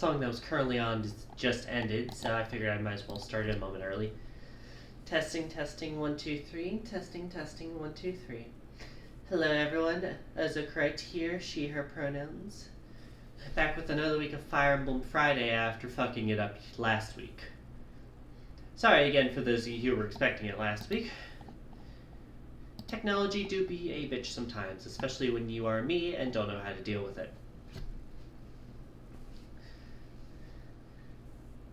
song that was currently on just ended, so I figured I might as well start it a moment early. Testing, testing, 1, 2, 3. Testing, testing, 1, 2, 3. Hello everyone, Azokrite here, she, her pronouns. Back with another week of Fire Emblem Friday after fucking it up last week. Sorry again for those of you who were expecting it last week. Technology do be a bitch sometimes, especially when you are me and don't know how to deal with it.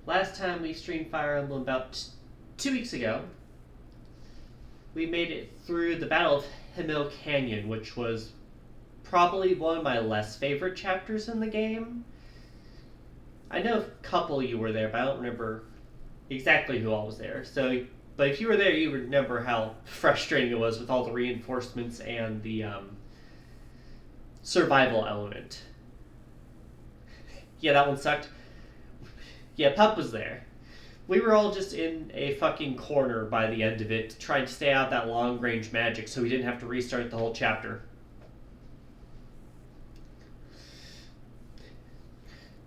Last time we streamed Fire Emblem about 2 weeks ago, we made it through the Battle of Himmel Canyon, which was probably one of my less favorite chapters in the game. I know a couple of you were there, but I don't remember exactly who all was there. But if you were there, you would remember how frustrating it was with all the reinforcements and the survival element. Yeah, that one sucked. Yeah, Pup was there. We were all just in a fucking corner by the end of it, trying to stay out of that long-range magic so we didn't have to restart the whole chapter.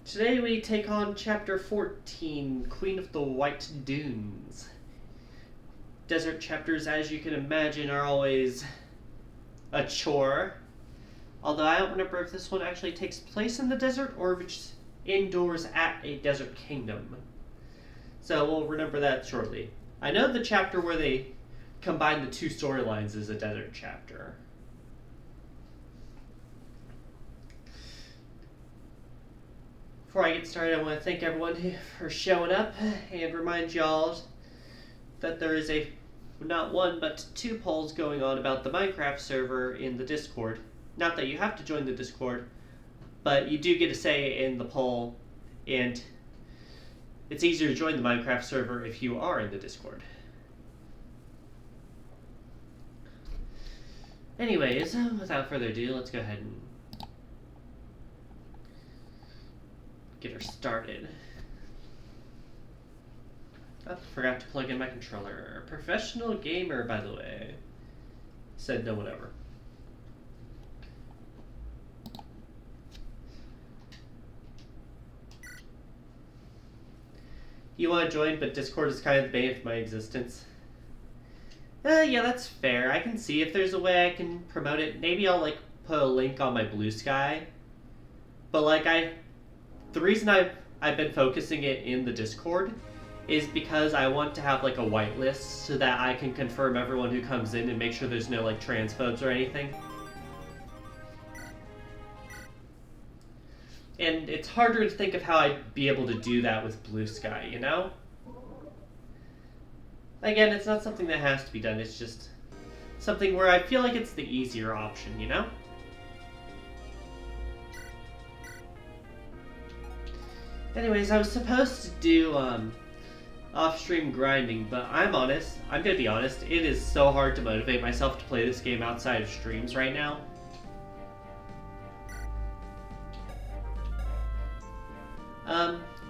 Today we take on Chapter 14, Queen of the White Dunes. Desert chapters, as you can imagine, are always a chore. Although I don't remember if this one actually takes place in the desert or if it's indoors at a desert kingdom. So we'll remember that shortly. I know the chapter where they combine the two storylines is a desert chapter. Before I get started, I want to thank everyone for showing up and remind y'all that there is not one but 2 polls going on about the Minecraft server in the Discord. Not that you have to join the Discord, but you do get a say in the poll, and it's easier to join the Minecraft server if you are in the Discord. Anyways, without further ado, let's go ahead and get her started. Oh, forgot to plug in my controller. Professional gamer, by the way. Said no one ever. You want to join, but Discord is kind of the bane of my existence. Yeah, that's fair. I can see if there's a way I can promote it. Maybe I'll, put a link on my Blue Sky. But, the reason I've been focusing it in the Discord is because I want to have, a whitelist so that I can confirm everyone who comes in and make sure there's no, transphobes or anything. And it's harder to think of how I'd be able to do that with Blue Sky, you know? Again, it's not something that has to be done, it's just something where I feel like it's the easier option, you know? Anyways, I was supposed to do off-stream grinding, but I'm gonna be honest, it is so hard to motivate myself to play this game outside of streams right now.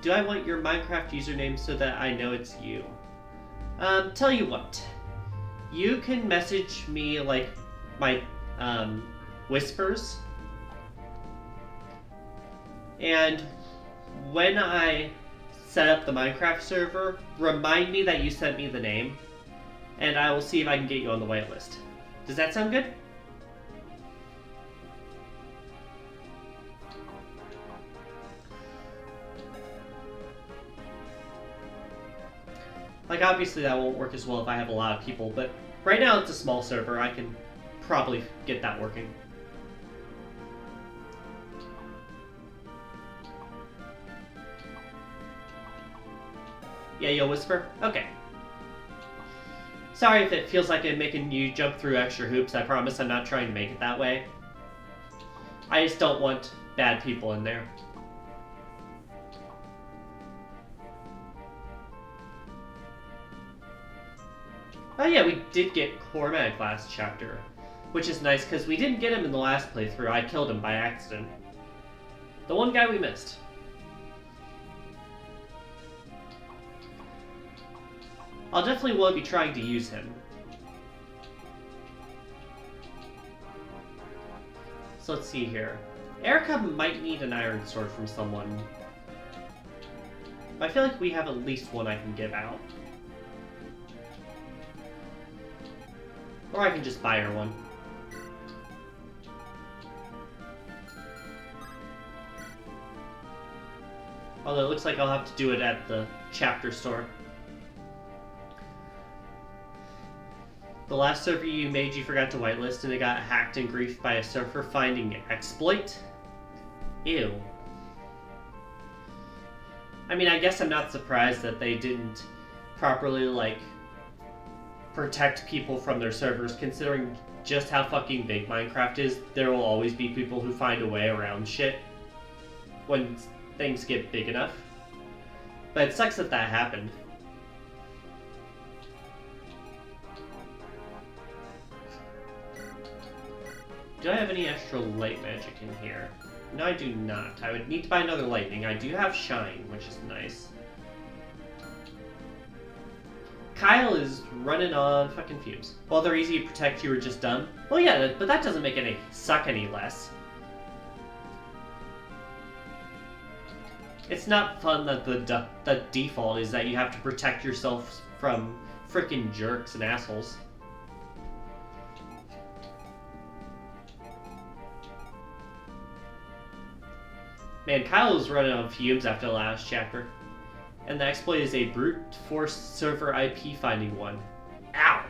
Do I want your Minecraft username so that I know it's you? Tell you what. You can message me, my, whispers. And when I set up the Minecraft server, remind me that you sent me the name, and I will see if I can get you on the whitelist. Does that sound good? Obviously that won't work as well if I have a lot of people, but right now it's a small server. I can probably get that working. Yeah, you'll whisper? Okay. Sorry if it feels like I'm making you jump through extra hoops. I promise I'm not trying to make it that way. I just don't want bad people in there. Oh yeah, we did get Cormac last chapter, which is nice because we didn't get him in the last playthrough. I killed him by accident. The one guy we missed. I'll definitely want to be trying to use him. So let's see here. Eirika might need an iron sword from someone. I feel like we have at least one I can give out. Or I can just buy her one. Although it looks like I'll have to do it at the chapter store. The last server you made you forgot to whitelist and it got hacked and griefed by a surfer finding exploit? Ew. I mean, I guess I'm not surprised that they didn't properly, like, protect people from their servers, considering just how fucking big Minecraft is. There will always be people who find a way around shit when things get big enough. But it sucks that that happened. Do I have any extra light magic in here? No, I do not. I would need to buy another lightning. I do have shine, which is nice. Kyle is running on fucking fumes. Well, they're easy to protect, you were just dumb. Well, yeah, but that doesn't make any suck any less. It's not fun that the default is that you have to protect yourself from frickin' jerks and assholes. Man, Kyle was running on fumes after the last chapter. And the exploit is a brute force server IP finding one. Ow!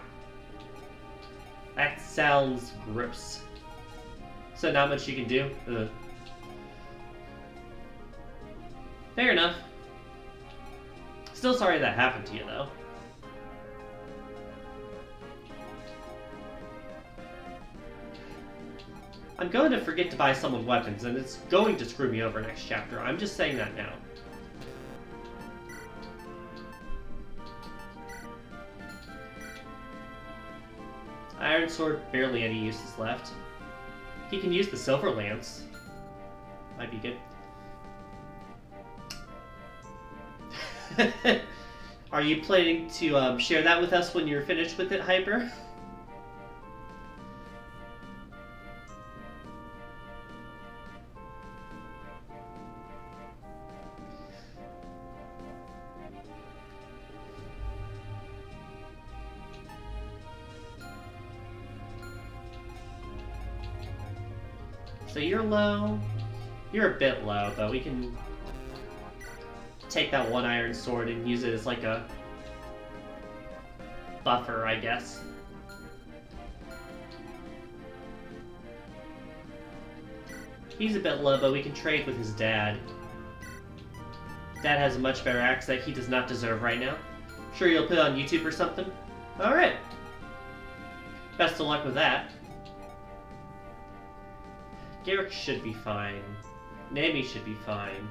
That sounds gross. So not much you can do? Ugh. Fair enough. Still sorry that happened to you, though. I'm going to forget to buy someone weapons, and it's going to screw me over next chapter. I'm just saying that now. Iron Sword, barely any uses left. He can use the Silver Lance. Might be good. Are you planning to share that with us when you're finished with it, Hyper? So you're low. You're a bit low, but we can take that one iron sword and use it as like a buffer, I guess. He's a bit low, but we can trade with his dad. Dad has a much better axe that he does not deserve right now. Sure you'll put it on YouTube or something? Alright. Best of luck with that. Garrick should be fine. Nami should be fine.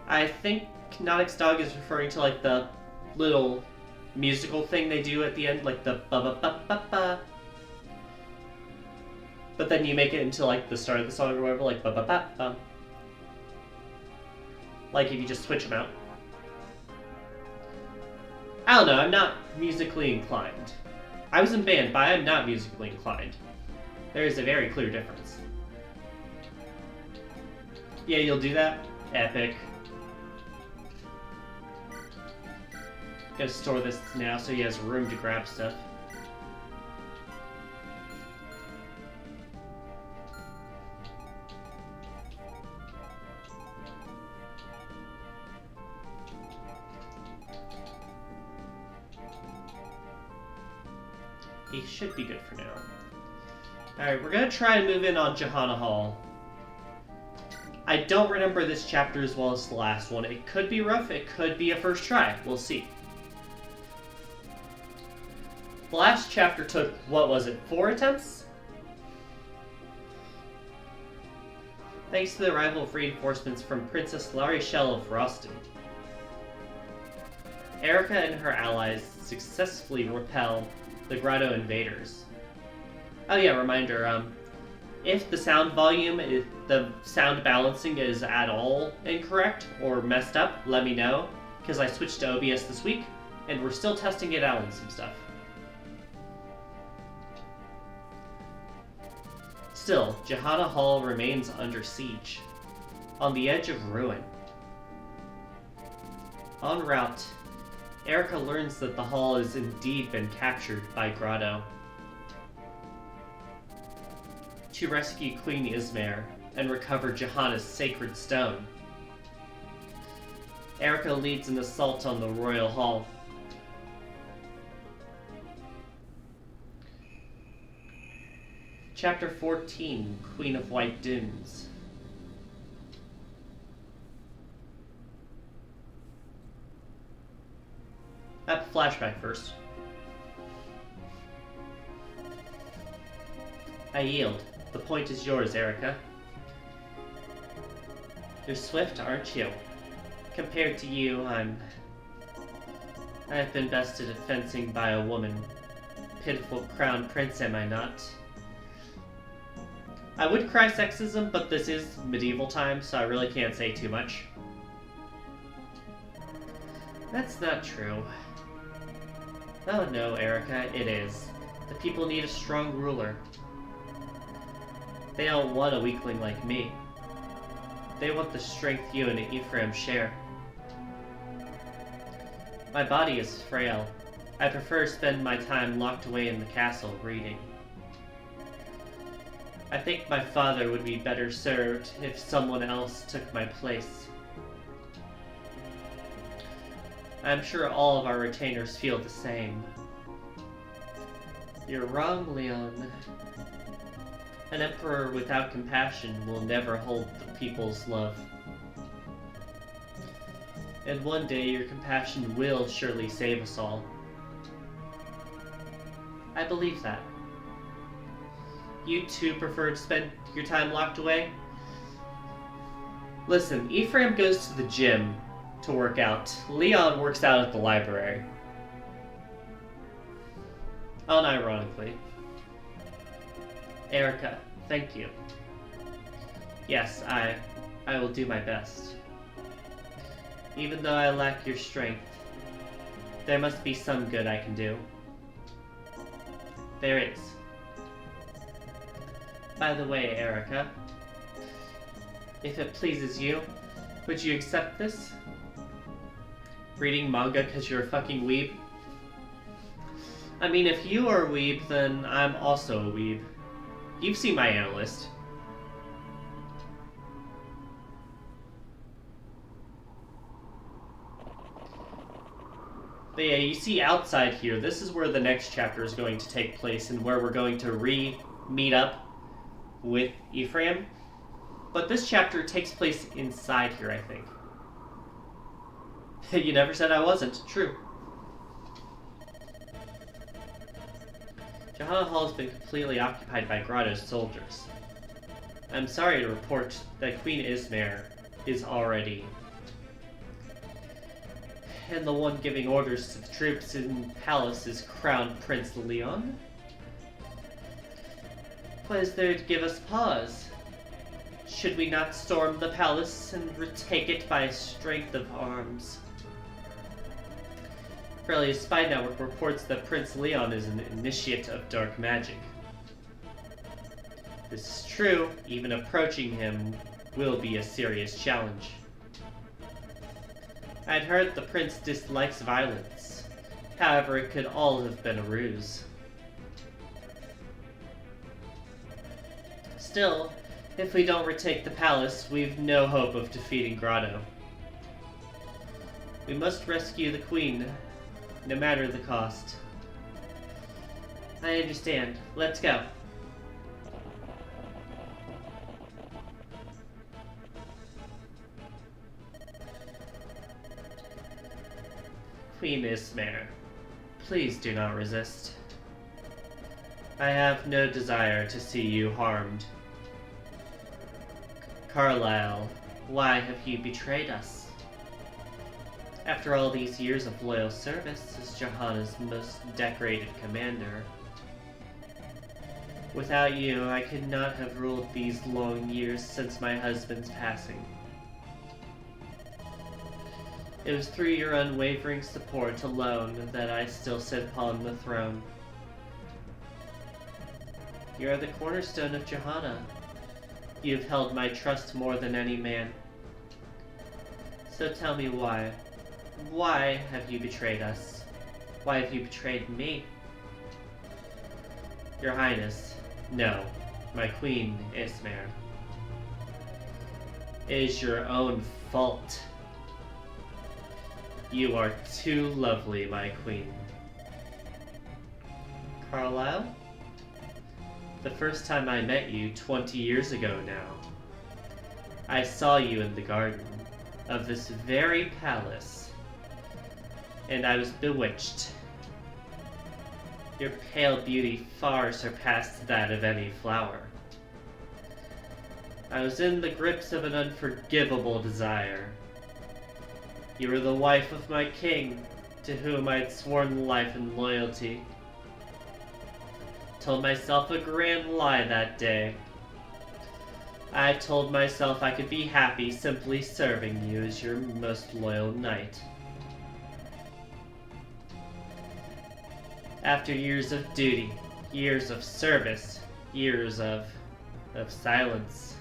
I think Knotix Dog is referring to like the little musical thing they do at the end, like the ba-ba-ba-ba-ba. But then you make it into like the start of the song or whatever, like ba-ba-ba-ba. Like if you just switch them out. I don't know, I'm not musically inclined. I was in band, but I'm not musically inclined. There is a very clear difference. Yeah, you'll do that? Epic. Gotta store this now so he has room to grab stuff. He should be good for now. Alright, we're gonna try and move in on Johanna Hall. I don't remember this chapter as well as the last one. It could be rough, it could be a first try. We'll see. The last chapter took, what was it, 4 attempts? Thanks to the arrival of reinforcements from Princess Larichelle of Roston. Eirika and her allies successfully repel the Grotto invaders. Oh yeah, reminder, if the sound volume, if the sound balancing is at all incorrect or messed up, let me know, because I switched to OBS this week, and we're still testing it out on some stuff. Still, Johanna Hall remains under siege, on the edge of ruin. En route, Eirika learns that the hall has indeed been captured by Grotto. To rescue Queen Ismare and recover Johanna's sacred stone, Eirika leads an assault on the royal hall. Chapter 14, Queen of White Dunes. Flashback first. I yield. The point is yours, Eirika. You're swift, aren't you? Compared to you, I have been bested at fencing by a woman. Pitiful crown prince, am I not? I would cry sexism, but this is medieval times, so I really can't say too much. That's not true. Oh no, Eirika, it is. The people need a strong ruler. They don't want a weakling like me. They want the strength you and Ephraim share. My body is frail. I prefer to spend my time locked away in the castle, reading. I think my father would be better served if someone else took my place. I'm sure all of our retainers feel the same. You're wrong, Leon. An emperor without compassion will never hold the people's love. And one day your compassion will surely save us all. I believe that. You too prefer to spend your time locked away? Listen, Ephraim goes to the gym to work out. Leon works out at the library. Unironically. Eirika, thank you. Yes, I will do my best. Even though I lack your strength, there must be some good I can do. There is. By the way, Eirika, if it pleases you, would you accept this? Reading manga because you're a fucking weeb? I mean, if you are a weeb, then I'm also a weeb. You've seen my analyst. But yeah, you see outside here, this is where the next chapter is going to take place and where we're going to meet up with Ephraim. But this chapter takes place inside here, I think. You never said I wasn't. True. Johanna Hall has been completely occupied by Grotto's soldiers. I'm sorry to report that Queen Ismare is already... And the one giving orders to the troops in the palace is Crown Prince Leon. What is there to give us pause? Should we not storm the palace and retake it by strength of arms? Corellia's spy network reports that Prince Leon is an initiate of dark magic. This is true, even approaching him will be a serious challenge. I'd heard the prince dislikes violence. However, it could all have been a ruse. Still, if we don't retake the palace, we've no hope of defeating Grotto. We must rescue the queen, no matter the cost. I understand. Let's go. Queen Ismare, please do not resist. I have no desire to see you harmed. Carlyle, why have you betrayed us? After all these years of loyal service as Johanna's most decorated commander, without you, I could not have ruled these long years since my husband's passing. It was through your unwavering support alone that I still sit upon the throne. You are the cornerstone of Johanna. You have held my trust more than any man. So tell me why. Why have you betrayed us? Why have you betrayed me? Your Highness, no. My Queen, Ismare. It is your own fault. You are too lovely, my Queen. Carlisle? The first time I met you 20 years ago now, I saw you in the garden of this very palace, and I was bewitched. Your pale beauty far surpassed that of any flower. I was in the grips of an unforgivable desire. You were the wife of my king, to whom I had sworn life and loyalty. Told myself a grand lie that day. I told myself I could be happy simply serving you as your most loyal knight. After years of duty, years of service, years of silence,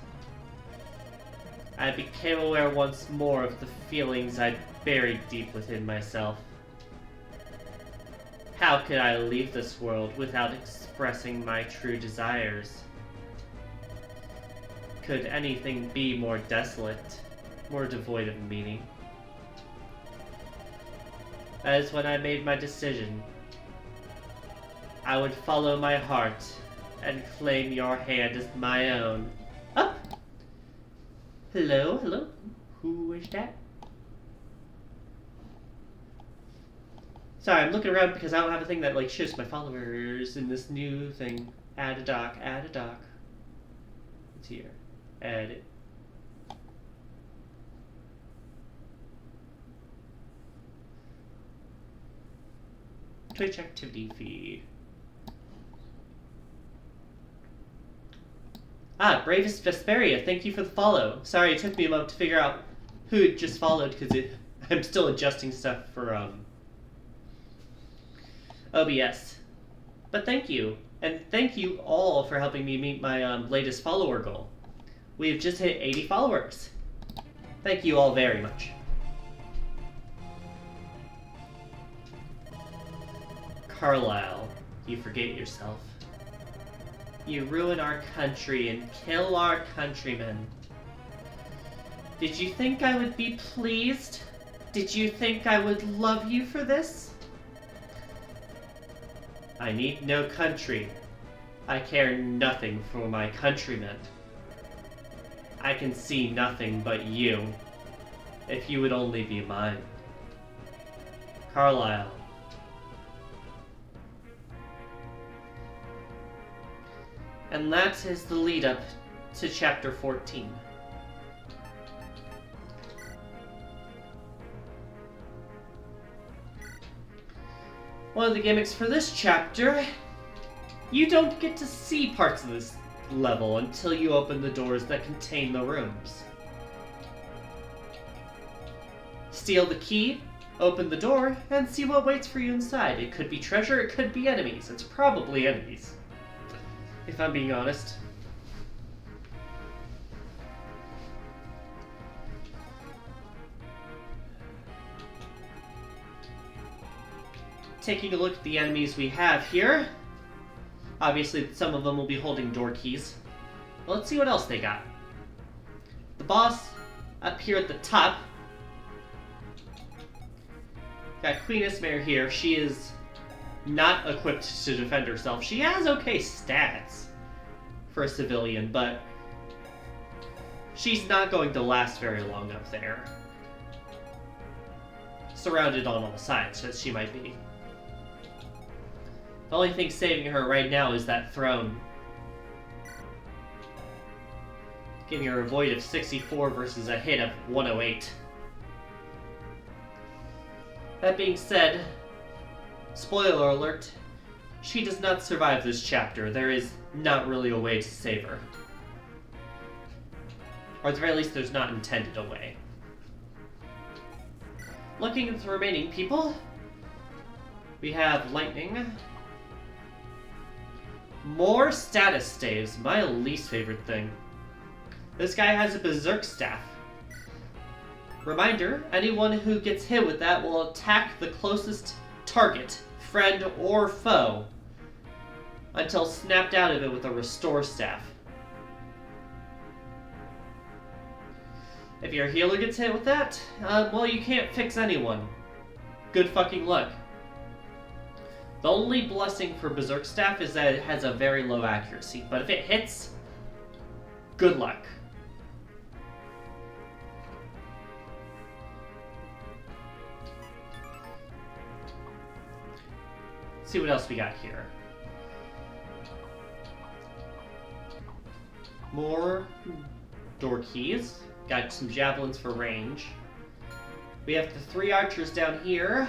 I became aware once more of the feelings I'd buried deep within myself. How could I leave this world without expressing my true desires? Could anything be more desolate, more devoid of meaning? That is when I made my decision. I would follow my heart and claim your hand as my own. Up! Hello, hello. Who is that? Sorry, I'm looking around because I don't have a thing that like shows my followers in this new thing. Add a doc, add a doc. It's here. Edit. Twitch activity feed. Ah, Bravest Vesperia, thank you for the follow. Sorry, it took me a moment to figure out who had just followed because I'm still adjusting stuff for OBS. But thank you, and thank you all for helping me meet my latest follower goal. We have just hit 80 followers. Thank you all very much. Carlisle, you forget yourself. You ruin our country and kill our countrymen. Did you think I would be pleased? Did you think I would love you for this? I need no country. I care nothing for my countrymen. I can see nothing but you, if you would only be mine. Carlisle. And that is the lead up to chapter 14. One of the gimmicks for this chapter, you don't get to see parts of this level until you open the doors that contain the rooms. Steal the key, open the door, and see what waits for you inside. It could be treasure, it could be enemies. It's probably enemies, if I'm being honest. Taking a look at the enemies we have here. Obviously, some of them will be holding door keys. Well, let's see what else they got. The boss up here at the top. Got Queen Ismare here. She is not equipped to defend herself. She has okay stats for a civilian, but she's not going to last very long up there. Surrounded on all sides, as she might be. The only thing saving her right now is that throne. Giving her a void of 64 versus a hit of 108. That being said, spoiler alert, she does not survive this chapter. There is not really a way to save her. Or at the very least, there's not intended a way. Looking at the remaining people, we have Lightning, More status staves, my least favorite thing. This guy has a berserk staff. Reminder, anyone who gets hit with that will attack the closest target, friend or foe, until snapped out of it with a restore staff. If your healer gets hit with that, well, you can't fix anyone. Good fucking luck. The only blessing for Berserk Staff is that it has a very low accuracy, but if it hits, good luck. Let's see what else we got here. More door keys. Got some javelins for range. We have the 3 archers down here,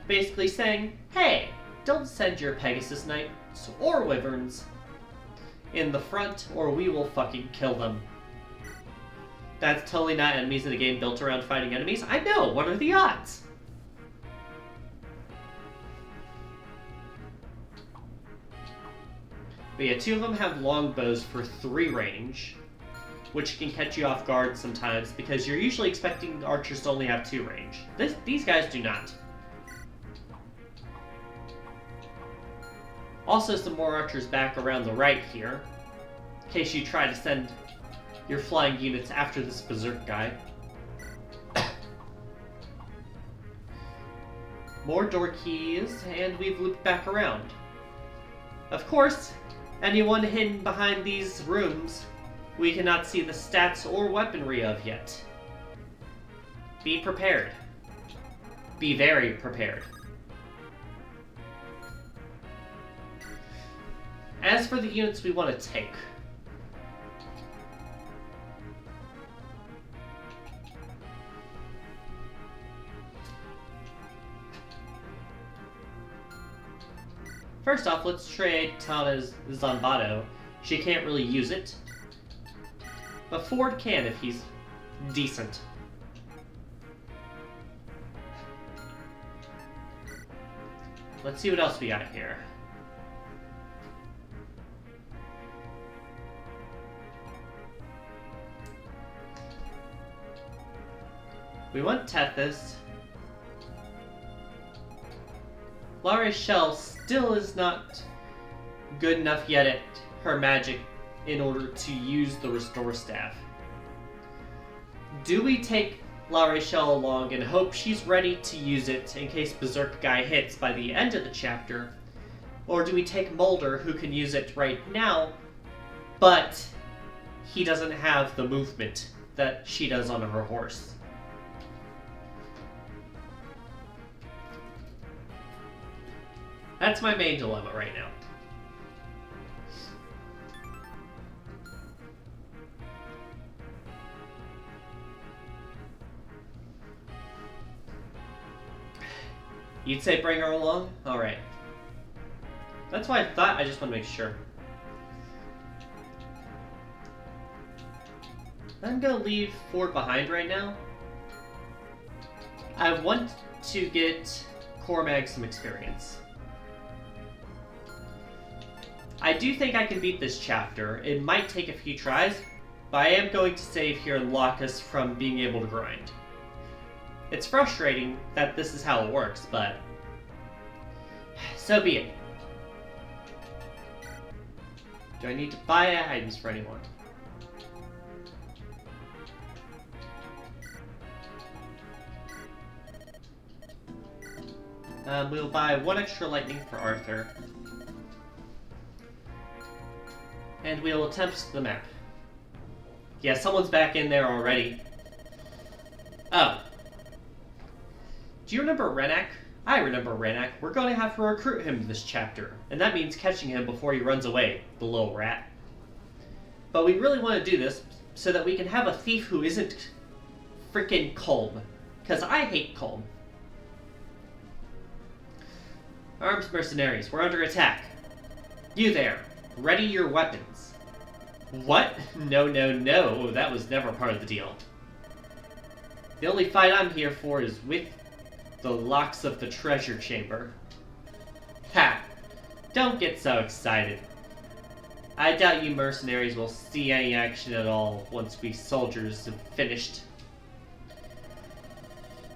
basically saying, hey, don't send your Pegasus Knights or Wyverns in the front, or we will fucking kill them. That's totally not enemies in a game built around fighting enemies. I know, what are the odds? But yeah, 2 of them have longbows for 3 range, which can catch you off guard sometimes because you're usually expecting archers to only have 2 range. These guys do not. Also, some more archers back around the right here, in case you try to send your flying units after this berserk guy. More door keys, and we've looped back around. Of course, anyone hidden behind these rooms we cannot see the stats or weaponry of yet. Be prepared. Be very prepared. As for the units we want to take, first off, let's trade Tana's Zanbato. She can't really use it, but Ford can if he's decent. Let's see what else we got here. We want Tethys. La Rochelle still is not good enough yet at her magic in order to use the Restore Staff. Do we take La Rochelle along and hope she's ready to use it in case Berserk Guy hits by the end of the chapter? Or do we take Mulder, who can use it right now, but he doesn't have the movement that she does on her horse? That's my main dilemma right now. You'd say bring her along? Alright. That's why I thought. I just want to make sure. I'm gonna leave Ford behind right now. I want to get Cormag some experience. I do think I can beat this chapter. It might take a few tries, but I am going to save here and lock us from being able to grind. It's frustrating that this is how it works, but so be it. Do I need to buy items for anyone? We'll buy 1 extra lightning for Arthur. And we'll attempt the map. Yeah, someone's back in there already. Oh. Do you remember Renak? I remember Renak. We're going to have to recruit him this chapter. And that means catching him before he runs away, the little rat. But we really want to do this so that we can have a thief who isn't freaking Colm. Because I hate Colm. Armed mercenaries, we're under attack. You there. Ready your weapons. What? No, no, no. That was never part of the deal. The only fight I'm here for is with the locks of the treasure chamber. Ha! Don't get so excited. I doubt you mercenaries will see any action at all once we soldiers have finished.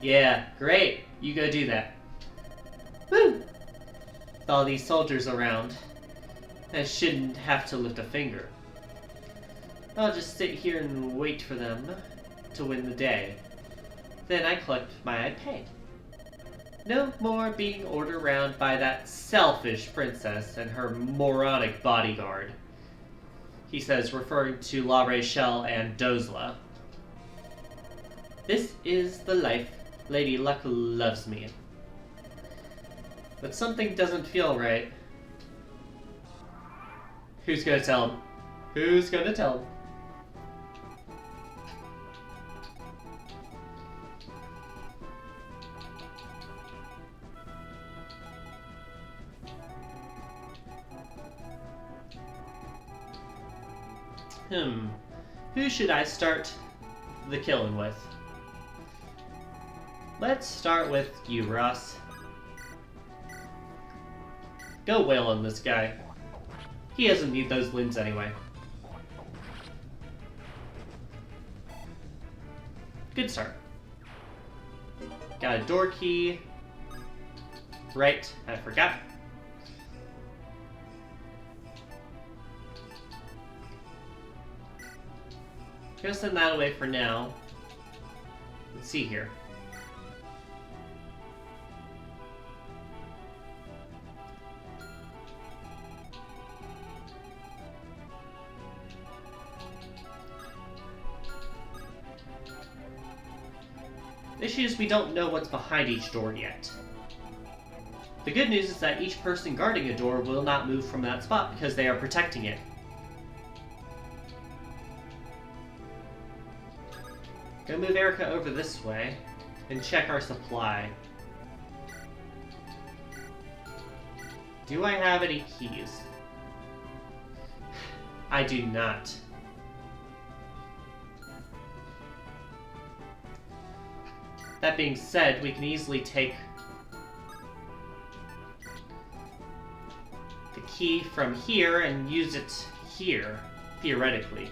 Yeah, great. You go do that. Woo! With all these soldiers around, I shouldn't have to lift a finger. I'll just sit here and wait for them to win the day. Then I collect my pay. No more being ordered around by that selfish princess and her moronic bodyguard, he says, referring to La Rachel and Dozla. This is the life Lady Luck loves me. But something doesn't feel right. Who's gonna tell him? Who's gonna tell him? Who should I start the killing with? Let's start with you, Ross. Go wail on this guy. He doesn't need those limbs anyway. Good start. Got a door key. Right, I forgot. Gonna send that away for now. Let's see here. The issue is we don't know what's behind each door yet. The good news is that each person guarding a door will not move from that spot because they are protecting it. Gonna move Eirika over this way and check our supply. Do I have any keys? I do not. That being said, we can easily take the key from here and use it here, theoretically.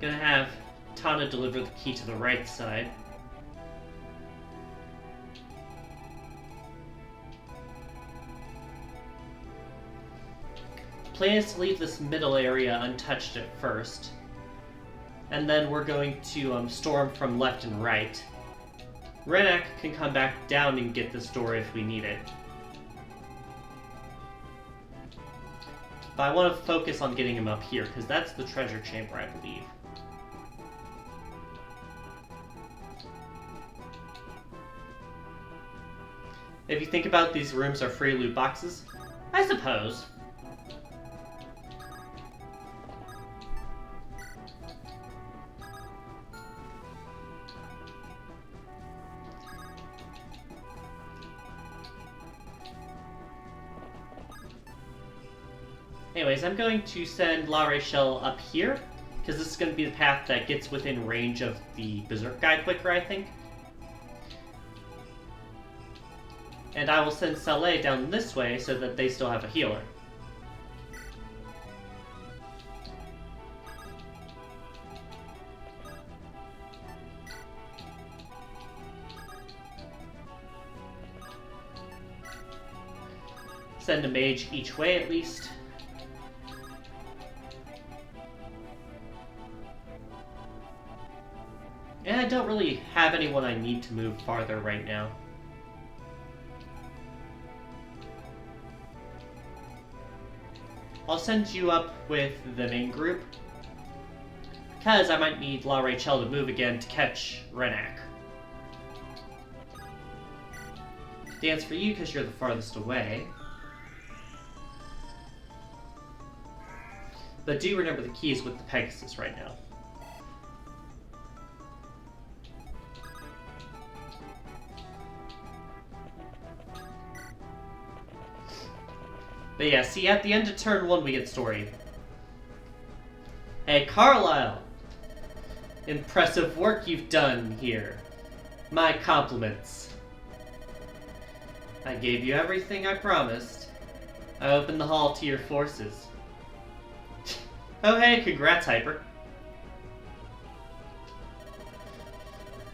Gonna have Tana deliver the key to the right side. Plan is to leave this middle area untouched at first, and then we're going to storm from left and right. Renak can come back down and get this door if we need it. But I want to focus on getting him up here, because that's the treasure chamber, I believe. If you think about it, these rooms are free loot boxes, I suppose. Anyways, I'm going to send La Rachel up here, because this is going to be the path that gets within range of the Berserk guy quicker, I think. And I will send Saleh down this way so that they still have a healer. Send a mage each way at least. And I don't really have anyone I need to move farther right now. I'll send you up with the main group, because I might need La Rachel to move again to catch Renak. Dance for you because you're the farthest away. But do remember the key is with the Pegasus right now. But yeah, see, at the end of turn 1 we get story. Hey, Carlisle! Impressive work you've done here. My compliments. I gave you everything I promised. I opened the hall to your forces. Oh hey, congrats, Hyper.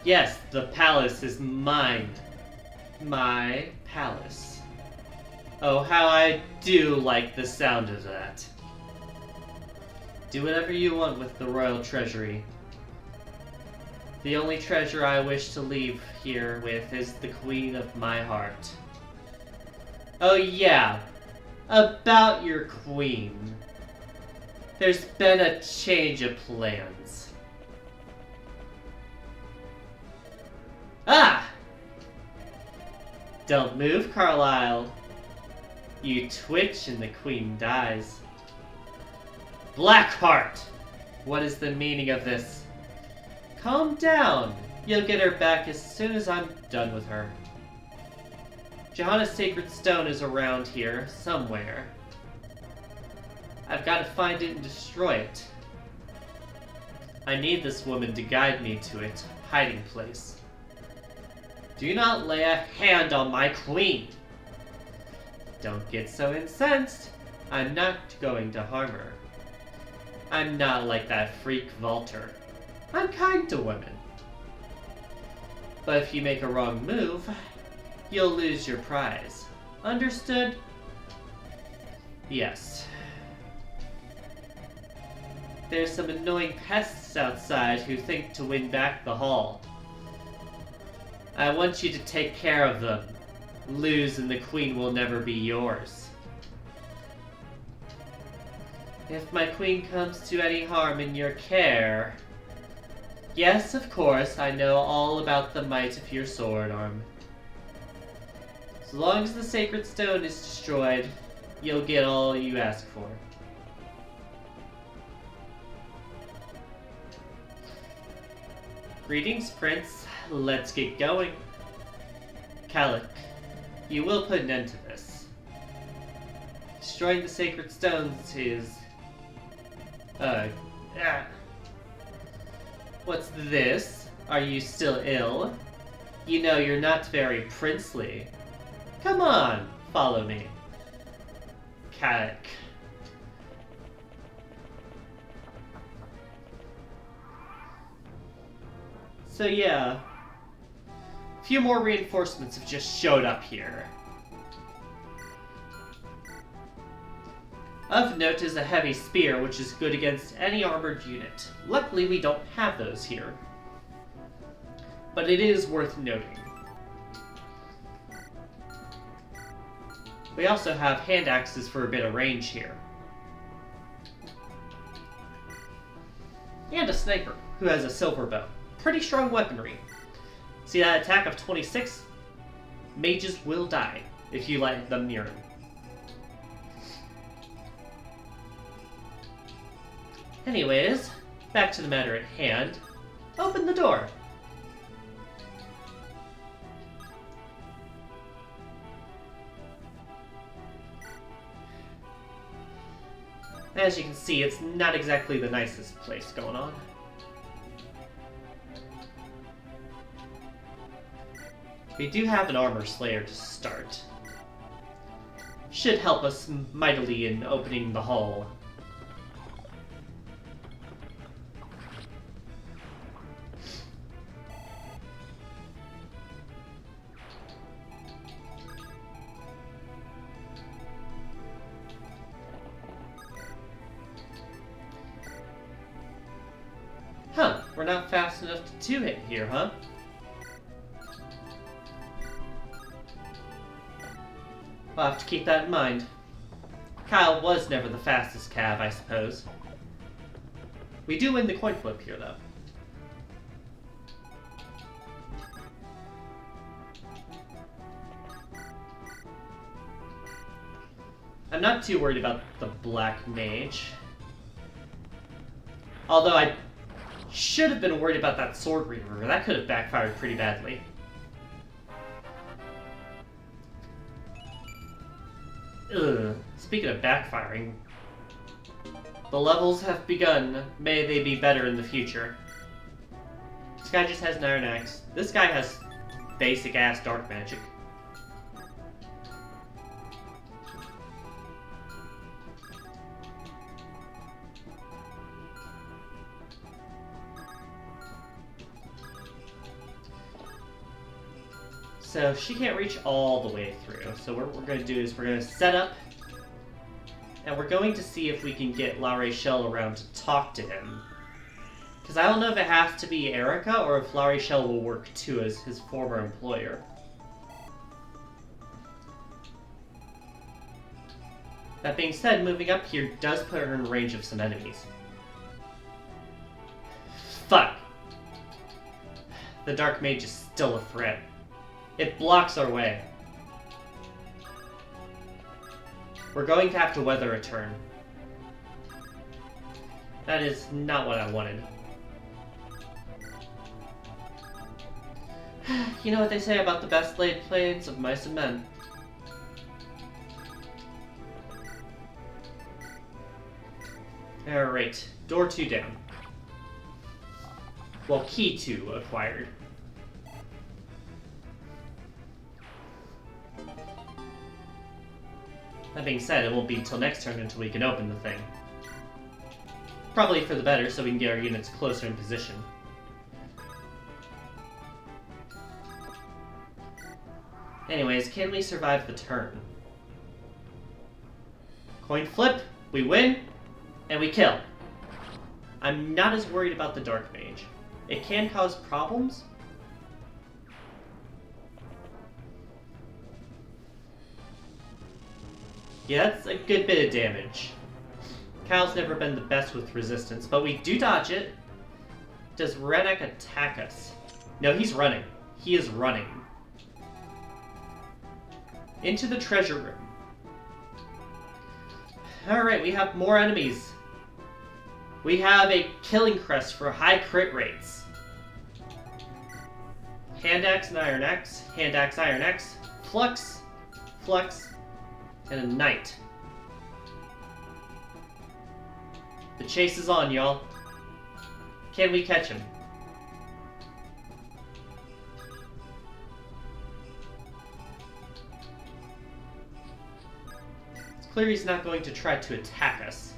Yes, the palace is mine. My palace. Oh, how I do like the sound of that. Do whatever you want with the royal treasury. The only treasure I wish to leave here with is the queen of my heart. Oh yeah, about your queen. There's been a change of plans. Ah! Don't move, Carlisle. You twitch and the queen dies. Blackheart! What is the meaning of this? Calm down. You'll get her back as soon as I'm done with her. Johanna's sacred stone is around here, somewhere. I've got to find it and destroy it. I need this woman to guide me to its hiding place. Do not lay a hand on my queen! Don't get so incensed. I'm not going to harm her. I'm not like that freak Walter. I'm kind to women. But if you make a wrong move, you'll lose your prize. Understood? Yes. There's some annoying pests outside who think to win back the hall. I want you to take care of them. Lose and the queen will never be yours. If my queen comes to any harm in your care... Yes, of course, I know all about the might of your sword arm. As long as the sacred stone is destroyed, you'll get all you ask for. Greetings, Prince. Let's get going. Kalik, you will put an end to this. Destroying the sacred stones is... What's this? Are you still ill? You know you're not very princely. Come on, follow me. Kalik. So yeah, a few more reinforcements have just showed up here. Of note is a heavy spear, which is good against any armored unit. Luckily, we don't have those here. But it is worth noting. We also have hand axes for a bit of range here. And a sniper, who has a silver bow. Pretty strong weaponry. See that attack of 26? Mages will die if you let them near him. Anyways, back to the matter at hand. Open the door. As you can see, it's not exactly the nicest place going on. We do have an armor slayer to start. Should help us mightily in opening the hall. Huh, we're not fast enough to two-hit here, huh? I'll have to keep that in mind. Kyle was never the fastest cab, I suppose. We do win the coin flip here, though. I'm not too worried about the Black Mage. Although I should have been worried about that Sword Reaver. That could have backfired pretty badly. Ugh. Speaking of backfiring, the levels have begun. May they be better in the future. This guy just has an Iron Axe. This guy has basic-ass dark magic. So she can't reach all the way through. So what we're going to do is we're going to set up, and we're going to see if we can get La Rachel around to talk to him. Because I don't know if it has to be Eirika or if La Rachel will work too as his former employer. That being said, moving up here does put her in range of some enemies. Fuck! The Dark Mage is still a threat. It blocks our way. We're going to have to weather a turn. That is not what I wanted. You know what they say about the best laid plans of mice and men. Alright, door 2 down. Well, key 2 acquired. That being said, it won't be until next turn until we can open the thing. Probably for the better, so we can get our units closer in position. Anyways, can we survive the turn? Coin flip, we win, and we kill. I'm not as worried about the Dark Mage. It can cause problems. Yeah, that's a good bit of damage. Kyle's never been the best with resistance, but we do dodge it. Does Redneck attack us? No, he's running. He is running. Into the treasure room. Alright, we have more enemies. We have a killing crest for high crit rates. Hand axe and iron axe. Hand axe, iron axe. Flux. Flux. And a knight. The chase is on, y'all. Can we catch him? It's clear he's not going to try to attack us.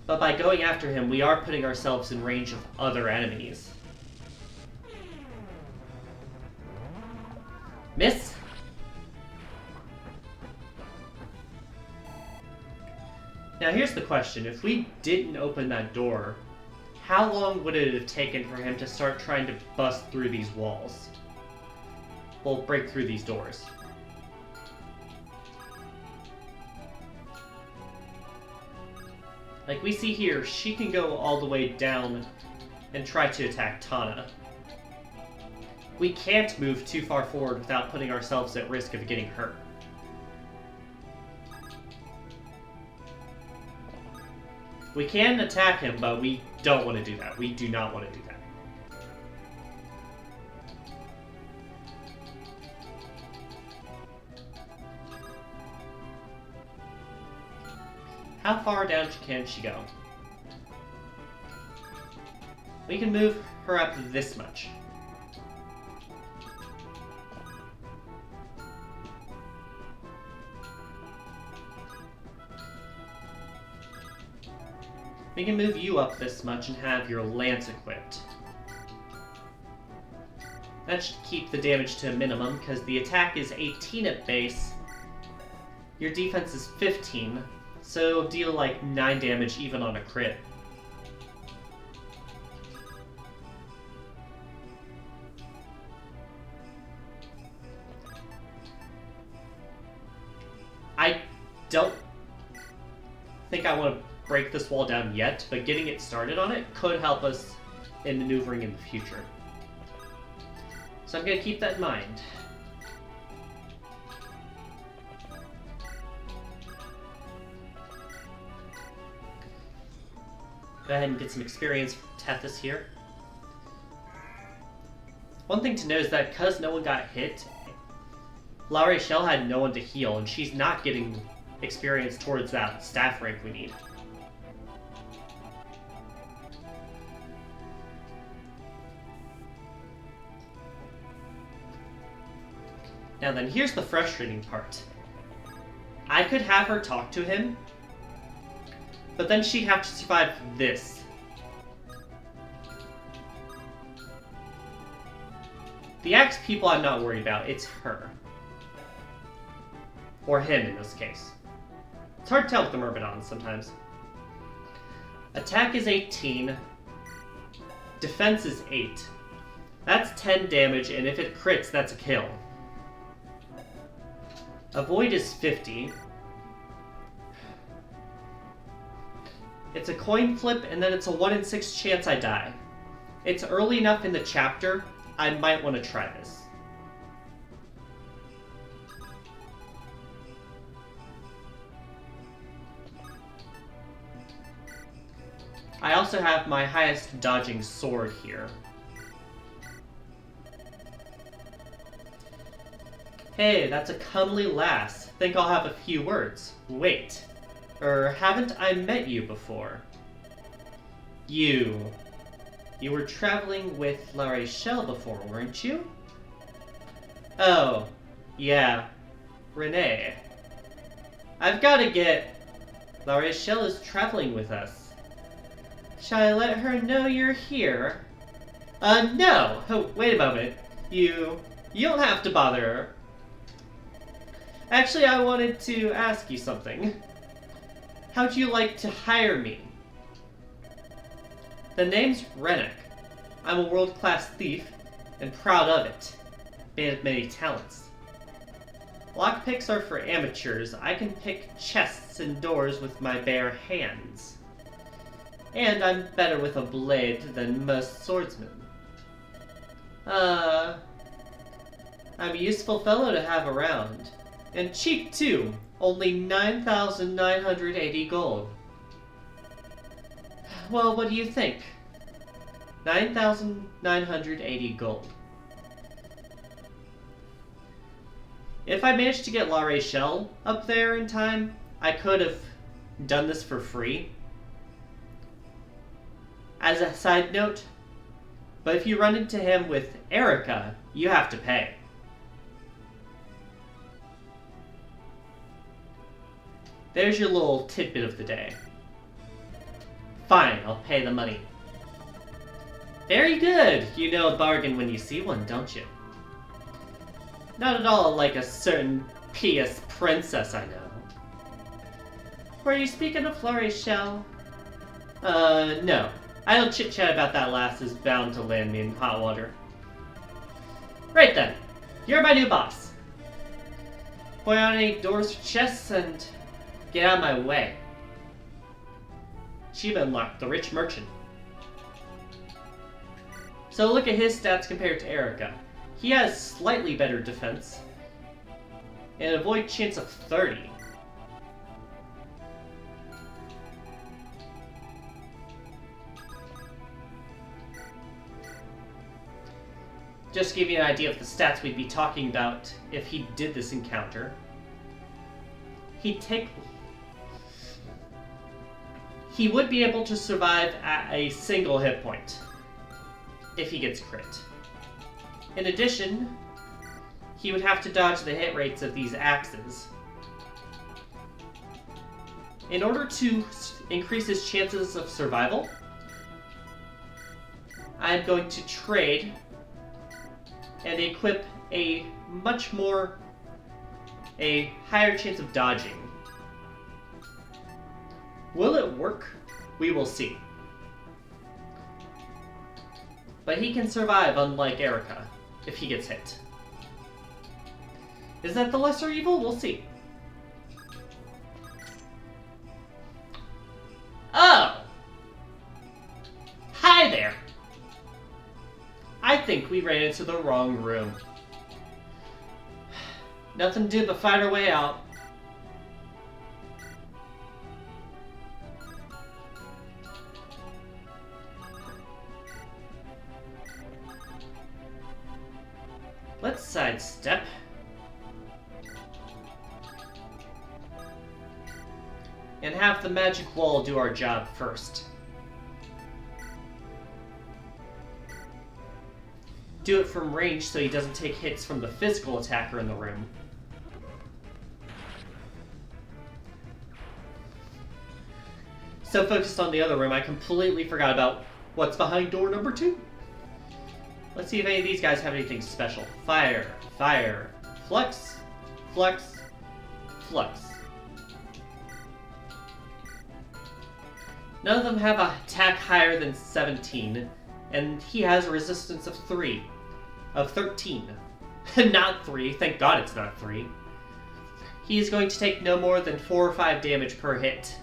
But by going after him, we are putting ourselves in range of other enemies. Miss? Now here's the question, if we didn't open that door, how long would it have taken for him to start trying to bust through these walls? Well, break through these doors. Like we see here, she can go all the way down and try to attack Tana. We can't move too far forward without putting ourselves at risk of getting hurt. We can attack him, but we don't want to do that. We do not want to do that. How far down can she go? We can move her up this much. We can move you up this much and have your lance equipped. That should keep the damage to a minimum, because the attack is 18 at base. Your defense is 15, so it'll deal like 9 damage even on a crit. don't think I want to break this wall down yet, but getting it started on it could help us in maneuvering in the future. So I'm going to keep that in mind. Go ahead and get some experience from Tethys here. One thing to note is that because no one got hit, La Rachel had no one to heal, and she's not getting experience towards that staff rank we need. Now then, here's the frustrating part. I could have her talk to him, but then she'd have to survive this. The axe people I'm not worried about, it's her. Or him in this case. It's hard to tell with the Myrmidons sometimes. Attack is 18. Defense is 8. That's 10 damage, and if it crits, that's a kill. Avoid is 50. It's a coin flip, and then it's a 1 in 6 chance I die. It's early enough in the chapter, I might want to try this. I also have my highest dodging sword here. Hey, that's a comely lass. Think I'll have a few words. Wait. Haven't I met you before? You were traveling with La Rachel before, weren't you? Oh, yeah. Renee. I've gotta get... La Rachel is traveling with us. Shall I let her know you're here? No! Oh, wait a moment. You don't have to bother her. Actually, I wanted to ask you something. How'd you like to hire me? The name's Rennick. I'm a world-class thief, and proud of it. Man of many talents. Lockpicks are for amateurs. I can pick chests and doors with my bare hands. And I'm better with a blade than most swordsmen. I'm a useful fellow to have around. And cheap, too. Only 9,980 gold. Well, what do you think? 9,980 gold. If I managed to get La Rachel up there in time, I could have done this for free. As a side note, but if you run into him with Eirika, you have to pay. There's your little tidbit of the day. Fine, I'll pay the money. Very good! You know a bargain when you see one, don't you? Not at all like a certain pious princess I know. Were you speaking of La Rachel? No. I don't chit-chat about that lass is bound to land me in hot water. Right then. You're my new boss. Point out any doors or chests and get out of my way. Achievement unlocked, the rich merchant. So look at his stats compared to Eirika. He has slightly better defense, and avoid chance of 30. Just to give you an idea of the stats we'd be talking about if he did this encounter. He would be able to survive at a single hit point if he gets crit. In addition, he would have to dodge the hit rates of these axes. In order to increase his chances of survival, I'm going to trade and equip a higher chance of dodging. Will it work? We will see. But he can survive, unlike Eirika, if he gets hit. Is that the lesser evil? We'll see. think we ran into the wrong room. Nothing to do but fight our way out. Let's sidestep. And have the magic wall do our job first. Do it from range so he doesn't take hits from the physical attacker in the room. So focused on the other room, I completely forgot about what's behind door number 2. Let's see if any of these guys have anything special. Fire, fire, flux, flux, flux. None of them have an attack higher than 17, and he has a resistance of 13. Not 3, thank God it's not 3. He is going to take no more than 4 or 5 damage per hit.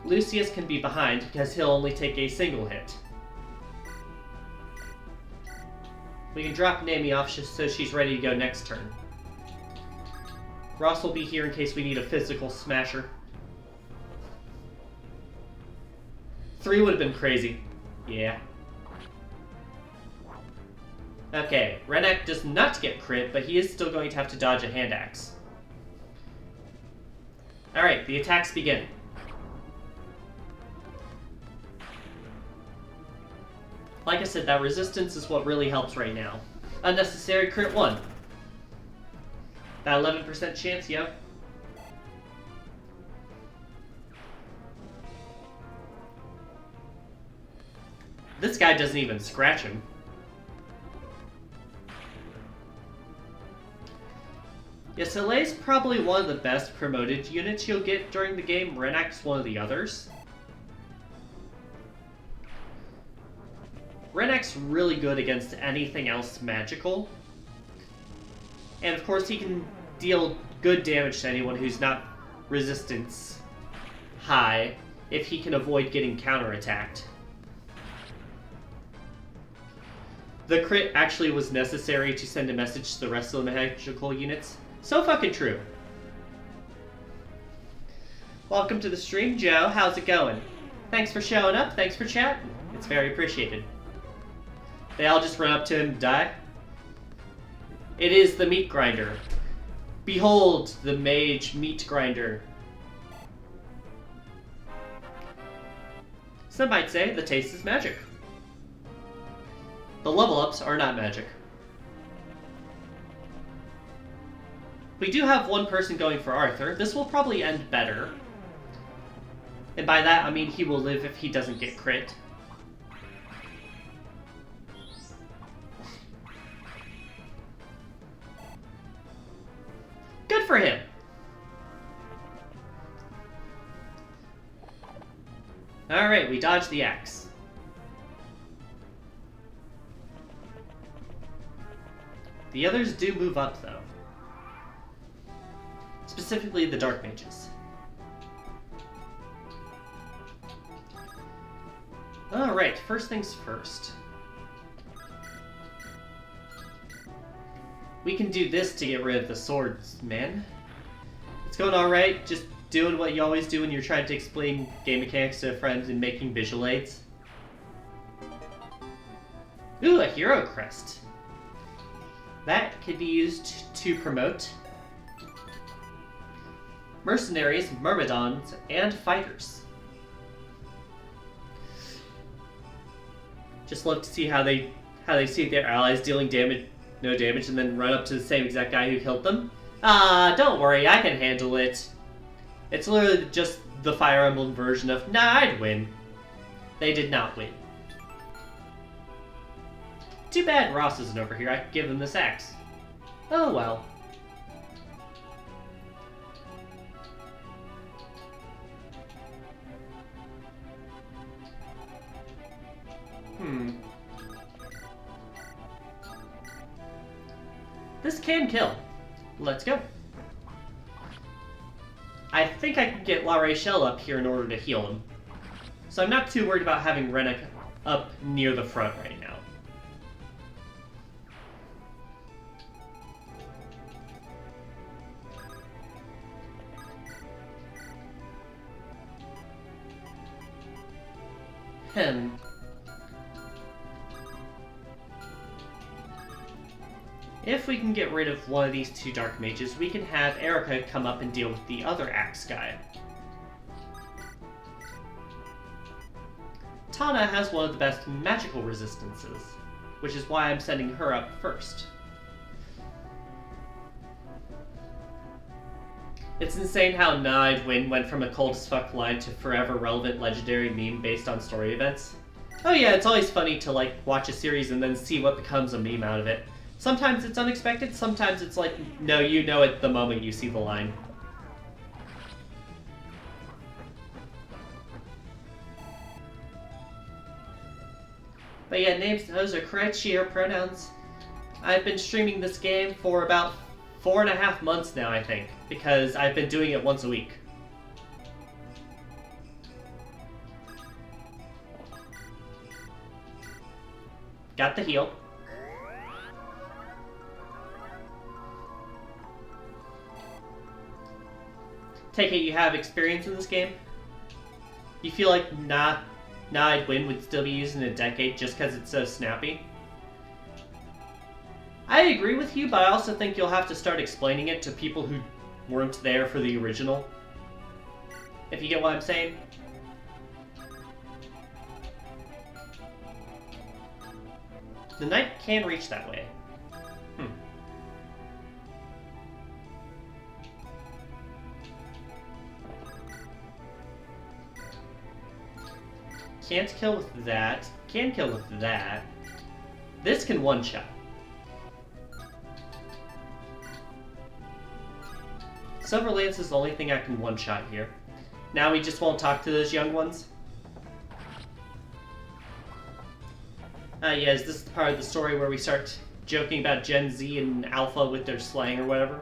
Lucius can be behind because he'll only take a single hit. We can drop Nami off so she's ready to go next turn. Ross will be here in case we need a physical smasher. 3 would have been crazy. Yeah. Okay, Renek does not get crit, but he is still going to have to dodge a hand axe. Alright, the attacks begin. Like I said, that resistance is what really helps right now. Unnecessary crit 1. That 11% chance, yep. This guy doesn't even scratch him. Yeah, Soleil's probably one of the best promoted units you'll get during the game. Renek's one of the others. Renek's really good against anything else magical. And of course he can deal good damage to anyone who's not resistance high if he can avoid getting counterattacked. The crit actually was necessary to send a message to the rest of the magical units. So fucking true. Welcome to the stream, Joe. How's it going? Thanks for showing up. Thanks for chatting. It's very appreciated. They all just run up to him and die. It is the meat grinder. Behold the mage meat grinder. Some might say the taste is magic. The level ups are not magic. We do have one person going for Arthur. This will probably end better. And by that I mean he will live if he doesn't get crit. Good for him. Alright, we dodged the axe. The others do move up, though. Specifically the Dark Mages. Alright, first things first. We can do this to get rid of the swordsman. It's going alright, just doing what you always do when you're trying to explain game mechanics to friends and making visual aids. Ooh, a hero crest. That could be used to promote mercenaries, myrmidons, and fighters. Just love to see how they see their allies dealing damage, no damage, and then run up to the same exact guy who killed them. Don't worry, I can handle it. It's literally just the Fire Emblem version of, nah, I'd win. They did not win. Too bad Ross isn't over here. I could give him this axe. Oh well. This can kill. Let's go. I think I can get La Rachel up here in order to heal him. So I'm not too worried about having Renek up near the front right now. If we can get rid of one of these two dark mages, we can have Eirika come up and deal with the other axe guy. Tana has one of the best magical resistances, which is why I'm sending her up first. It's insane how Nide Win went from a cold as fuck line to forever relevant legendary meme based on story events. Oh yeah, it's always funny to like watch a series and then see what becomes a meme out of it. Sometimes it's unexpected, sometimes it's like, no, you know it the moment you see the line. But yeah, names, those are correct sheer pronouns. I've been streaming this game for about 4.5 months now, I think, because I've been doing it once a week. Got the heal. Take it you have experience in this game? You feel like Nide Win would still be used in a decade just because it's so snappy? I agree with you, but I also think you'll have to start explaining it to people who weren't there for the original. If you get what I'm saying? The knight can reach that way. Can't kill with that. Can kill with that. This can one-shot. Silver Lance is the only thing I can one-shot here. Now we just won't talk to those young ones? Yeah, is this the part of the story where we start joking about Gen Z and Alpha with their slang or whatever?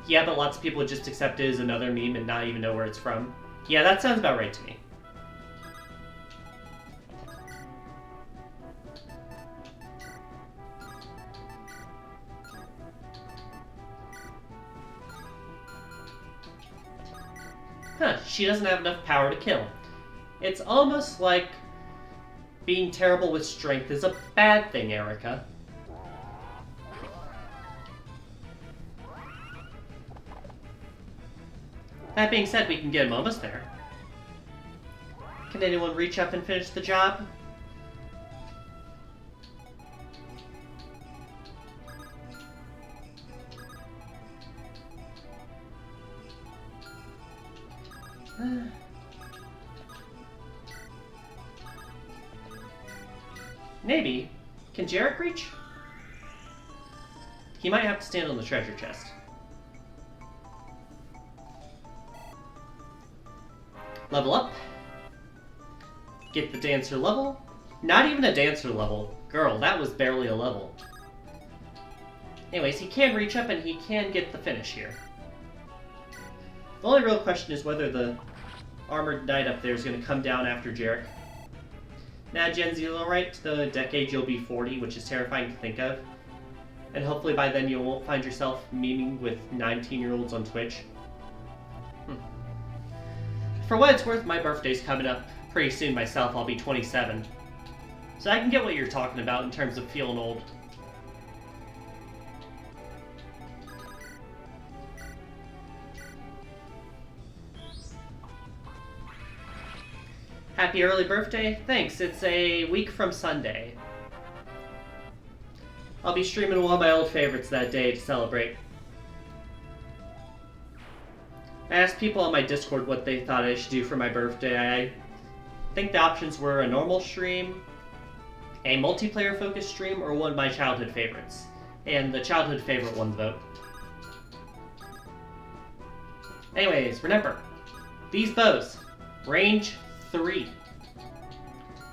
Yeah, but lots of people would just accept it as another meme and not even know where it's from. Yeah, that sounds about right to me. Huh, she doesn't have enough power to kill. It's almost like being terrible with strength is a bad thing, Eirika. That being said, we can get him almost there. Can anyone reach up and finish the job? Maybe. Can Jarek reach? He might have to stand on the treasure chest. Level up. Get the dancer level. Not even a dancer level. Girl, that was barely a level. Anyways, he can reach up and he can get the finish here. The only real question is whether the armored knight up there is going to come down after Jarek. Now, Gen Z, right? The decade you'll be 40, which is terrifying to think of. And hopefully by then you won't find yourself memeing with 19-year-olds on Twitch. For what it's worth, my birthday's coming up pretty soon myself. I'll be 27. So I can get what you're talking about in terms of feeling old. Happy early birthday. Thanks. It's a week from Sunday. I'll be streaming one of my old favorites that day to celebrate. I asked people on my Discord what they thought I should do for my birthday. I think the options were a normal stream, a multiplayer-focused stream, or one of my childhood favorites. And the childhood favorite won the vote. Anyways, remember, these bows, range 3.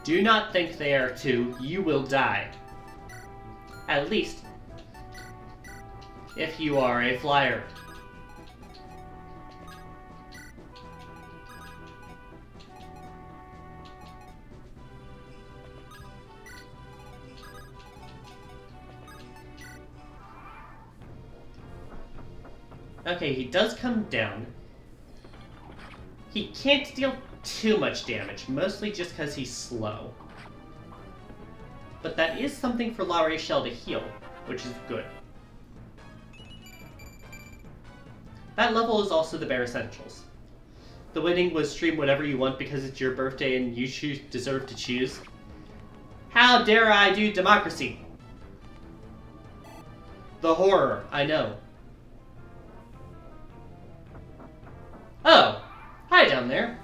Do not think they are 2, you will die. At least, if you are a flyer. Okay, he does come down. He can't deal too much damage, mostly just because he's slow. But that is something for La Rachel to heal, which is good. That level is also the bare essentials. The winning was stream whatever you want because it's your birthday and you deserve to choose. How dare I do democracy? The horror, I know. Oh, hi down there.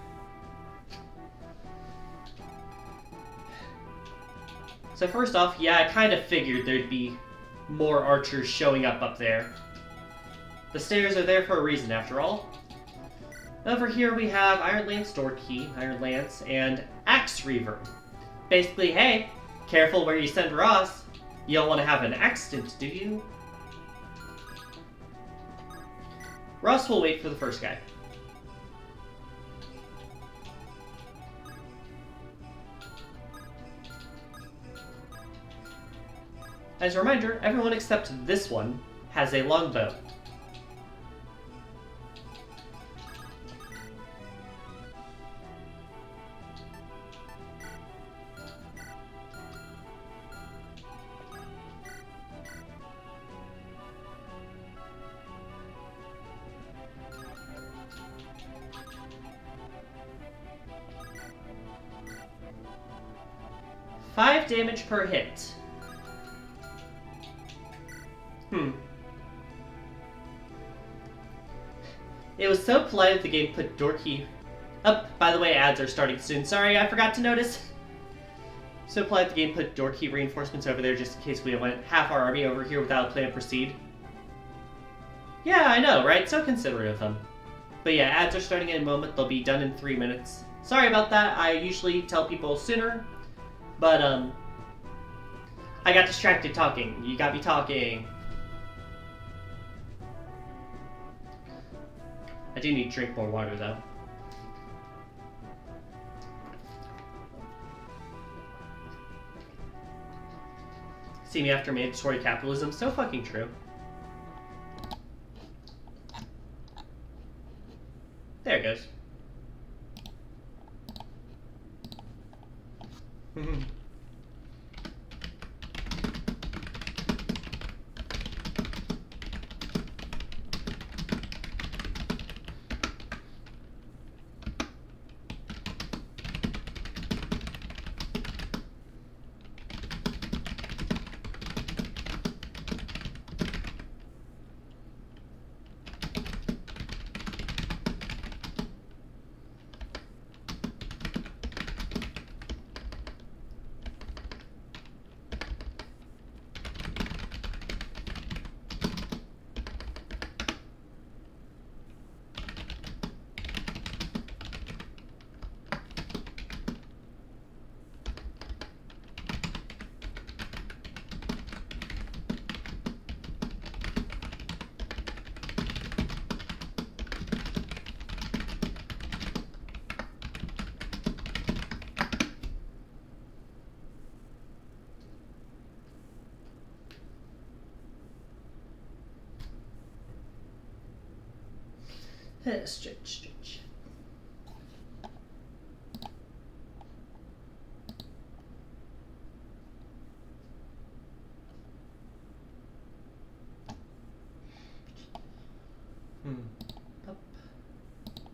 So first off, yeah, I kind of figured there'd be more archers showing up there. The stairs are there for a reason, after all. Over here we have Iron Lance Door Key, Iron Lance, and Axe Reaver. Basically, hey, careful where you send Ross. You don't want to have an accident, do you? Ross will wait for the first guy. As a reminder, everyone except this one has a longbow. Five damage per hit. It was so polite that the game put door key... Oh, by the way, ads are starting soon. Sorry, I forgot to notice. So polite the game put door key reinforcements over there just in case we went half our army over here without a plan to proceed. Yeah, I know, right? So considerate of them. But yeah, ads are starting in a moment. They'll be done in 3 minutes. Sorry about that. I usually tell people sooner. But, I got distracted talking. You got me talking. I do need to drink more water, though. See me after mandatory capitalism? So fucking true. There it goes. Stretch.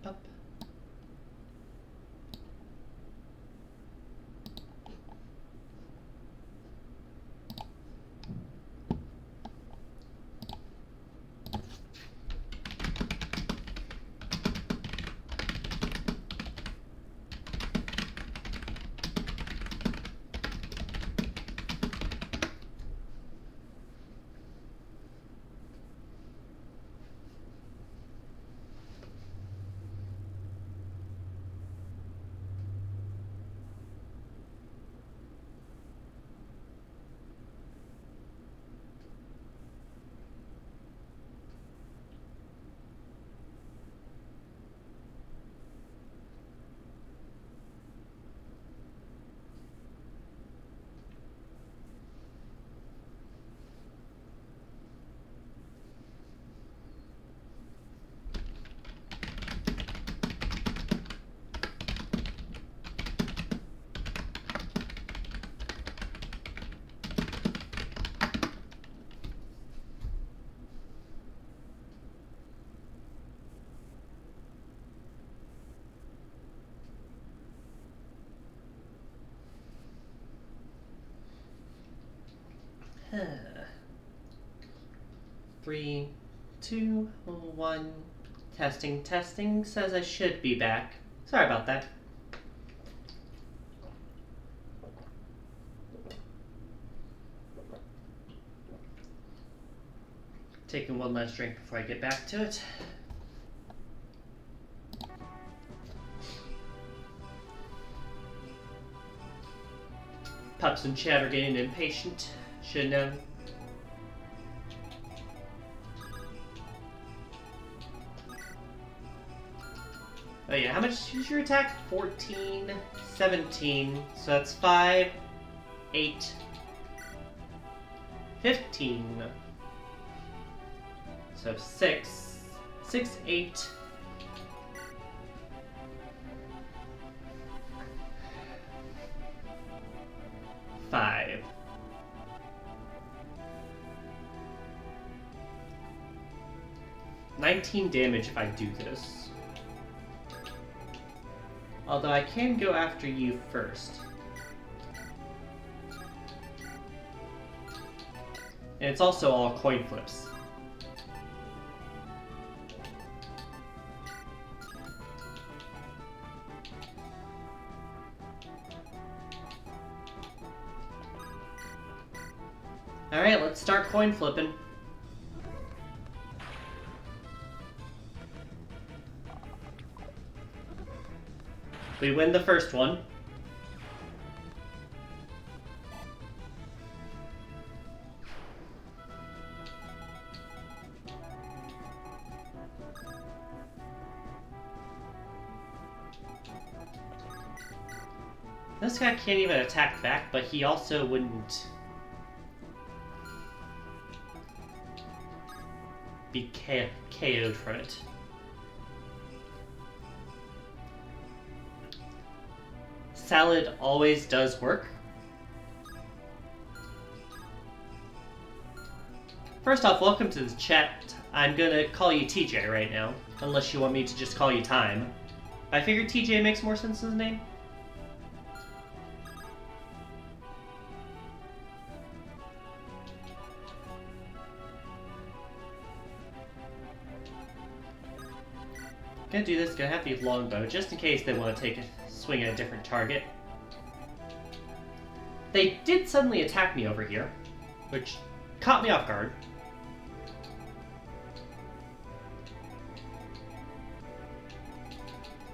Up. 3, 2, 1. Testing, testing. Says I should be back. Sorry about that. Taking one last drink before I get back to it. Pups and chat are getting impatient. Should know. Oh yeah, how much is your attack? 14, 17. So that's 5, 8, 15. So 6, 8. Five. $19 damage if I do this. Although I can go after you first. And it's also all coin flips. Alright, let's start coin flipping. We win the first one. This guy can't even attack back, but he also wouldn't be KO'd from it. Salad always does work. First off, welcome to the chat. I'm gonna call you TJ right now, unless you want me to just call you Time. I figured TJ makes more sense as a name. Gonna do this, gonna have the longbow, just in case they want to take a swing at a different target. They did suddenly attack me over here, which caught me off guard.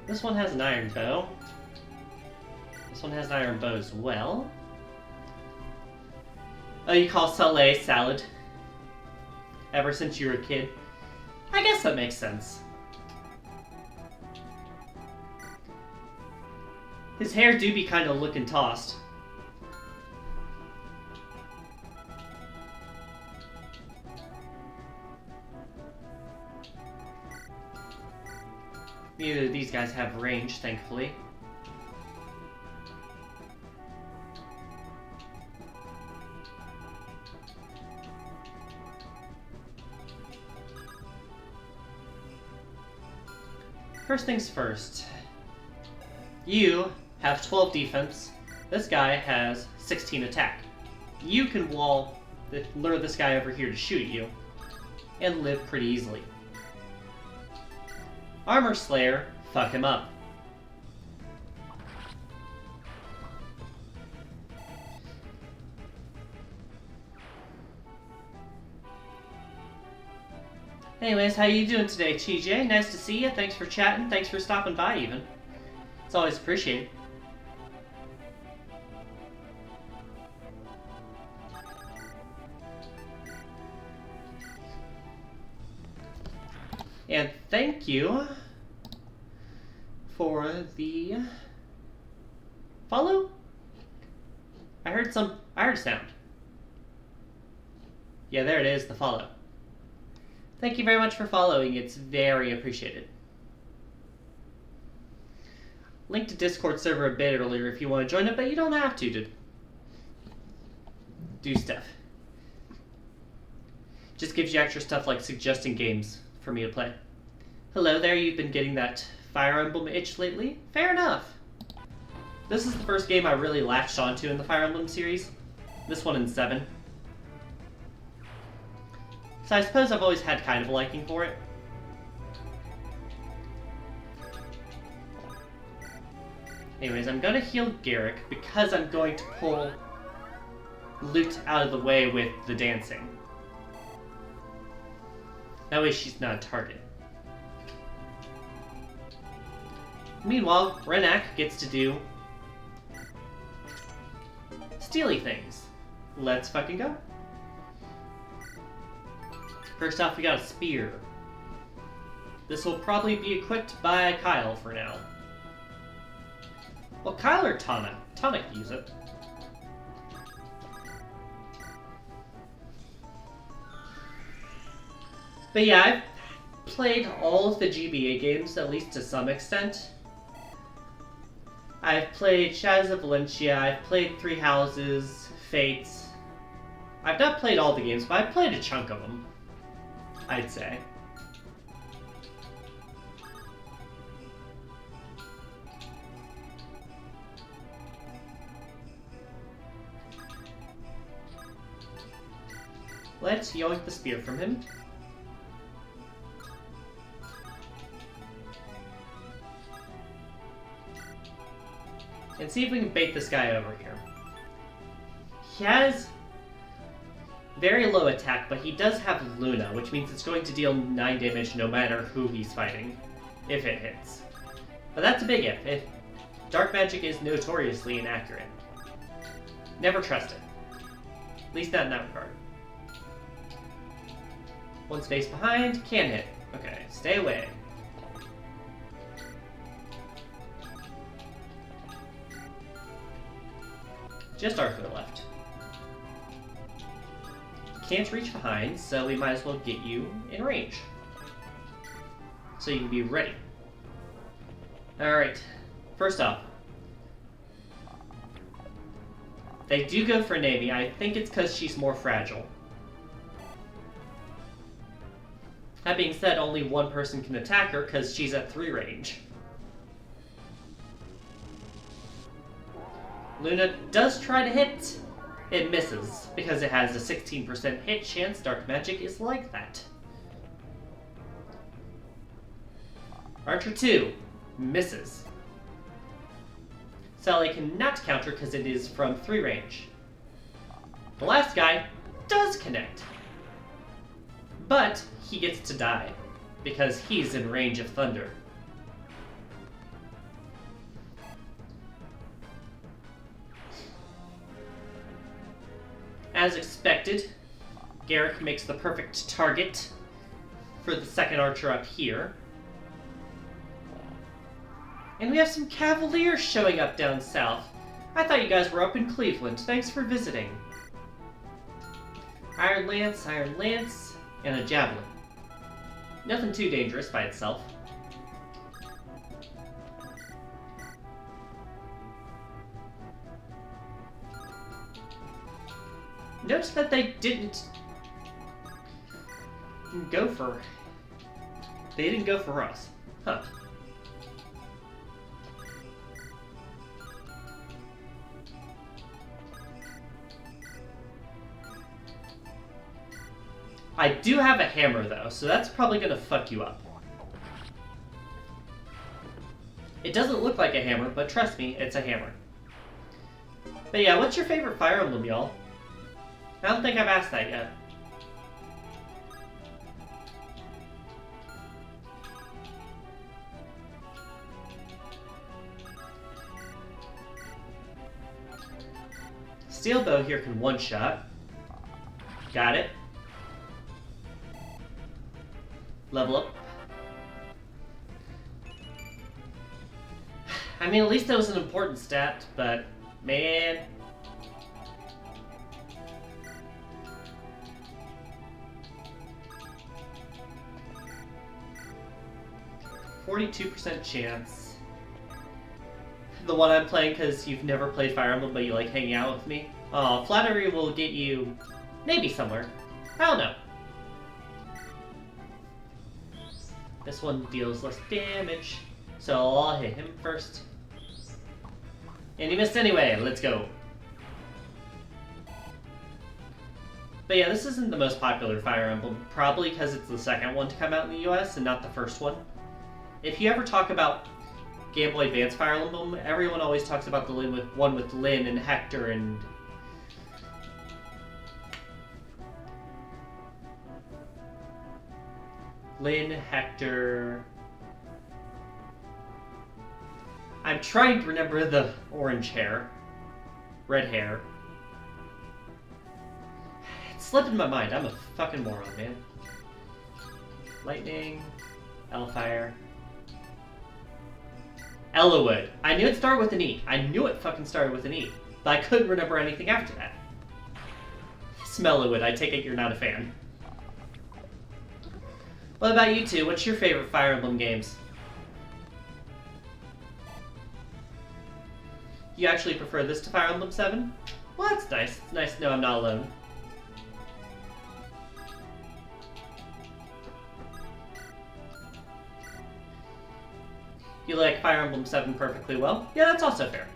This one has an iron bow. This one has an iron bow as well. Oh, you call Saleh salad? Ever since you were a kid? I guess that makes sense. His hair do be kind of looking tossed. Neither of these guys have range, thankfully. First things first. You have 12 defense. This guy has 16 attack. You can lure this guy over here to shoot you and live pretty easily. Armor Slayer, fuck him up. Anyways, how you doing today, TJ? Nice to see you. Thanks for chatting. Thanks for stopping by, even. It's always appreciated. And thank you for the follow. I heard sound. Yeah, there it is, the follow. Thank you very much for following. It's very appreciated. Link to Discord server a bit earlier if you want to join it, but you don't have to do stuff. Just gives you extra stuff like suggesting games for me to play. Hello there, you've been getting that Fire Emblem itch lately? Fair enough. This is the first game I really latched onto in the Fire Emblem series. This one in 7. So I suppose I've always had kind of a liking for it. Anyways, I'm gonna heal Garrick because I'm going to pull Lute out of the way with the dancing. That way she's not a target. Meanwhile, Renak gets to do steely things. Let's fucking go. First off, we got a spear. This will probably be equipped by Kyle for now. Well, Kyle or Tonic? Tonic use it. But yeah, I've played all of the GBA games, at least to some extent. I've played Shadows of Valencia, I've played Three Houses, Fates. I've not played all the games, but I've played a chunk of them, I'd say. Let's yoink the spear from him. And see if we can bait this guy over here. He has very low attack, but he does have Luna, which means it's going to deal 9 damage no matter who he's fighting, if it hits. But that's a big if. Dark magic is notoriously inaccurate. Never trust it. At least not in that regard. One space behind, can hit. Okay, stay away. Just Arthur left. Can't reach behind, so we might as well get you in range. So you can be ready. Alright, first off. They do go for Nami. I think it's because she's more fragile. That being said, only one person can attack her because she's at 3 range. Luna does try to hit. It misses, because it has a 16% hit chance. Dark magic is like that. Archer 2 misses. Sally cannot counter because it is from 3 range. The last guy does connect. But he gets to die, because he's in range of thunder. As expected, Garrick makes the perfect target for the second archer up here. And we have some Cavaliers showing up down south. I thought you guys were up in Cleveland. Thanks for visiting. Iron Lance, and a Javelin. Nothing too dangerous by itself. Notice that they didn't go for... They didn't go for us. Huh. I do have a hammer, though, so that's probably going to fuck you up. It doesn't look like a hammer, but trust me, it's a hammer. But yeah, what's your favorite Fire Emblem, y'all? I don't think I've asked that yet. Steel Bow here can one-shot. Got it. Level up. I mean, at least that was an important stat, but man. %42 chance. The one I'm playing because you've never played Fire Emblem, but you like hanging out with me. Oh, flattery will get you maybe somewhere. I don't know. This one deals less damage, so I'll hit him first. And he missed anyway, let's go. But yeah, this isn't the most popular Fire Emblem, probably because it's the second one to come out in the US and not the first one. If you ever talk about Game Boy Advance Fire Emblem, everyone always talks about the one with Lyn and Hector and... Lyn, Hector... I'm trying to remember the orange hair. Red hair. It slipped in my mind. I'm a fucking moron, man. Lightning. Hellfire. Ellawood. I knew it started with an E. I knew it fucking started with an E. But I couldn't remember anything after that. Smellowood. I take it you're not a fan. What about you two? What's your favorite Fire Emblem games? You actually prefer this to Fire Emblem 7? Well, that's nice. It's nice to know I'm not alone. You like Fire Emblem 7 perfectly well? Yeah, that's also fair.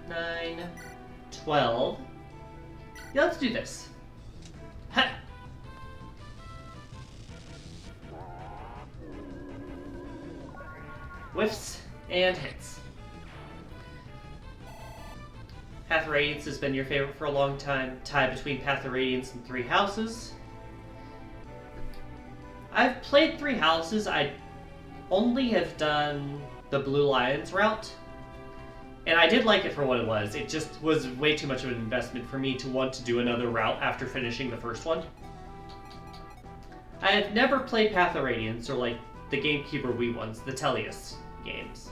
Nine, 12. Yeah, let's do this. Ha! Whiffs and hits. Path of Radiance has been your favorite for a long time. Tie between Path of Radiance and Three Houses. I've played Three Houses. I only have done the Blue Lions route. And I did like it for what it was. It just was way too much of an investment for me to want to do another route after finishing the first one. I have never played Path of Radiance or like the GameCube or Wii ones, the Tellius games.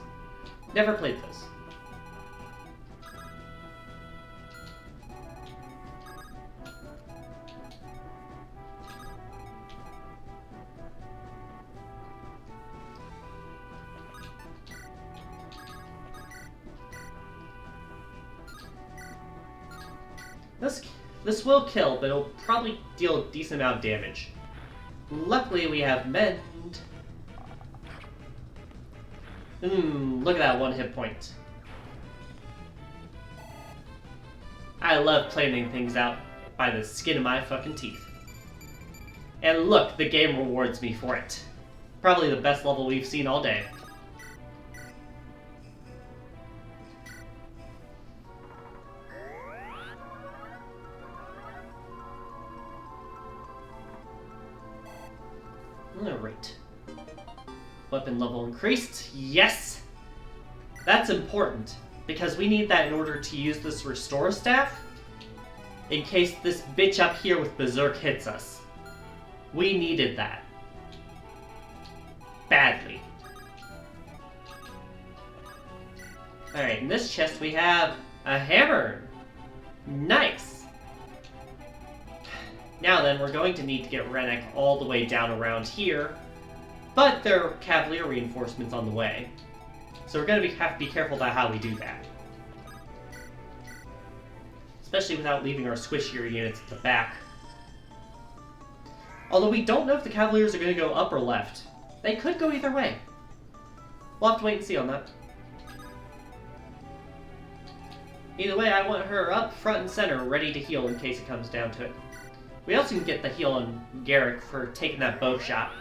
Never played those. This will kill, but it'll probably deal a decent amount of damage. Luckily, we have Mend. Look at that one hit point. I love planning things out by the skin of my fucking teeth. And look, the game rewards me for it. Probably the best level we've seen all day. Alright. Weapon level increased. Yes! That's important, because we need that in order to use this restore staff in case this bitch up here with Berserk hits us. We needed that. Badly. Alright, in this chest we have a hammer. Nice! Now then, we're going to need to get Rennek all the way down around here, but there are Cavalier reinforcements on the way. So we're going to have to be careful about how we do that. Especially without leaving our squishier units at the back. Although we don't know if the Cavaliers are going to go up or left. They could go either way. We'll have to wait and see on that. Either way, I want her up front and center, ready to heal in case it comes down to it. We also can get the heal on Garrick for taking that bow shot.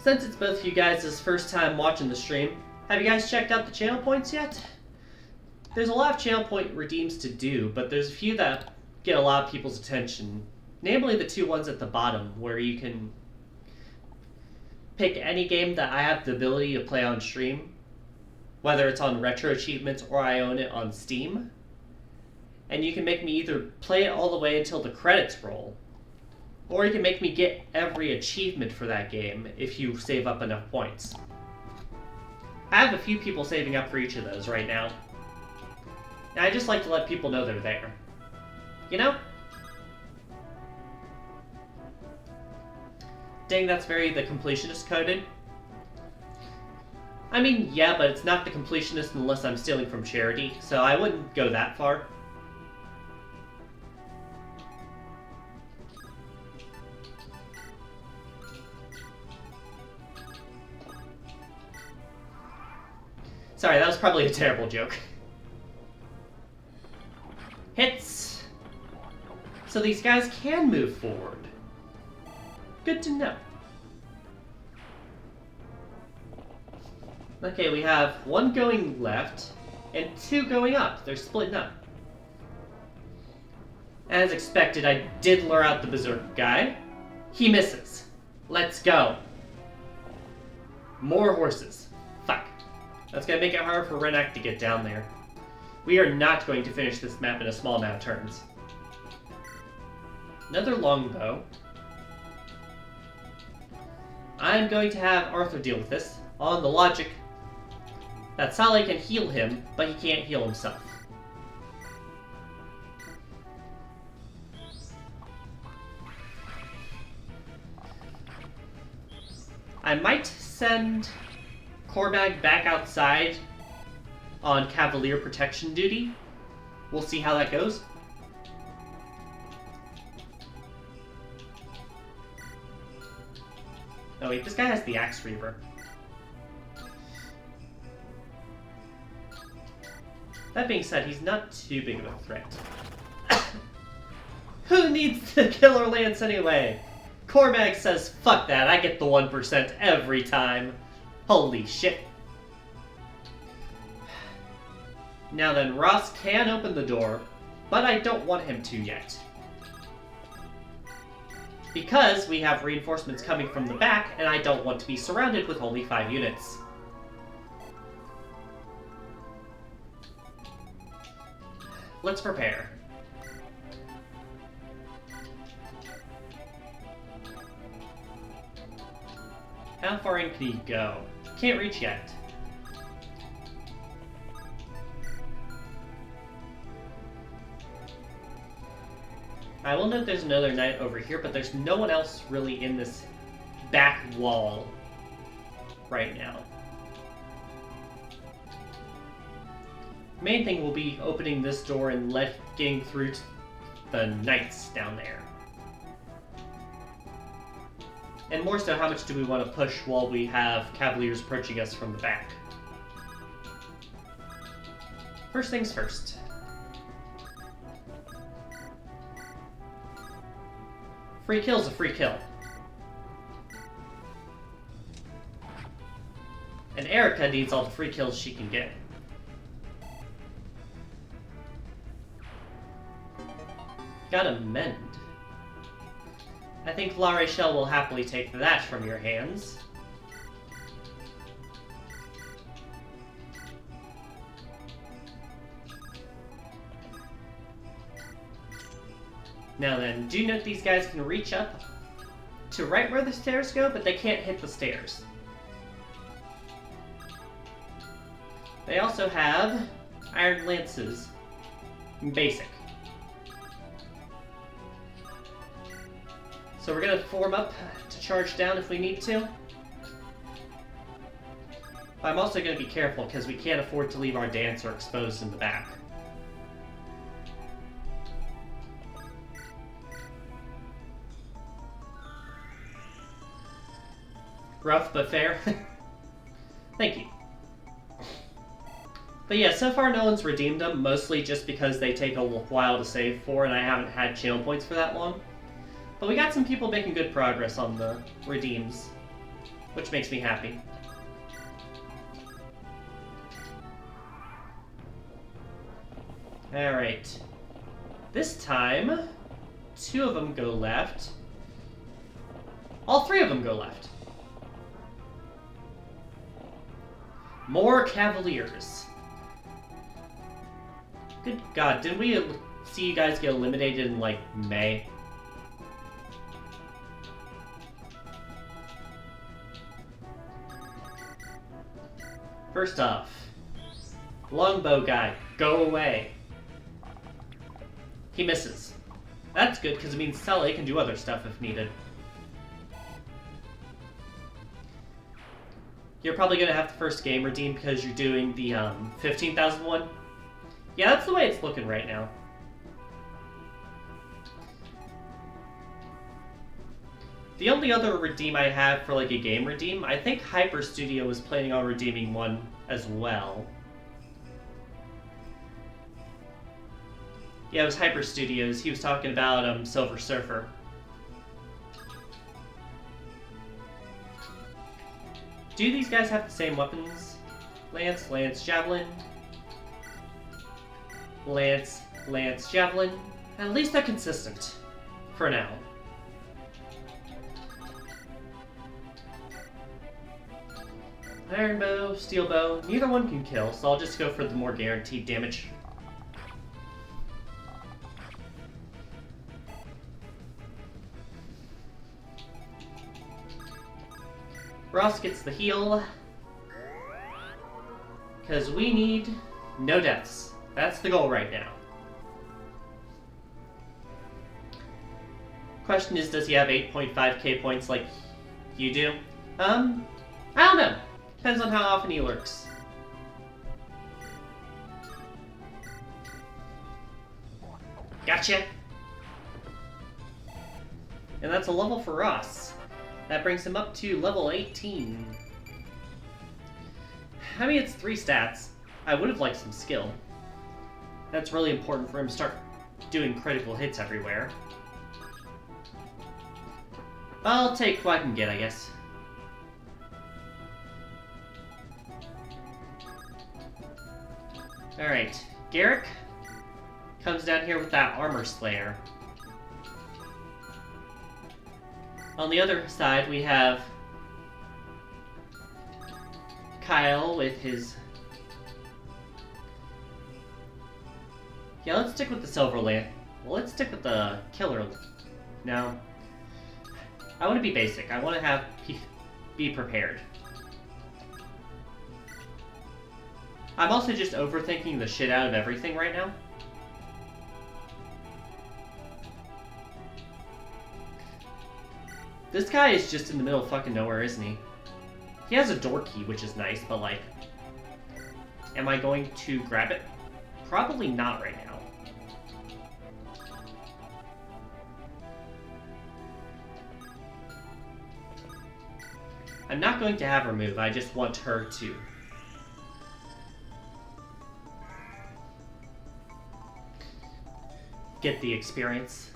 Since it's both of you guys' first time watching the stream, have you guys checked out the channel points yet? There's a lot of channel point redeems to do, but there's a few that get a lot of people's attention. Namely the two ones at the bottom, where you can pick any game that I have the ability to play on stream, whether it's on Retroachievements or I own it on Steam. And you can make me either play it all the way until the credits roll, or you can make me get every achievement for that game if you save up enough points. I have a few people saving up for each of those right now. And I just like to let people know they're there. You know? Dang, that's very the completionist coded. I mean, yeah, but it's not the completionist unless I'm stealing from charity, so I wouldn't go that far. Sorry, that was probably a terrible joke. Hits. So these guys can move forward. Good to know. Okay, we have one going left and two going up. They're splitting up. As expected, I did lure out the berserk guy. He misses. Let's go. More horses. Fuck. That's gonna make it hard for Renak to get down there. We are not going to finish this map in a small amount of turns. Another longbow. I'm going to have Arthur deal with this on the logic that Saleh can heal him, but he can't heal himself. I might send Cormag back outside on Cavalier protection duty. We'll see how that goes. Oh wait, this guy has the Axe Reaver. That being said, he's not too big of a threat. Who needs the killer lance anyway? Cormag says, fuck that, I get the 1% every time. Holy shit. Now then, Ross can open the door, but I don't want him to yet. Because we have reinforcements coming from the back, and I don't want to be surrounded with only 5 units. Let's prepare. How far in can he go? Can't reach yet. I will note there's another knight over here, but there's no one else really in this back wall right now. Main thing will be opening this door and getting through to the knights down there. And more so, how much do we want to push while we have cavaliers approaching us from the back? First things first. Free kill's a free kill. And Eirika needs all the free kills she can get. Gotta mend. I think La Rachelle will happily take that from your hands. Now then, do note these guys can reach up to right where the stairs go, but they can't hit the stairs. They also have iron lances in basic. So we're gonna form up to charge down if we need to. But I'm also gonna be careful because we can't afford to leave our dancer exposed in the back. Rough but fair. Thank you. But yeah, so far no one's redeemed them, mostly just because they take a while to save for, and I haven't had channel points for that long. But we got some people making good progress on the redeems, which makes me happy. Alright. This time, 2 of them go left. All 3 of them go left. More cavaliers. Good God, didn't we see you guys get eliminated in, like, May? First off, longbow guy, go away. He misses. That's good, because it means Saleh can do other stuff if needed. You're probably going to have the first game redeemed because you're doing the 15,000 one. Yeah, that's the way it's looking right now. The only other redeem I have for like a game redeem, I think Hyper Studio was planning on redeeming one as well. Yeah, it was Hyper Studios. He was talking about Silver Surfer. Do these guys have the same weapons? Lance, Lance, Javelin. Lance, Lance, Javelin. At least they're consistent. For now. Iron bow, steel bow. Neither one can kill, so I'll just go for the more guaranteed damage. Ross gets the heal. Because we need no deaths. That's the goal right now. Question is, does he have 8.5k points like you do? I don't know. Depends on how often he lurks. Gotcha! And that's a level for Ross. That brings him up to level 18. I mean, it's 3 stats. I would have liked some skill. That's really important for him to start doing critical hits everywhere. I'll take what I can get, I guess. Alright, Garrick comes down here with that Armor Slayer. On the other side, we have Kyle with his... Yeah, let's stick with the Silver Lamp. Well, let's stick with the Killer. No. I want to be basic. I want to have... be prepared. I'm also just overthinking the shit out of everything right now. This guy is just in the middle of fucking nowhere, isn't he? He has a door key, which is nice, but like... Am I going to grab it? Probably not right now. I'm not going to have her move, I just want her to. Get the experience.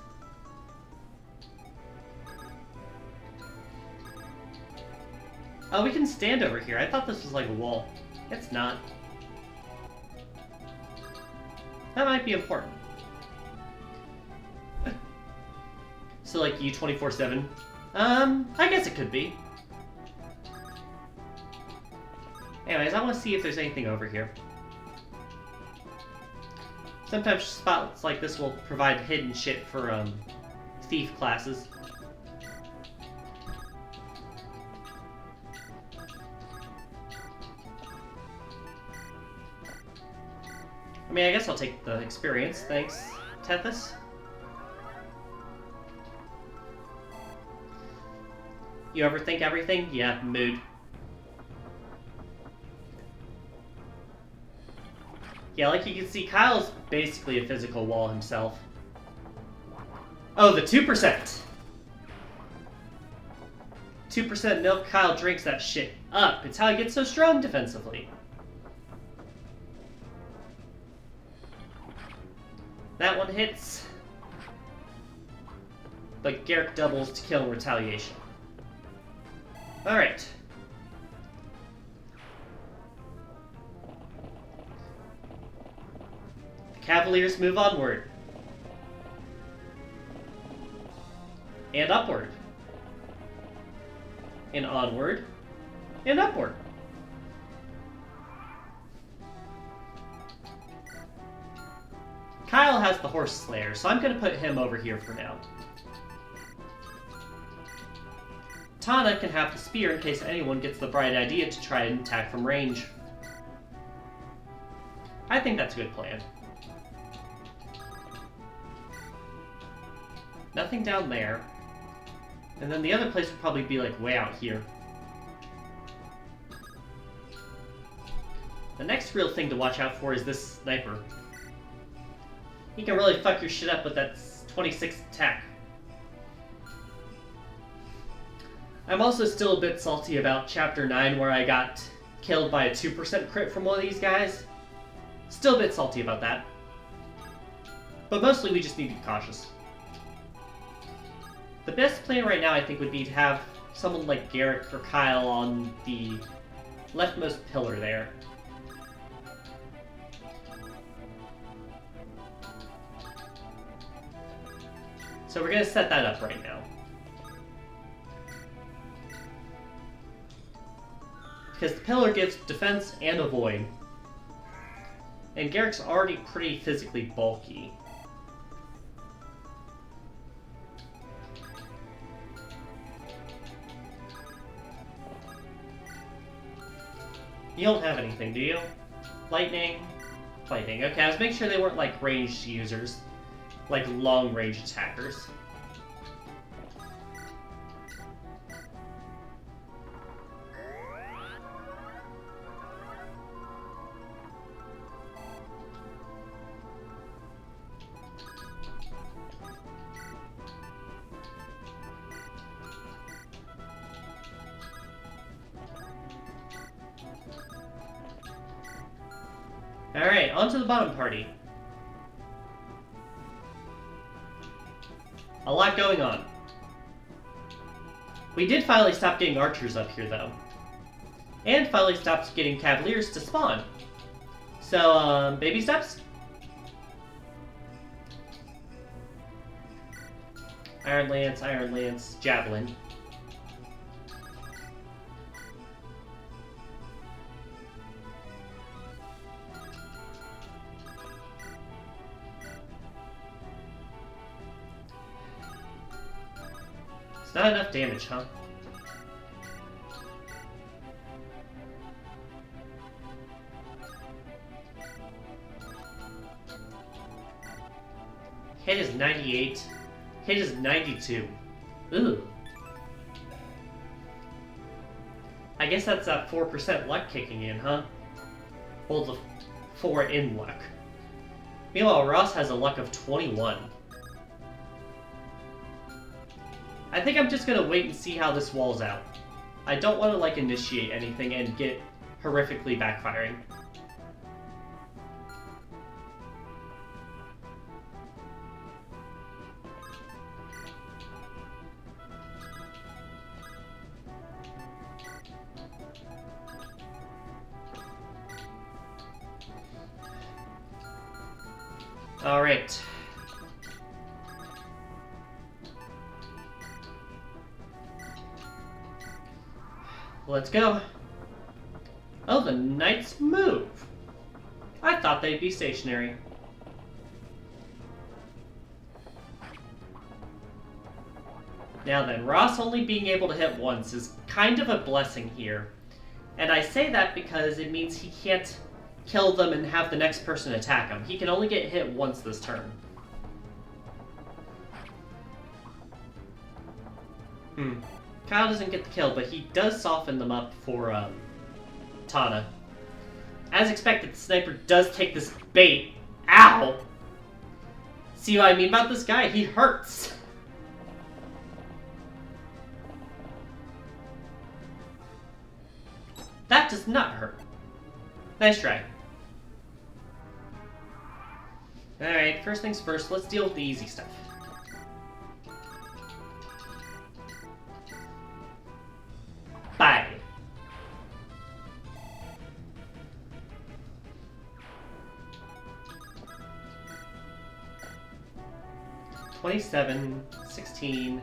Oh, we can stand over here. I thought this was like a wall. It's not. That might be important. So like you 24/7? I guess it could be. Anyways, I want to see if there's anything over here. Sometimes spots like this will provide hidden shit for, thief classes. I mean, I guess I'll take the experience. Thanks, Tethys. You overthink everything? Yeah, mood. Yeah, like you can see, Kyle's basically a physical wall himself. Oh, the 2%! 2% milk, Kyle drinks that shit up. It's how he gets so strong defensively. That one hits. But Garrick doubles to kill in retaliation. Alright. Cavaliers move onward. And upward. And onward. And upward. Kyle has the Horse Slayer, so I'm going to put him over here for now. Tana can have the spear in case anyone gets the bright idea to try and attack from range. I think that's a good plan. Nothing down there. And then the other place would probably be like way out here. The next real thing to watch out for is this sniper. He can really fuck your shit up with that 26 attack. I'm also still a bit salty about Chapter 9 where I got killed by a 2% crit from one of these guys. Still a bit salty about that. But mostly we just need to be cautious. The best plan right now, I think, would be to have someone like Garrick or Kyle on the leftmost pillar there. So we're going to set that up right now. Because the pillar gives defense and avoid. And Garrick's already pretty physically bulky. You don't have anything, do you? Lightning? Lightning. Okay, I was making sure they weren't like ranged users. Like long-range attackers. Alright, on to the bottom party. A lot going on. We did finally stop getting archers up here, though. And finally stopped getting cavaliers to spawn. So, baby steps? Iron Lance, Javelin. Not enough damage, huh? Hit is 98. Hit is 92. Ooh. I guess that's a 4% luck kicking in, huh? Well, the 4 in luck. Meanwhile, Ross has a luck of 21. I think I'm just gonna wait and see how this walls out. I don't want to, like, initiate anything and get horrifically backfiring. Alright. Let's go. Oh, the knights move. I thought they'd be stationary. Now then, Ross only being able to hit once is kind of a blessing here. And I say that because it means he can't kill them and have the next person attack him. He can only get hit once this turn. Kyle doesn't get the kill, but he does soften them up for Tana. As expected, the sniper does take this bait. Ow! See what I mean about this guy? He hurts! That does not hurt. Nice try. Alright, first things first, let's deal with the easy stuff. Bye. $27, 16.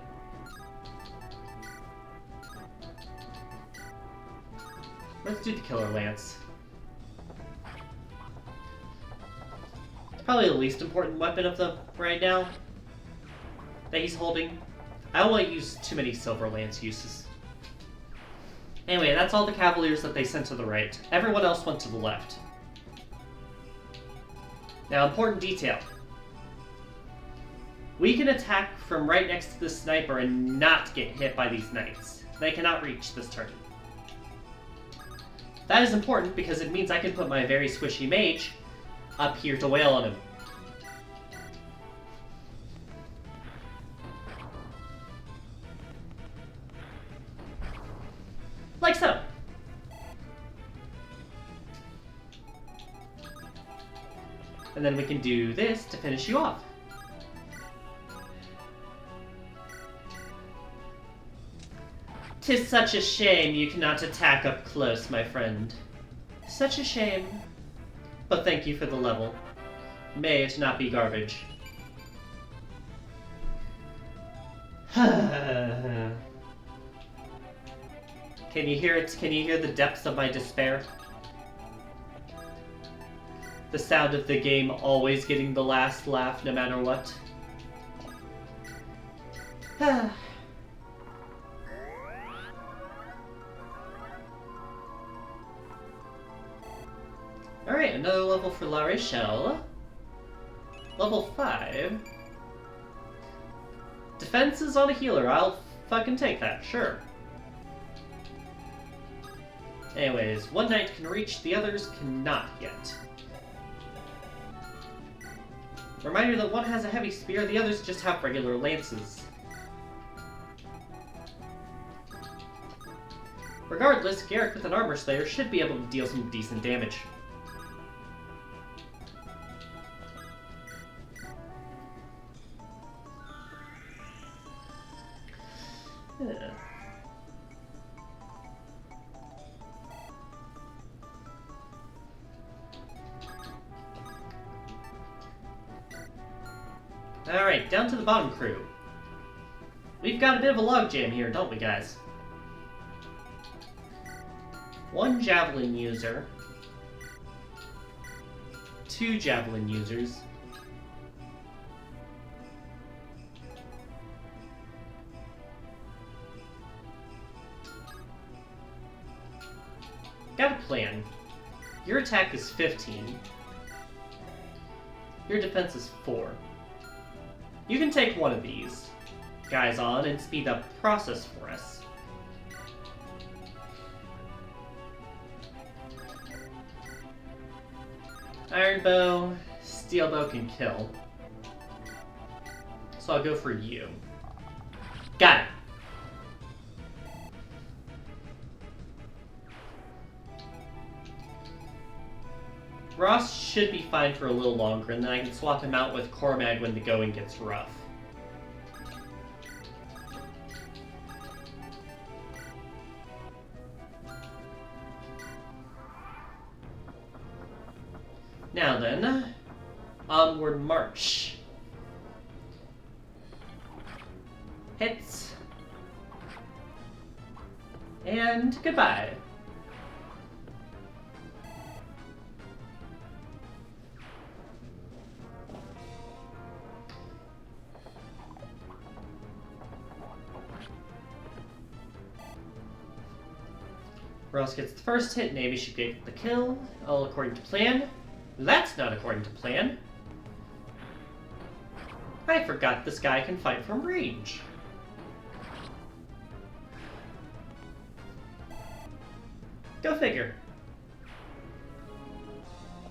Let's do the Killer Lance. It's probably the least important weapon of them right now that he's holding. I don't want to use too many Silver Lance uses. Anyway, that's all the Cavaliers that they sent to the right. Everyone else went to the left. Now, important detail. We can attack from right next to the sniper and not get hit by these knights. They cannot reach this turn. That is important because it means I can put my very squishy mage up here to wail on him. Like so. And then we can do this to finish you off. "'Tis such a shame you cannot attack up close, my friend. Such a shame. But thank you for the level. May it not be garbage." Can you hear it? Can you hear the depths of my despair? The sound of the game always getting the last laugh no matter what. Alright, another level for La Rochelle. Level 5. Defense is on a healer. I'll fucking take that, sure. Anyways, one knight can reach, the others cannot yet. Reminder that one has a heavy spear, the others just have regular lances. Regardless, Garrick with an armor slayer should be able to deal some decent damage. Alright, down to the bottom crew. We've got a bit of a logjam here, don't we, guys? One javelin user. 2 javelin users. Got a plan. Your attack is 15. Your defense is 4. You can take one of these guys on and speed up the process for us. Iron bow, steel bow can kill. So I'll go for you. Got it. Ross should be fine for a little longer, and then I can swap him out with Cormag when the going gets rough. Now then, onward march. Hits. And goodbye. Ross gets the first hit, Navy should get the kill, all according to plan. That's not according to plan. I forgot this guy can fight from range. Go figure.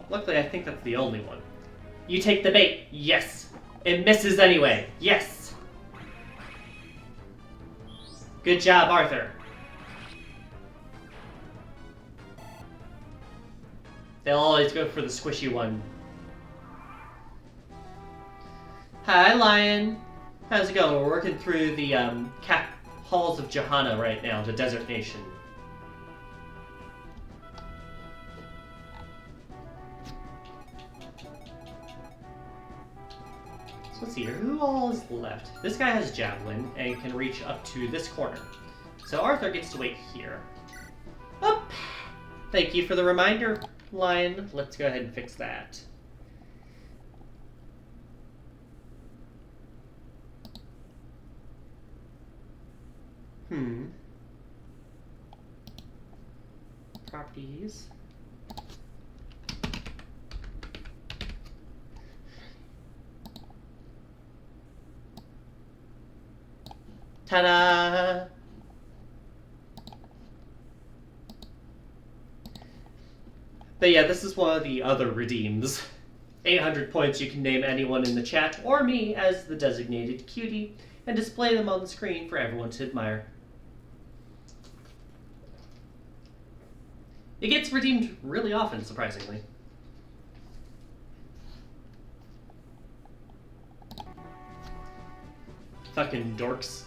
Luckily, I think that's the only one. You take the bait. Yes. It misses anyway. Yes. Good job, Arthur. They'll always go for the squishy one. Hi, Lion. How's it going? We're working through the halls of Johanna right now, the desert nation. So let's see here. Who all is left? This guy has Javelin and can reach up to this corner. So Arthur gets to wait here. Up! Thank you for the reminder, Lion. Let's go ahead and fix that. Properties. Ta-da! But yeah, this is one of the other redeems. 800 points, you can name anyone in the chat or me as the designated cutie and display them on the screen for everyone to admire. It gets redeemed really often, surprisingly. Fucking dorks.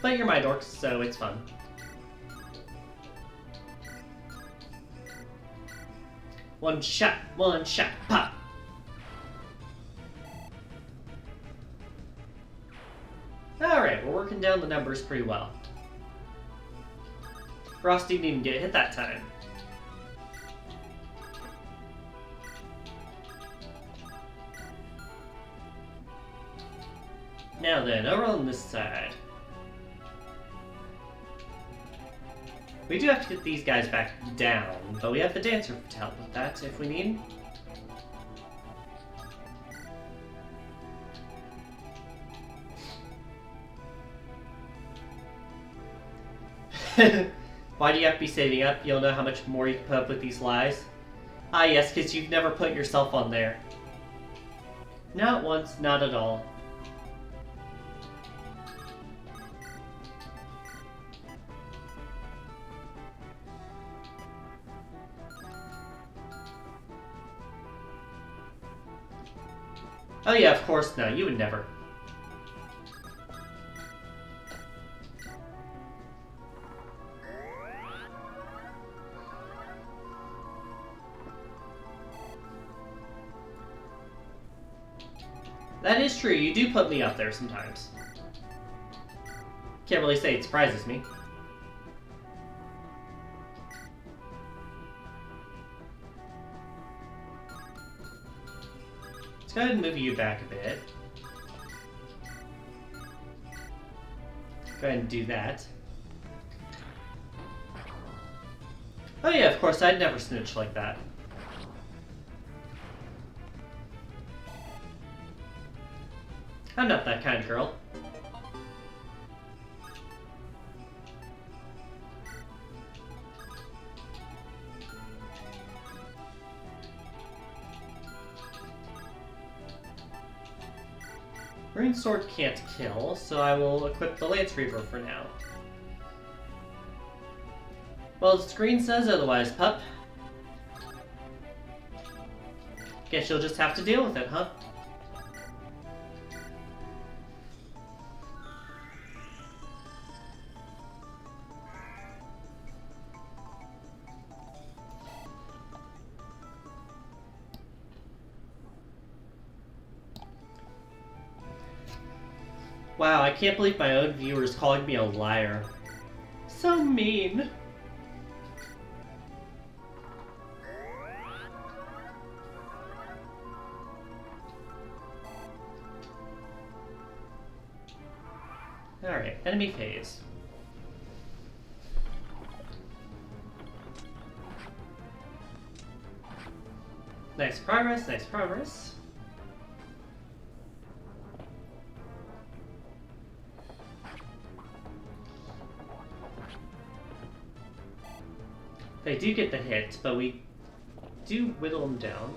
But you're my dorks, so it's fun. One shot, pop! Alright, we're working down the numbers pretty well. Ross didn't even get hit that time. Now then, over on this side. We do have to get these guys back down, but we have the dancer to help with that if we need. Why do you have to be saving up? You'll know how much more you can put up with these lies. Ah yes, because you've never put yourself on there. Not once, not at all. Oh yeah, of course, no, you would never. That is true, you do put me up there sometimes. Can't really say it surprises me. Let's go ahead and move you back a bit. Go ahead and do that. Oh yeah, of course, I'd never snitch like that. I'm not that kind of girl. Green Sword can't kill, so I will equip the Lance Reaver for now. Well, the screen says otherwise, pup. Guess you'll just have to deal with it, huh? Wow, I can't believe my own viewers calling me a liar. So mean. Alright, enemy phase. Nice progress, nice progress. They do get the hit, but we do whittle them down.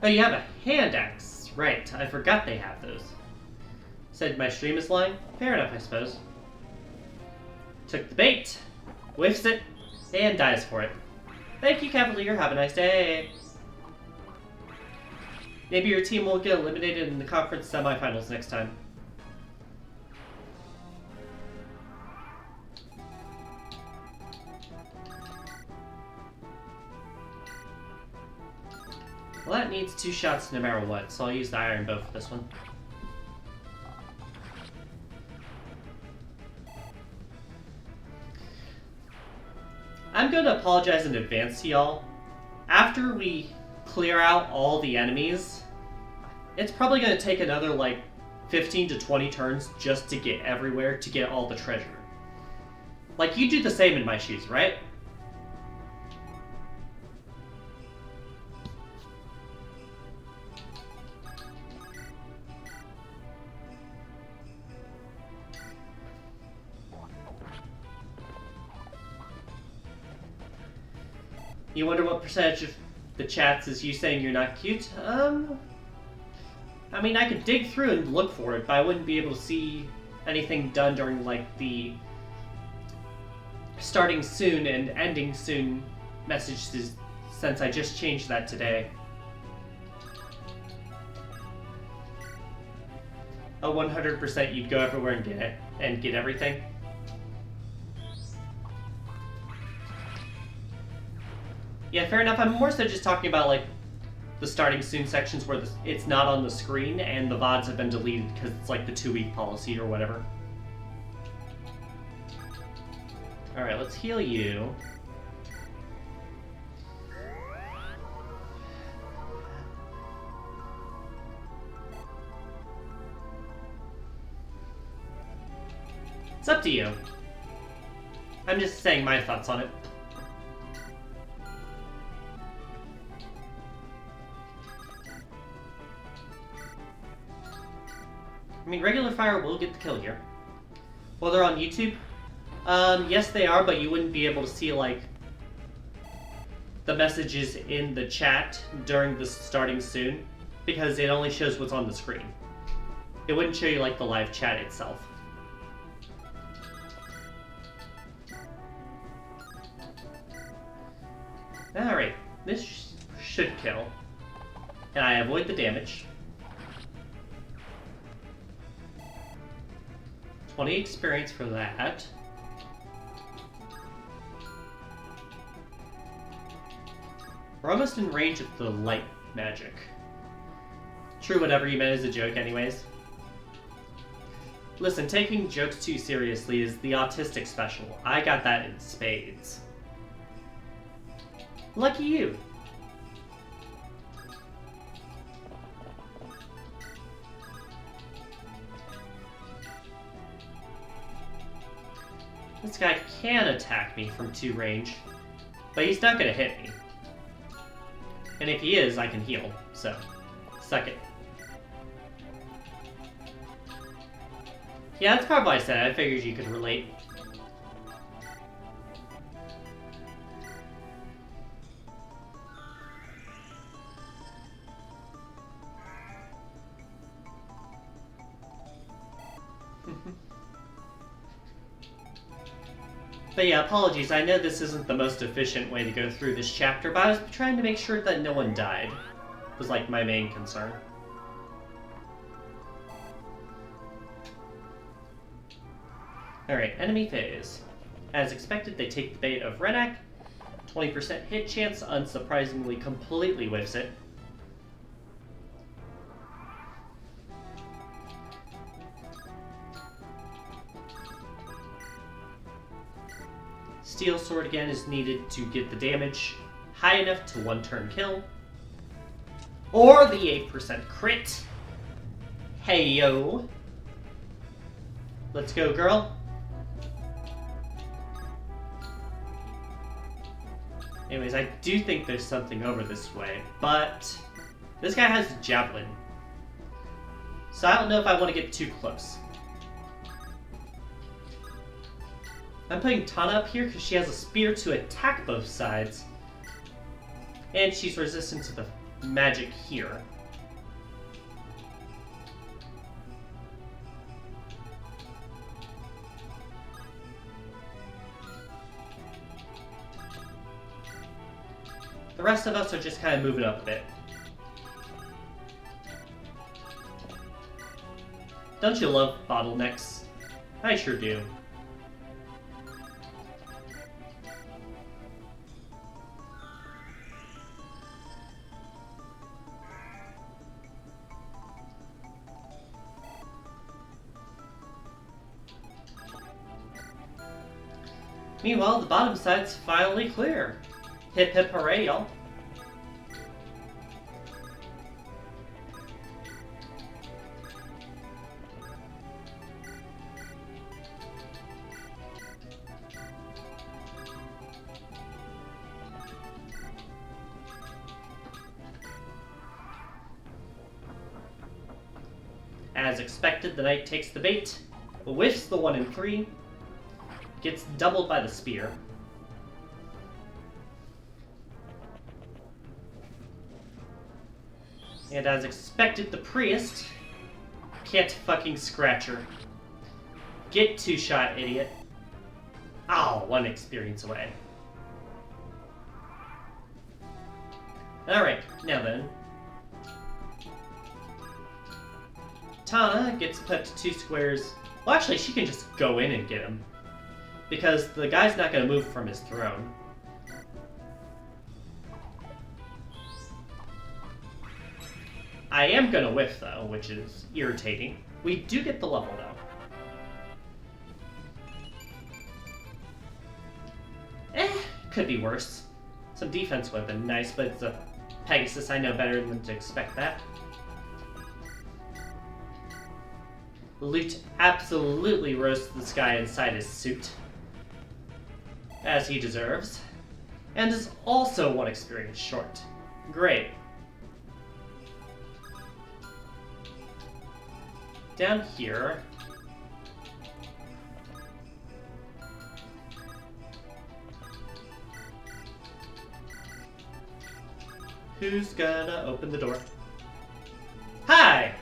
Oh, you have a hand axe. Right, I forgot they have those. Said my stream is lying? Fair enough, I suppose. Took the bait, whiffs it, and dies for it. Thank you, Cavalier. Have a nice day. Maybe your team will get eliminated in the conference semifinals next time. Well, that needs 2 shots no matter what, so I'll use the iron bow for this one. I'm going to apologize in advance to y'all. After we clear out all the enemies, it's probably going to take another, like, 15 to 20 turns just to get everywhere to get all the treasure. Like, you do the same in my shoes, right? You wonder what percentage of the chats is you saying you're not cute? I mean, I could dig through and look for it, but I wouldn't be able to see anything done during, like, the starting soon and ending soon messages, since I just changed that today. a 100% you'd go everywhere and get it and get everything. Yeah, fair enough. I'm more so just talking about like the starting soon sections where it's not on the screen and the VODs have been deleted because it's like the 2-week policy or whatever. Alright, let's heal you. It's up to you. I'm just saying my thoughts on it. I mean, regular fire will get the kill here. Well, they're on YouTube. Yes, they are, but you wouldn't be able to see, like, the messages in the chat during the starting soon, because it only shows what's on the screen. It wouldn't show you, like, the live chat itself. Alright, this should kill. And I avoid the damage. 20 experience for that. We're almost in range of the light magic. True, whatever you meant is a joke anyways. Listen, taking jokes too seriously is the autistic special. I got that in spades. Lucky you. This guy can attack me from 2 range, but he's not gonna hit me. And if he is, I can heal, so suck it. Yeah, that's probably why I said it. I figured you could relate. But yeah, apologies, I know this isn't the most efficient way to go through this chapter, but I was trying to make sure that no one died. Was like my main concern. Alright, enemy phase. As expected, they take the bait of Renak. 20% hit chance, unsurprisingly completely whiffs it. Steel Sword again is needed to get the damage high enough to 1-turn kill. Or the 8% crit. Hey yo. Let's go, girl. Anyways, I do think there's something over this way, but this guy has Javelin. So I don't know if I want to get too close. I'm putting Tana up here because she has a spear to attack both sides. And she's resistant to the magic here. The rest of us are just kind of moving up a bit. Don't you love bottlenecks? I sure do. Meanwhile, the bottom side's finally clear. Hip hip hooray, y'all. As expected, the knight takes the bait, whiffs the 1 and 3, gets doubled by the spear. And as expected, the priest can't fucking scratch her. Get 2-shot, idiot. Ow, 1 experience away. Alright, now then. Katana gets put to 2 squares. Well, actually, she can just go in and get him. Because the guy's not going to move from his throne. I am going to whiff, though, which is irritating. We do get the level, though. Could be worse. Some defense would have been nice, but it's a Pegasus. I know better than to expect that. Loot absolutely rose to the sky inside his suit, as he deserves, and is also 1 experience short. Great. Down here, who's gonna open the door? Hi!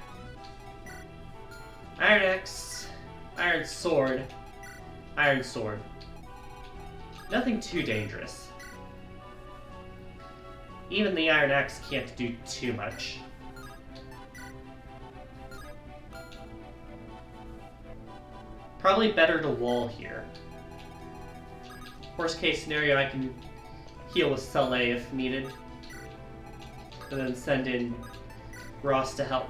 Iron Axe, Iron Sword, Iron Sword. Nothing too dangerous. Even the Iron Axe can't do too much. Probably better to wall here. Worst case scenario, I can heal with Soleil if needed. And then send in Ross to help.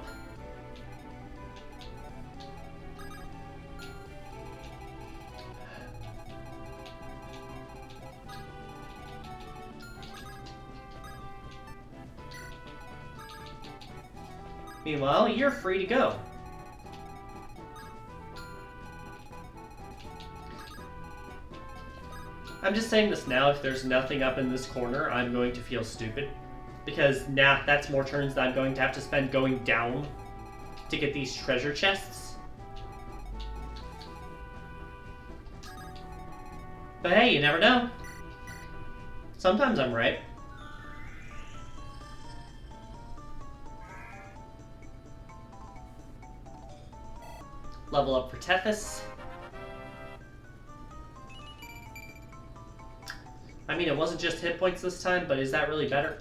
Meanwhile, you're free to go. I'm just saying this now, if there's nothing up in this corner, I'm going to feel stupid. Because, nah, that's more turns that I'm going to have to spend going down to get these treasure chests. But hey, you never know. Sometimes I'm right. Level up for Tethys. I mean, it wasn't just hit points this time, but is that really better?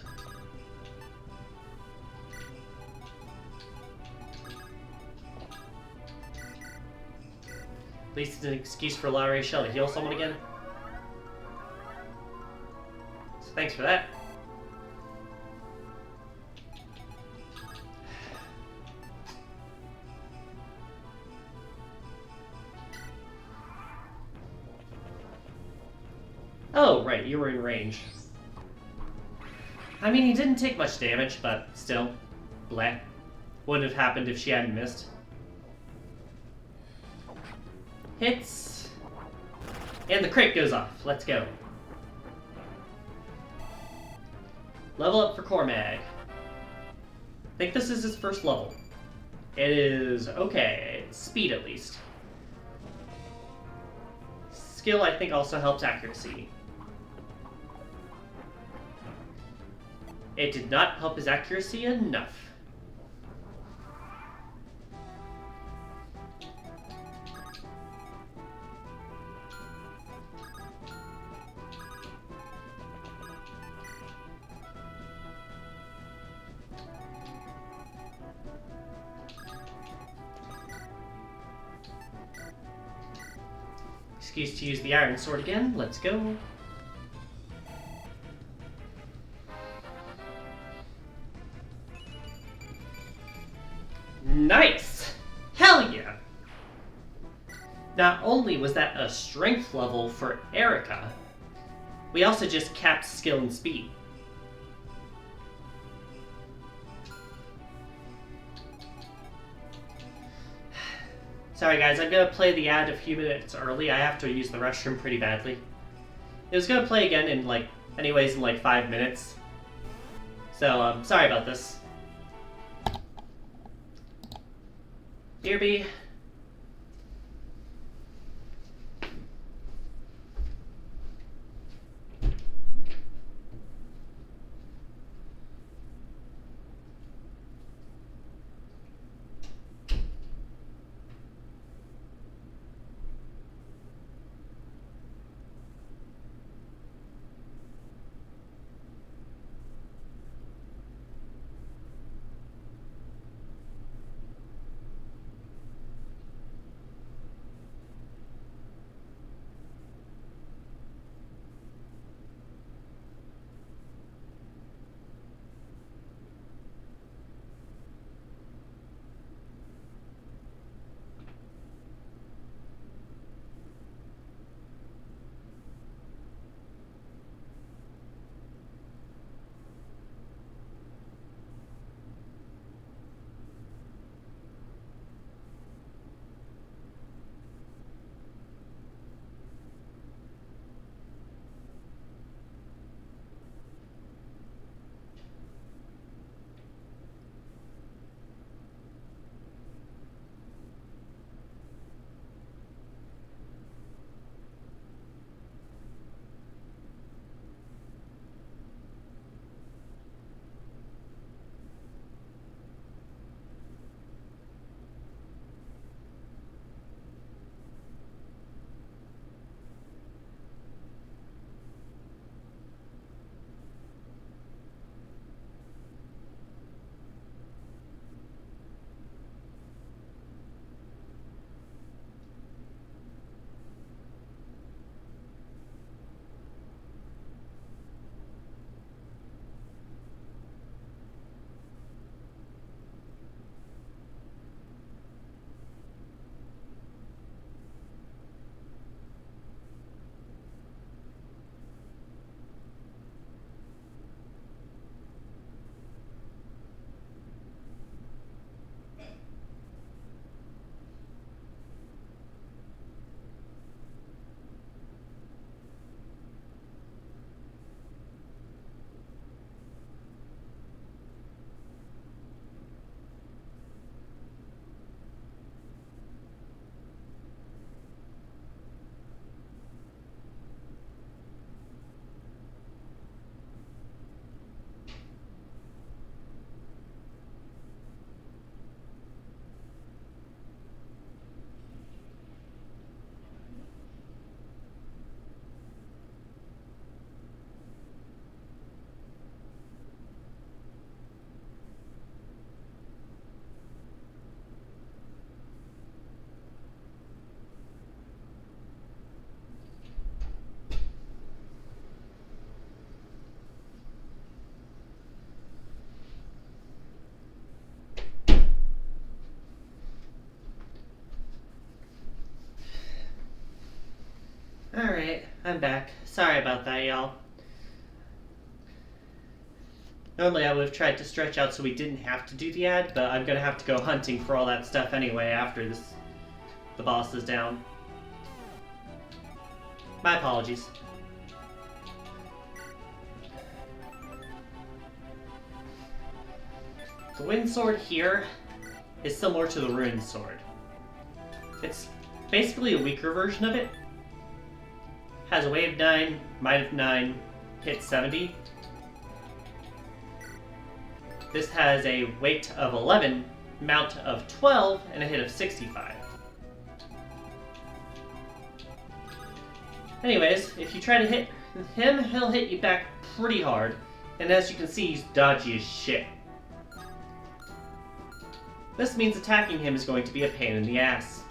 At least it's an excuse for La Rachel to heal someone again. So thanks for that. Oh, right, you were in range. I mean, he didn't take much damage, but still, bleh. Wouldn't have happened if she hadn't missed. Hits. And the crate goes off. Let's go. Level up for Cormag. I think this is his first level. It is okay. Speed, at least. Skill, I think, also helps accuracy. It did not help his accuracy enough. Excuse to use the iron sword again. Let's go. Nice! Hell yeah! Not only was that a strength level for Eirika, we also just capped skill and speed. Sorry guys, I'm gonna play the ad a few minutes early. I have to use the restroom pretty badly. It was gonna play again in like 5 minutes. So, sorry about this. BRB. I'm back. Sorry about that, y'all. Normally I would have tried to stretch out so we didn't have to do the ad, but I'm gonna have to go hunting for all that stuff anyway after the boss is down. My apologies. The wind sword here is similar to the ruined sword. It's basically a weaker version of it. Has a weight of 9, might of 9, hit 70. This has a weight of 11, mount of 12, and a hit of 65. Anyways, if you try to hit him, he'll hit you back pretty hard. And as you can see, he's dodgy as shit. This means attacking him is going to be a pain in the ass.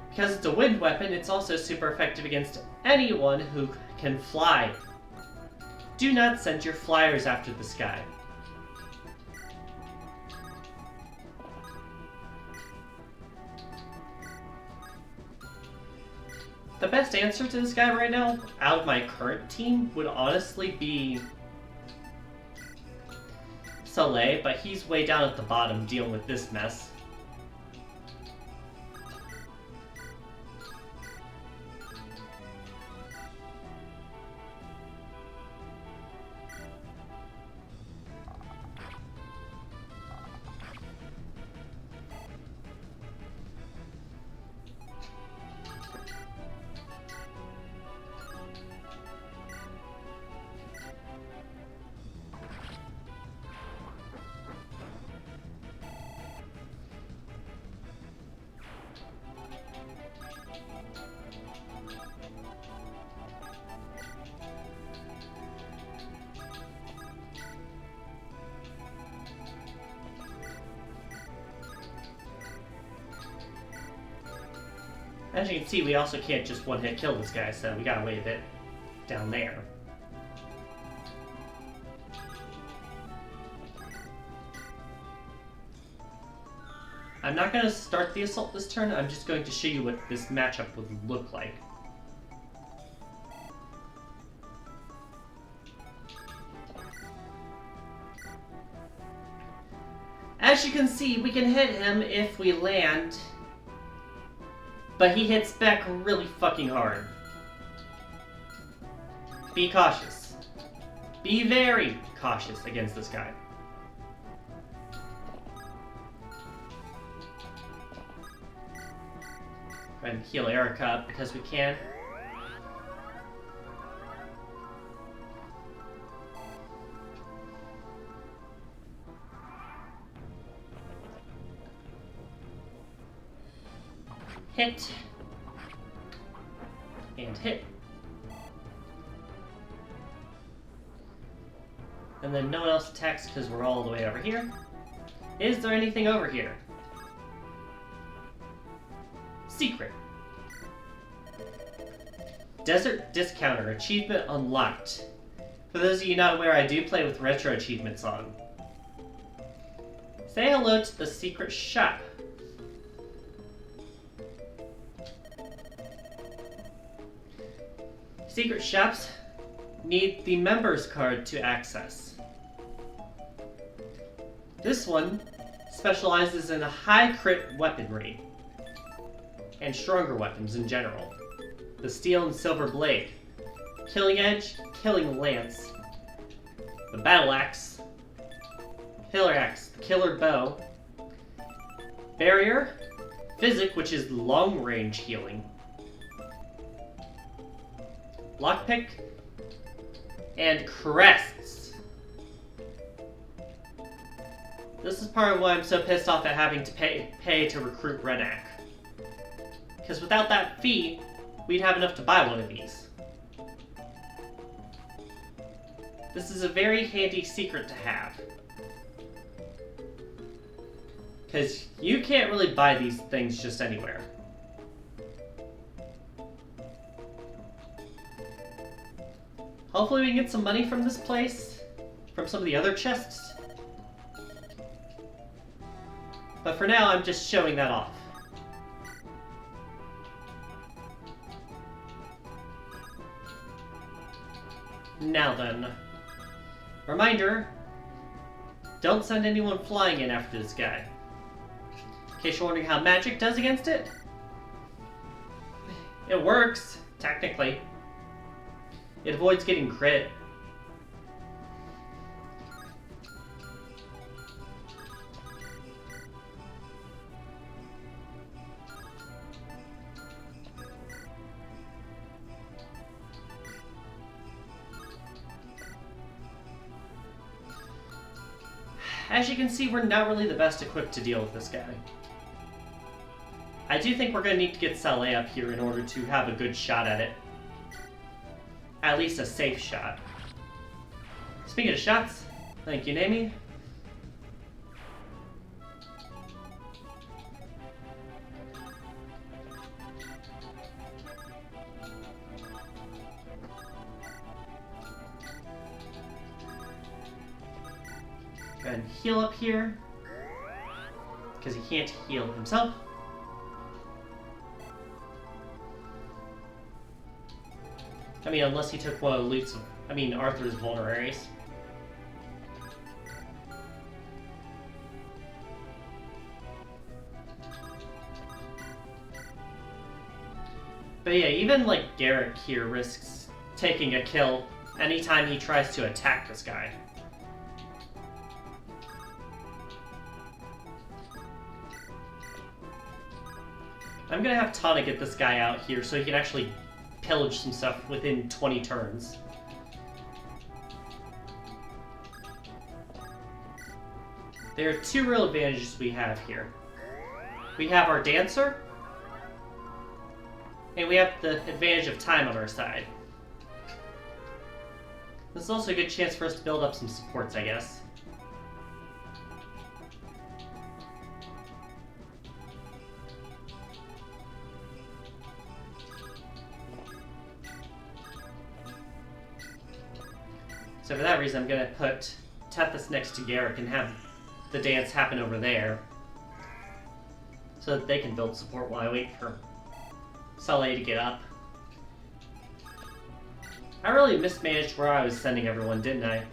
Because it's a wind weapon, it's also super effective against anyone who can fly. Do not send your flyers after this guy. The best answer to this guy right now, out of my current team, would honestly be Soleil, but he's way down at the bottom dealing with this mess. As you can see, we also can't just one-hit kill this guy, so we gotta wait a bit down there. I'm not going to start the assault this turn, I'm just going to show you what this matchup would look like. As you can see, we can hit him if we land, but he hits back really fucking hard. Be cautious. Be very cautious against this guy. Go ahead and heal Eirika up because we can. Hit. And hit. And then no one else attacks because we're all the way over here. Is there anything over here? Secret. Desert Discounter. Achievement unlocked. For those of you not aware, I do play with Retroachievements on. Say hello to the secret shop. Secret shops need the members card to access. This one specializes in a high crit weaponry and stronger weapons in general. The Steel and Silver Blade, Killing Edge, Killing Lance, the Battle Axe, Pillar Axe, Killer Bow, Barrier, Physic, which is long range healing, Lockpick, and Crests. This is part of why I'm so pissed off at having to pay to recruit Renak. Because without that fee, we'd have enough to buy one of these. This is a very handy secret to have. Because you can't really buy these things just anywhere. Hopefully we can get some money from this place, from some of the other chests. But for now, I'm just showing that off. Now then. Reminder, don't send anyone flying in after this guy. In case you're wondering how magic does against it, it works, technically. It avoids getting crit. As you can see, we're not really the best equipped to deal with this guy. I do think we're going to need to get Saleh up here in order to have a good shot at it. At least a safe shot. Speaking of shots, thank you, Nami. Go ahead and heal up here, because he can't heal himself. I mean, unless he took one of Luke's, Arthur's vulneraries. But yeah, even like Garrick here risks taking a kill anytime he tries to attack this guy. I'm gonna have Tana get this guy out here so he can actually pillage some stuff within 20 turns. There are two real advantages we have here. We have our dancer, and we have the advantage of time on our side. This is also a good chance for us to build up some supports, I guess. So for that reason, I'm going to put Tethys next to Garrick and have the dance happen over there, so that they can build support while I wait for Saleh to get up. I really mismanaged where I was sending everyone, didn't I?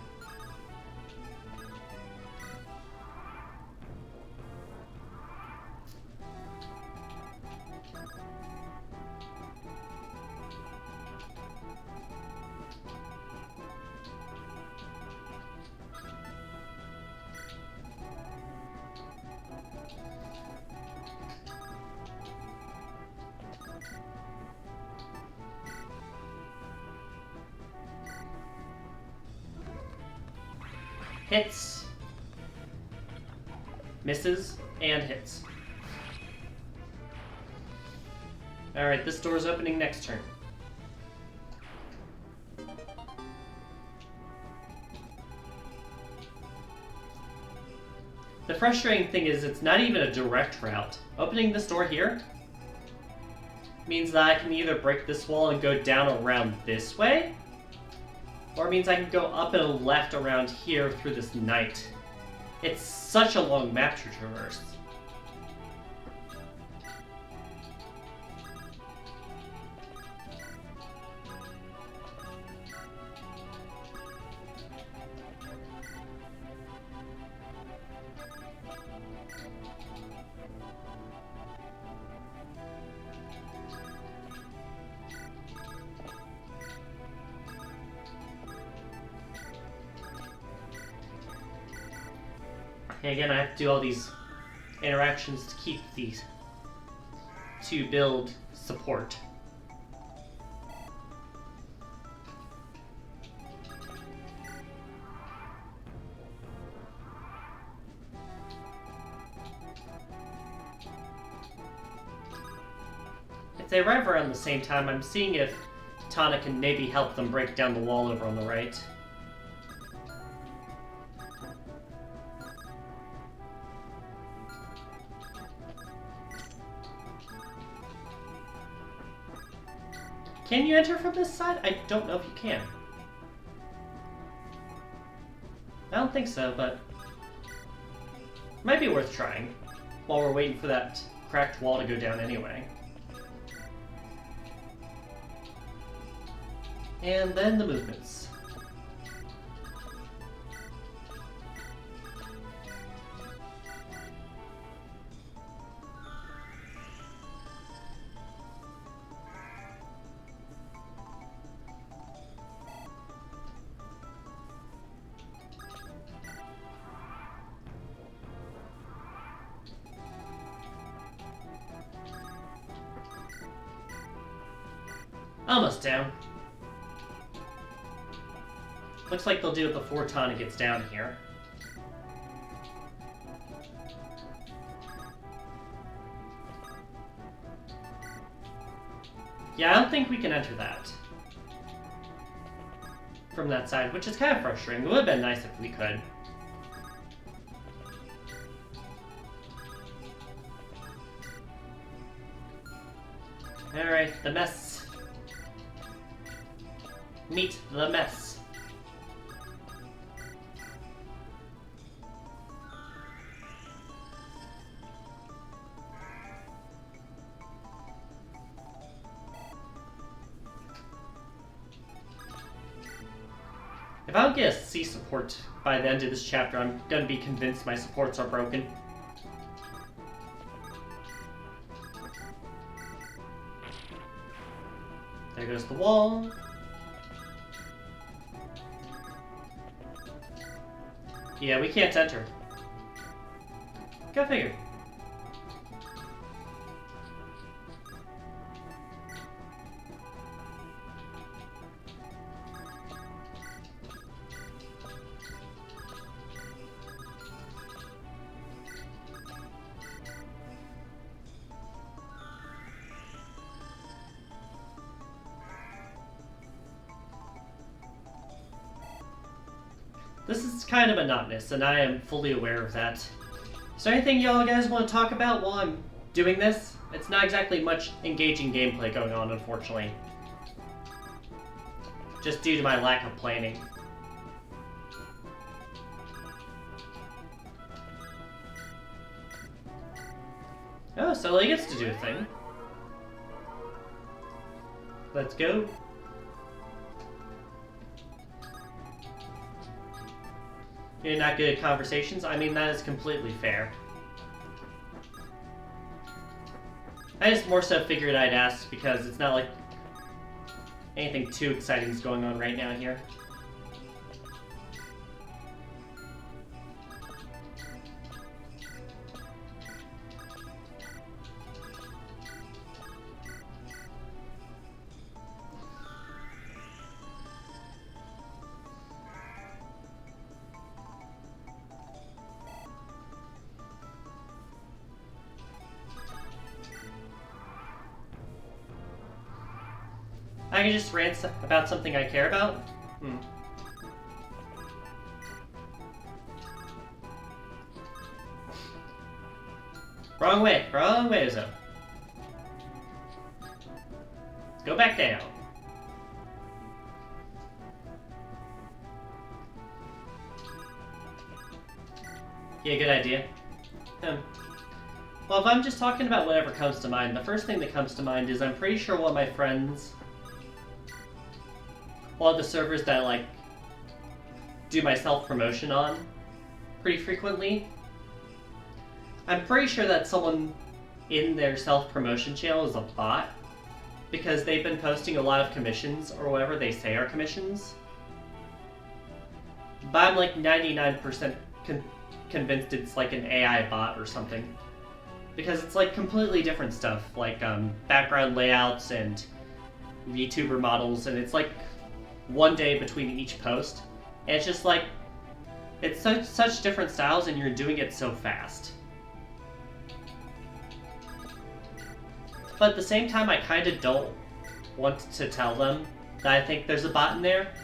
Hits, misses, and hits. Alright, this door's opening next turn. The frustrating thing is it's not even a direct route. Opening this door here means that I can either break this wall and go down around this way, or it means I can go up and left around here through this night. It's such a long map to traverse. And again, I have to do all these interactions to keep these, to build support. If they arrive around the same time, I'm seeing if Tana can maybe help them break down the wall over on the right. Can you enter from this side? I don't know if you can. I don't think so, but might be worth trying while we're waiting for that cracked wall to go down anyway. And then the movements. Almost down. Looks like they'll do it before Tana gets down here. Yeah, I don't think we can enter that from that side, which is kind of frustrating. It would have been nice if we could. Alright, the mess. Meet the mess. If I don't get a C support by the end of this chapter, I'm gonna be convinced my supports are broken. There goes the wall. Yeah, we can't enter. Go figure. This is kind of monotonous, and I am fully aware of that. Is there anything y'all guys want to talk about while I'm doing this? It's not exactly much engaging gameplay going on, unfortunately. Just due to my lack of planning. Oh, so he gets to do a thing. Let's go. You're not good at conversations? I mean, that is completely fair. I just more so figured I'd ask because it's not like anything too exciting is going on right now here. I can just rant about something I care about? Wrong way, Uzo. Go back down. Yeah, good idea. Well, if I'm just talking about whatever comes to mind, the first thing that comes to mind is I'm pretty sure one of my friends, one of the servers that I, do my self-promotion on pretty frequently, I'm pretty sure that someone in their self-promotion channel is a bot, because they've been posting a lot of commissions, or whatever they say are commissions. But I'm 99% convinced it's an AI bot or something. Because it's completely different stuff, background layouts and VTuber models, and it's one day between each post. And it's just it's such different styles and you're doing it so fast. But at the same time, I kind of don't want to tell them that I think there's a bot in there.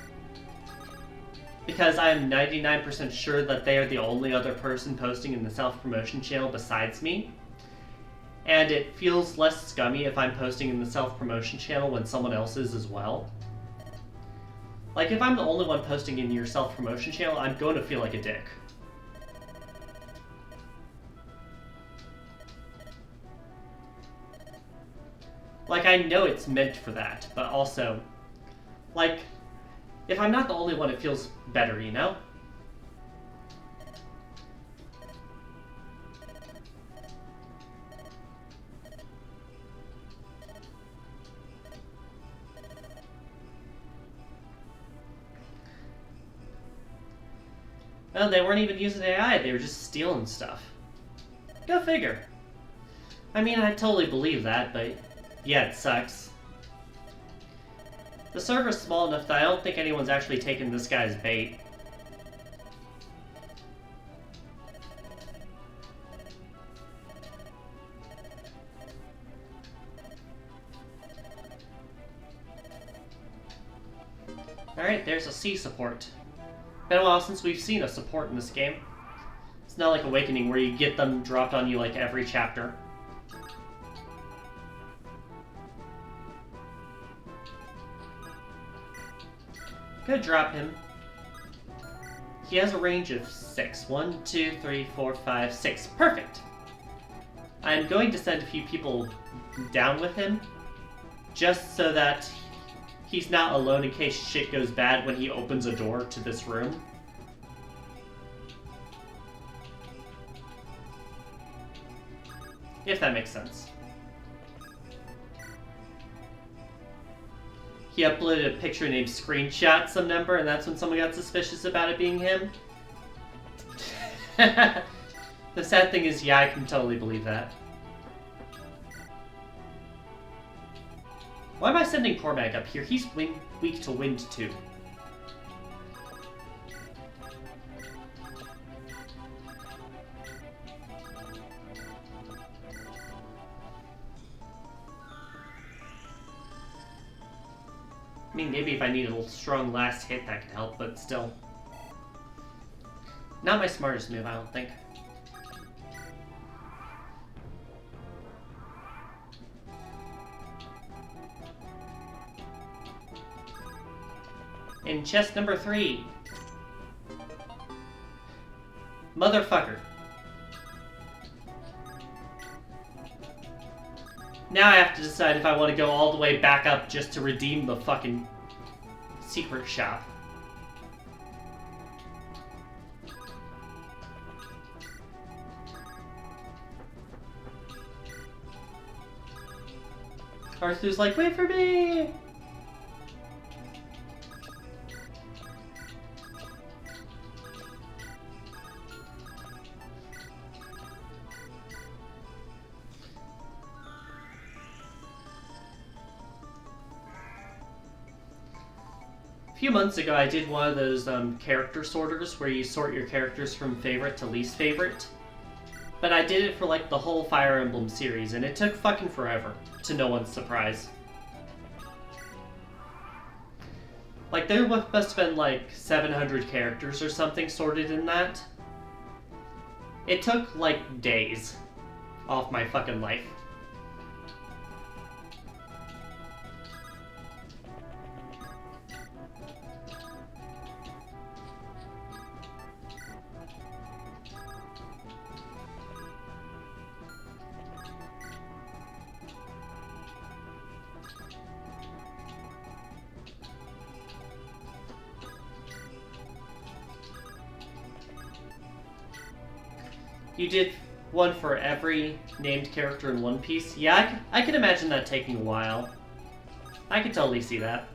Because I'm 99% sure that they are the only other person posting in the self-promotion channel besides me. And it feels less scummy if I'm posting in the self-promotion channel when someone else is as well. If I'm the only one posting in your self-promotion channel, I'm going to feel like a dick. I know it's meant for that, but also, if I'm not the only one, it feels better, you know? Well, they weren't even using AI, they were just stealing stuff. Go figure. I mean, I totally believe that, but yeah, it sucks. The server's small enough that I don't think anyone's actually taken this guy's bait. Alright, there's a C support. Been a while since we've seen a support in this game. It's not like Awakening where you get them dropped on you like every chapter. Gonna drop him. He has a range of 6. 1, 2, 3, 4, 5, 6. Perfect! I'm going to send a few people down with him, just so that he's not alone in case shit goes bad when he opens a door to this room. If that makes sense. He uploaded a picture named Screenshot some number, and that's when someone got suspicious about it being him. The sad thing is, yeah, I can totally believe that. Why am I sending Cormac up here? He's weak to wind too. I mean, maybe if I need a strong last hit that could help, but still. Not my smartest move, I don't think. In chest number 3. Motherfucker. Now I have to decide if I want to go all the way back up just to redeem the fucking secret shop. Arthur's like, wait for me! A few months ago, I did one of those character sorters where you sort your characters from favorite to least favorite. But I did it for like the whole Fire Emblem series, and it took fucking forever, to no one's surprise. Like, there must have been like 700 characters or something sorted in that. It took like days off my fucking life. You did one for every named character in One Piece? Yeah, I can imagine that taking a while. I can totally see that.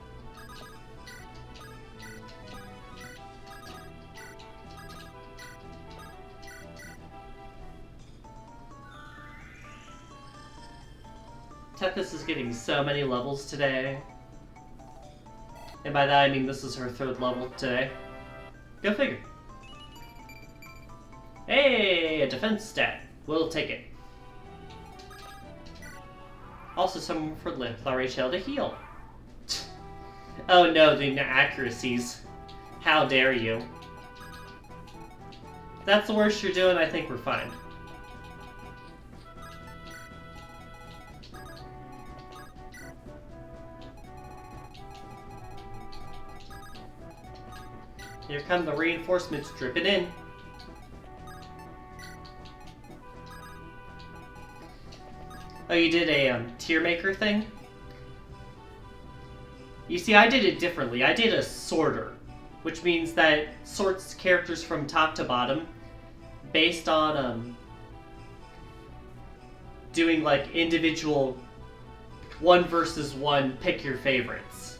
Tethys is getting so many levels today. And by that I mean this is her 3rd level today. Go figure. Hey, a defense stat. We'll take it. Also someone for Larachel to heal. Oh no, the inaccuracies. How dare you. If that's the worst you're doing, I think we're fine. Here come the reinforcements dripping in. Oh, you did a tier maker thing? You see, I did it differently. I did a sorter, which means that it sorts characters from top to bottom based on doing like individual 1 versus 1 pick your favorites.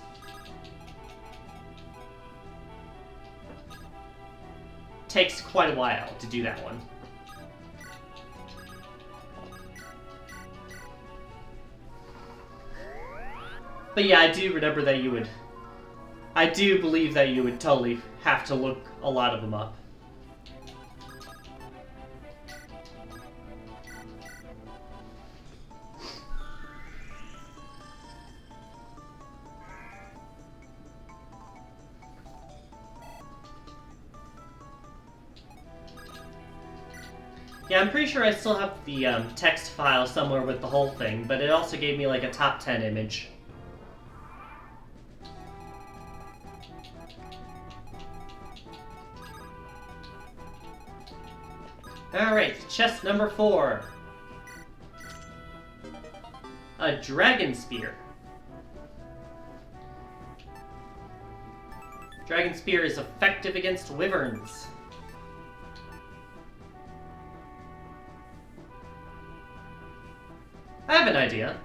Takes quite a while to do that one. But yeah, I do remember that you would I do believe that you would totally have to look a lot of them up. Yeah, I'm pretty sure I still have the text file somewhere with the whole thing, but it also gave me like a top 10 image. Alright, chest number 4. A dragon spear. Dragon spear is effective against wyverns. I have an idea.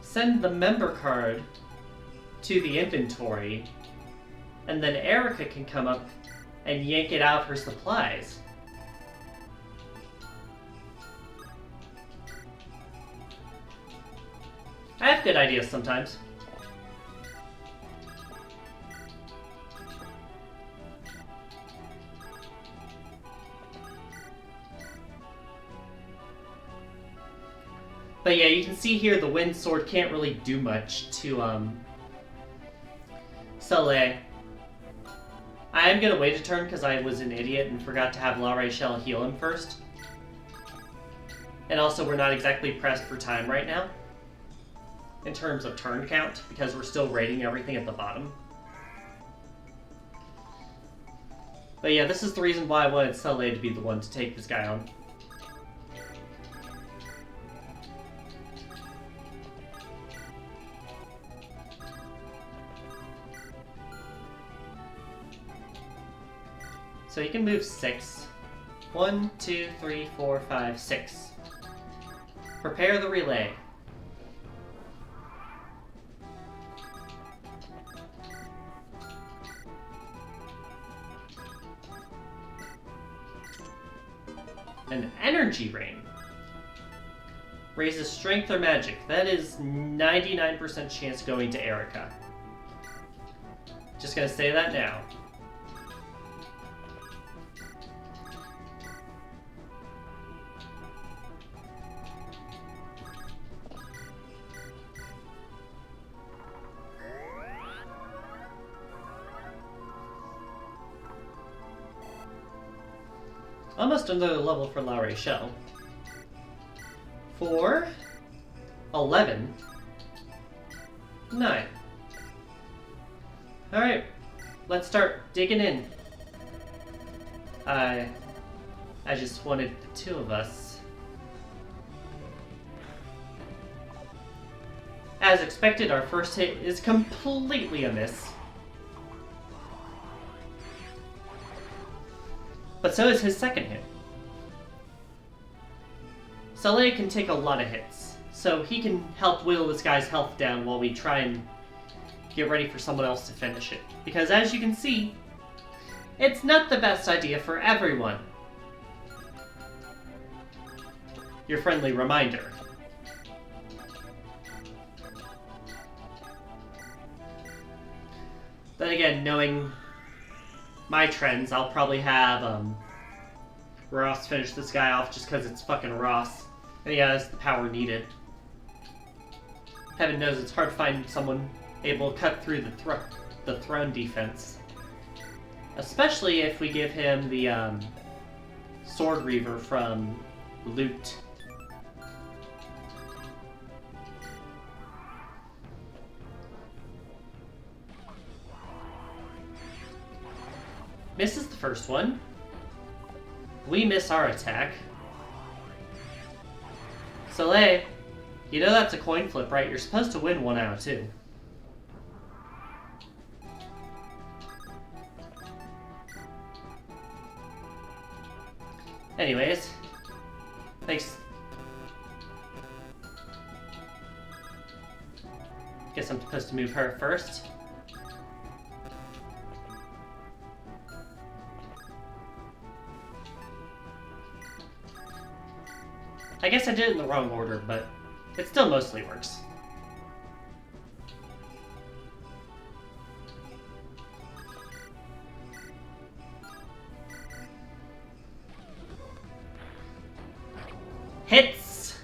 Send the member card to the inventory, and then Eirika can come up and yank it out of her supplies. I have good ideas sometimes. But yeah, you can see here the wind sword can't really do much to Soleil. I am gonna wait a turn because I was an idiot and forgot to have La Rachel heal him first. And also we're not exactly pressed for time right now in terms of turn count because we're still rating everything at the bottom. But yeah, this is the reason why I wanted Soleil to be the one to take this guy on. So you can move 6. 1, 2, 3, 4, 5, 6. Prepare the relay. An energy rain. Raises strength or magic. That is 99% chance going to Eirika. Just gonna say that now. Almost another level for La Rachel. 4, 11, 9. Alright, let's start digging in. I just wanted the two of us. As expected, our first hit is completely a miss. But so is his second hit. Soleil can take a lot of hits, so he can help whittle this guy's health down while we try and get ready for someone else to finish it. Because as you can see, it's not the best idea for everyone. Your friendly reminder. Then again, knowing my trends, I'll probably have Ross finish this guy off just because it's fucking Ross. And he has the power needed. Heaven knows it's hard to find someone able to cut through the throne defense. Especially if we give him the Sword Reaver from Loot. Misses the first one. We miss our attack. Soleil, you know that's a coin flip, right? You're supposed to win 1 out of 2. Anyways, thanks. Guess I'm supposed to move her first. I guess I did it in the wrong order, but it still mostly works. Hits!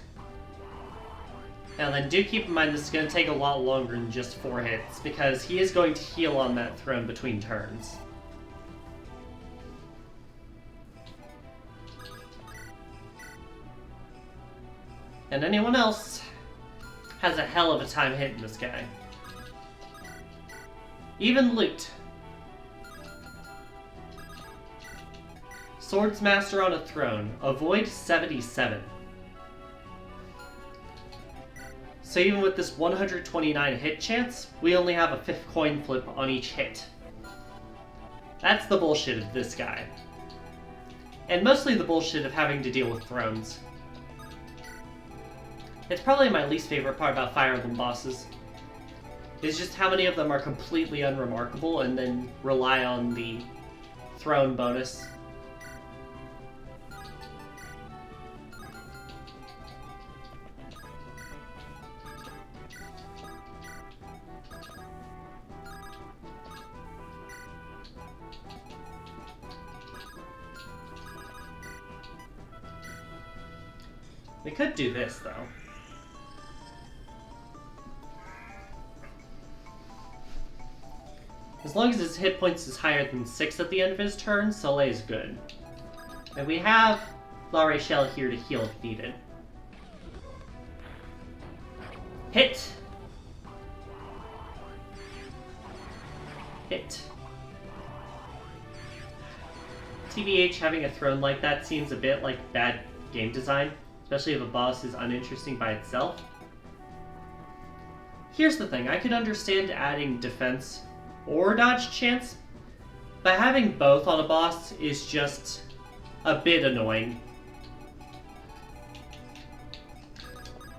Now then, do keep in mind this is going to take a lot longer than just 4 hits, because he is going to heal on that throne between turns. And anyone else has a hell of a time hitting this guy. Even loot. Swordsmaster on a throne. Avoid 77. So even with this 129 hit chance, we only have a 5th coin flip on each hit. That's the bullshit of this guy. And mostly the bullshit of having to deal with thrones. It's probably my least favorite part about Fire Emblem bosses. Is just how many of them are completely unremarkable and then rely on the throne bonus. We could do this, though. As long as his hit points is higher than 6 at the end of his turn, Soleil is good. And we have La Rachelle here to heal if needed. Hit! Hit. TBH, having a throne like that seems a bit like bad game design, especially if a boss is uninteresting by itself. Here's the thing, I could understand adding defense or dodge chance, but having both on a boss is just a bit annoying.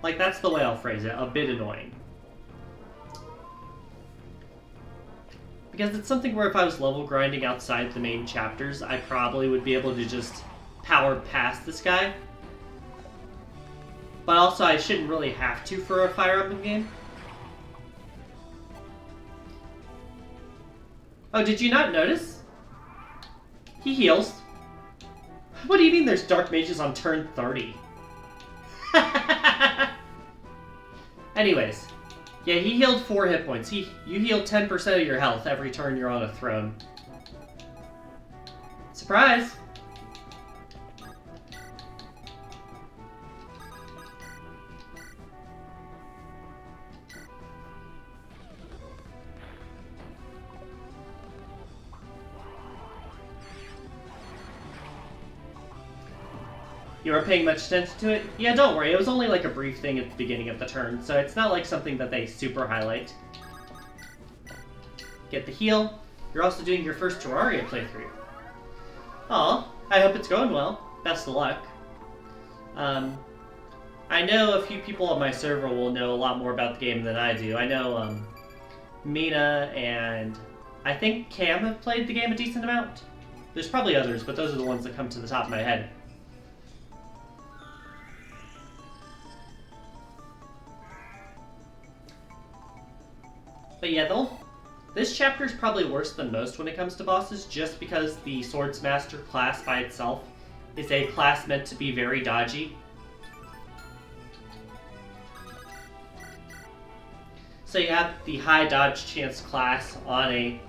Like, that's the way I'll phrase it, a bit annoying. Because it's something where if I was level grinding outside the main chapters, I probably would be able to just power past this guy. But also, I shouldn't really have to for a Fire Emblem game. Oh, did you not notice? He heals. What do you mean there's Dark Mages on turn 30? Anyways. Yeah, he healed 4 hit points. You heal 10% of your health every turn you're on a throne. Surprise! You were paying much attention to it? Yeah, don't worry, it was only like a brief thing at the beginning of the turn, so it's not like something that they super highlight. Get the heal. You're also doing your first Terraria playthrough. Aw, I hope it's going well. Best of luck. I know a few people on my server will know a lot more about the game than I do. I know Mina and I think Cam have played the game a decent amount. There's probably others, but those are the ones that come to the top of my head. But yeah, this chapter is probably worse than most when it comes to bosses, just because the Swordsmaster class by itself is a class meant to be very dodgy. So you have the high dodge chance class on a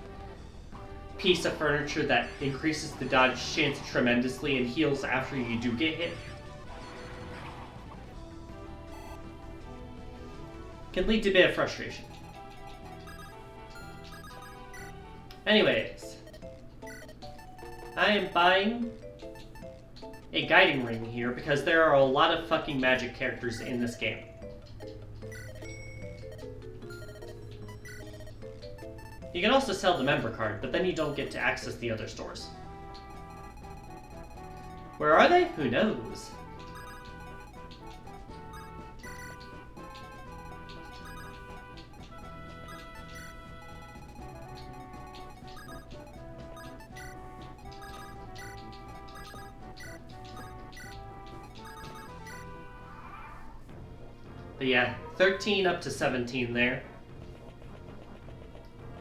piece of furniture that increases the dodge chance tremendously and heals after you do get hit. Can lead to a bit of frustration. Anyways, I am buying a guiding ring here because there are a lot of fucking magic characters in this game. You can also sell the member card, but then you don't get to access the other stores. Where are they? Who knows? But yeah, 13 up to 17 there.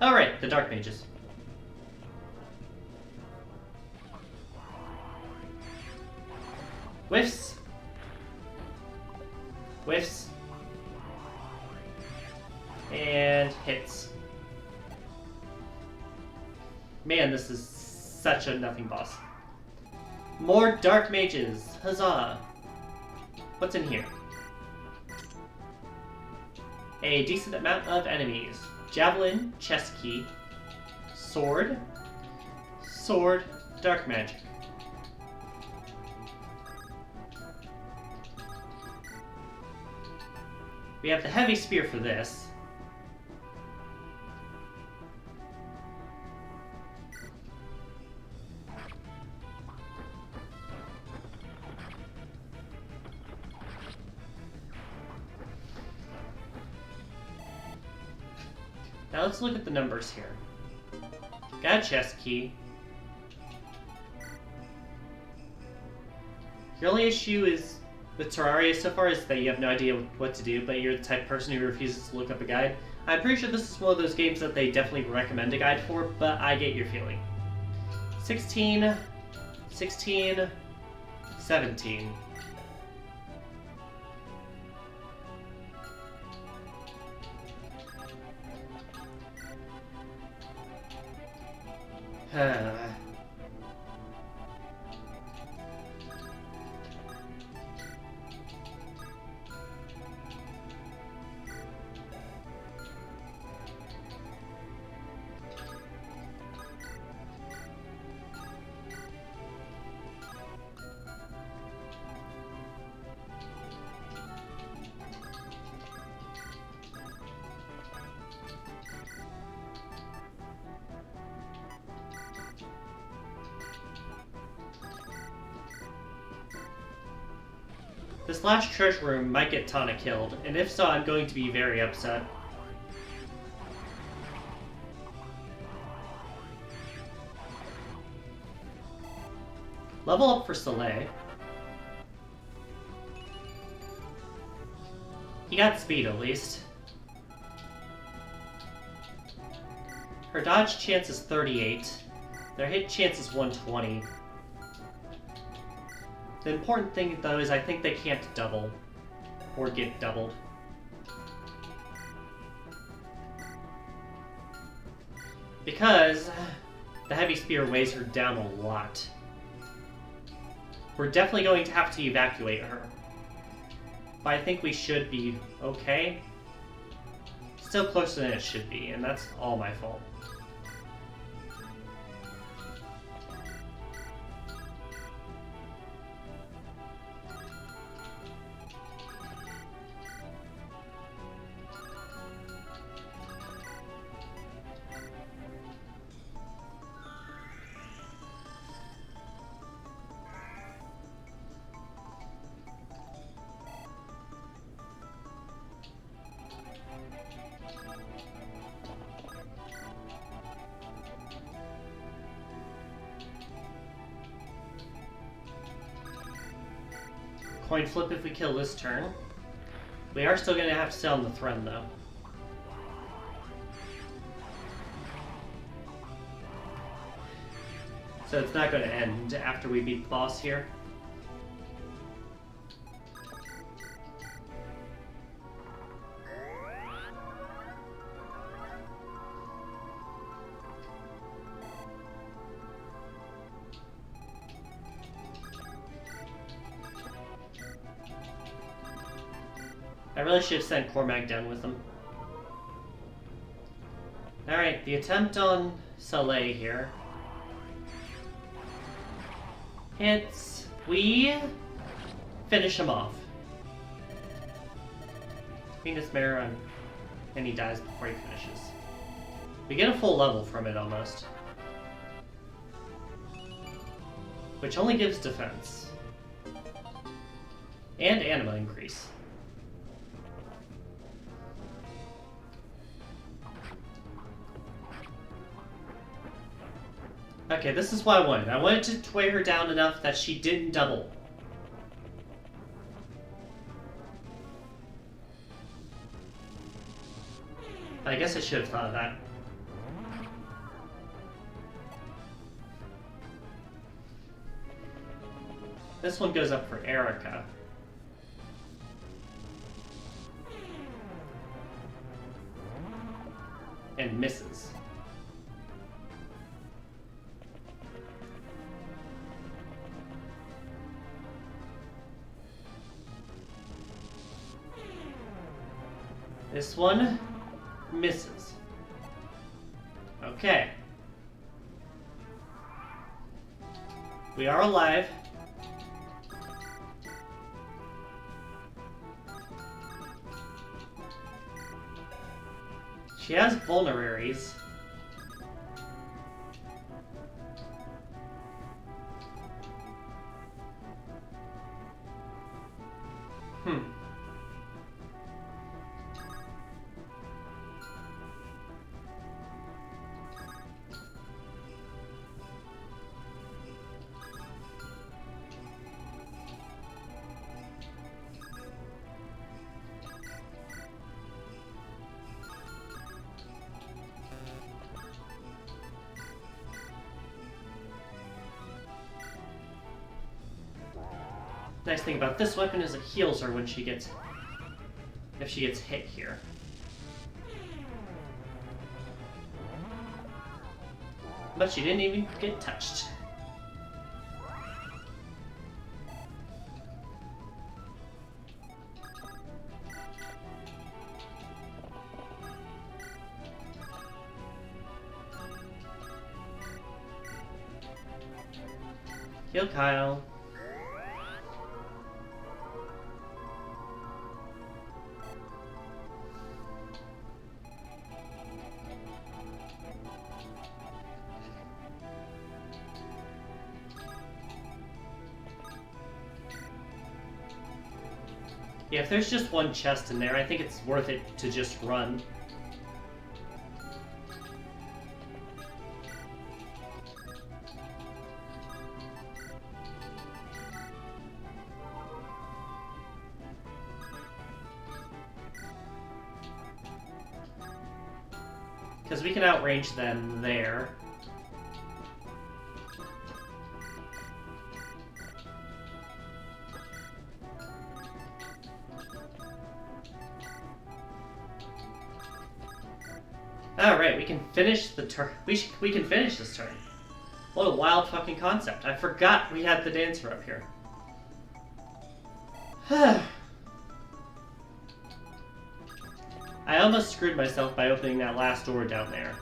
Alright, the Dark Mages. Whiffs. Whiffs. And hits. Man, this is such a nothing boss. More dark mages. Huzzah. What's in here? A decent amount of enemies. Javelin, chest key, sword, dark magic. We have the heavy spear for this. Now let's look at the numbers here. Got a chest key. Your only issue is with Terraria so far is that you have no idea what to do, but you're the type of person who refuses to look up a guide. I'm pretty sure this is one of those games that they definitely recommend a guide for, but I get your feeling. 16, 16, 17. This last treasure room might get Tana killed, and if so, I'm going to be very upset. Level up for Soleil. He got speed at least. Her dodge chance is 38. Their hit chance is 120. The important thing, though, is I think they can't double. Or get doubled. Because the heavy spear weighs her down a lot. We're definitely going to have to evacuate her. But I think we should be okay. Still closer than it should be, and that's all my fault. Coin flip if we kill this turn. We are still going to have to stay on the throne, though. So it's not going to end after we beat the boss here. I really should have sent Cormac down with them. Alright, the attempt on Soleil here. Hits. We finish him off. Venus Mirror, and he dies before he finishes. We get a full level from it almost. Which only gives defense. And anima increase. Okay, this is what I wanted. I wanted to weigh her down enough that she didn't double. I guess I should have thought of that. This one goes up for Eirika. and misses. This one misses. Okay. We are alive. She has vulneraries. Nice thing about this weapon is it heals her when she gets... if she gets hit here. But she didn't even get touched. Kill Kyle. Yeah, if there's just one chest in there, I think it's worth it to just run. Because we can outrange them there. Alright, we can finish the turn. We can finish this turn. What a wild fucking concept. I forgot we had the dancer up here. I almost screwed myself by opening that last door down there.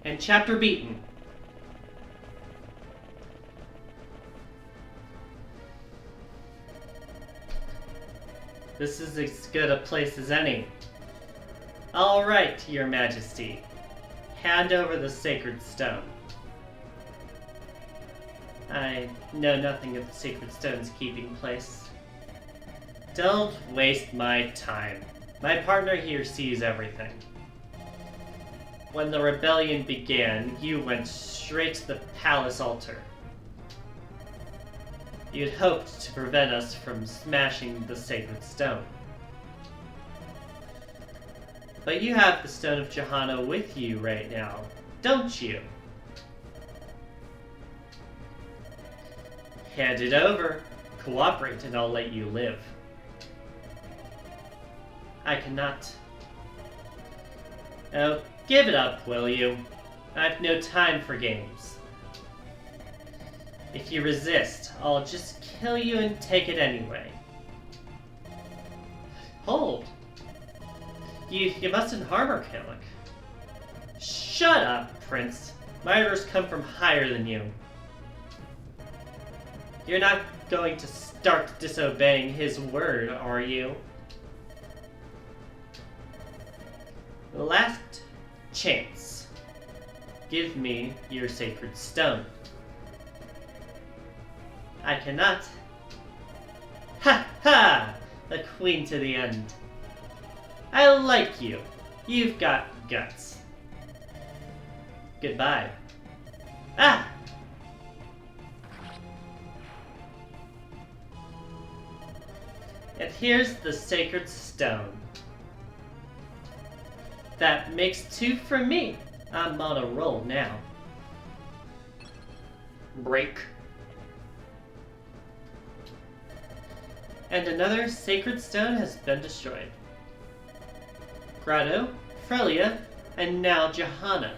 And chapter beaten. This is as good a place as any. All right, Your Majesty. Hand over the sacred stone. I know nothing of the sacred stone's keeping place. Don't waste my time. My partner here sees everything. When the rebellion began, you went straight to the palace altar. You'd hoped to prevent us from smashing the sacred stone. But you have the Stone of Johanna with you right now, don't you? Hand it over, cooperate, and I'll let you live. I cannot. Oh, give it up, will you? I've no time for games. If you resist, I'll just kill you and take it anyway. Hold. You mustn't harm her, Killick. Shut up, Prince. My orders come from higher than you. You're not going to start disobeying his word, are you? Last chance. Give me your sacred stone. I cannot. Ha ha! The queen to the end. I like you. You've got guts. Goodbye. Ah! And here's the sacred stone. That makes 2 for me. I'm on a roll now. Break. And another sacred stone has been destroyed. Grotto, Frelia, and now Johanna.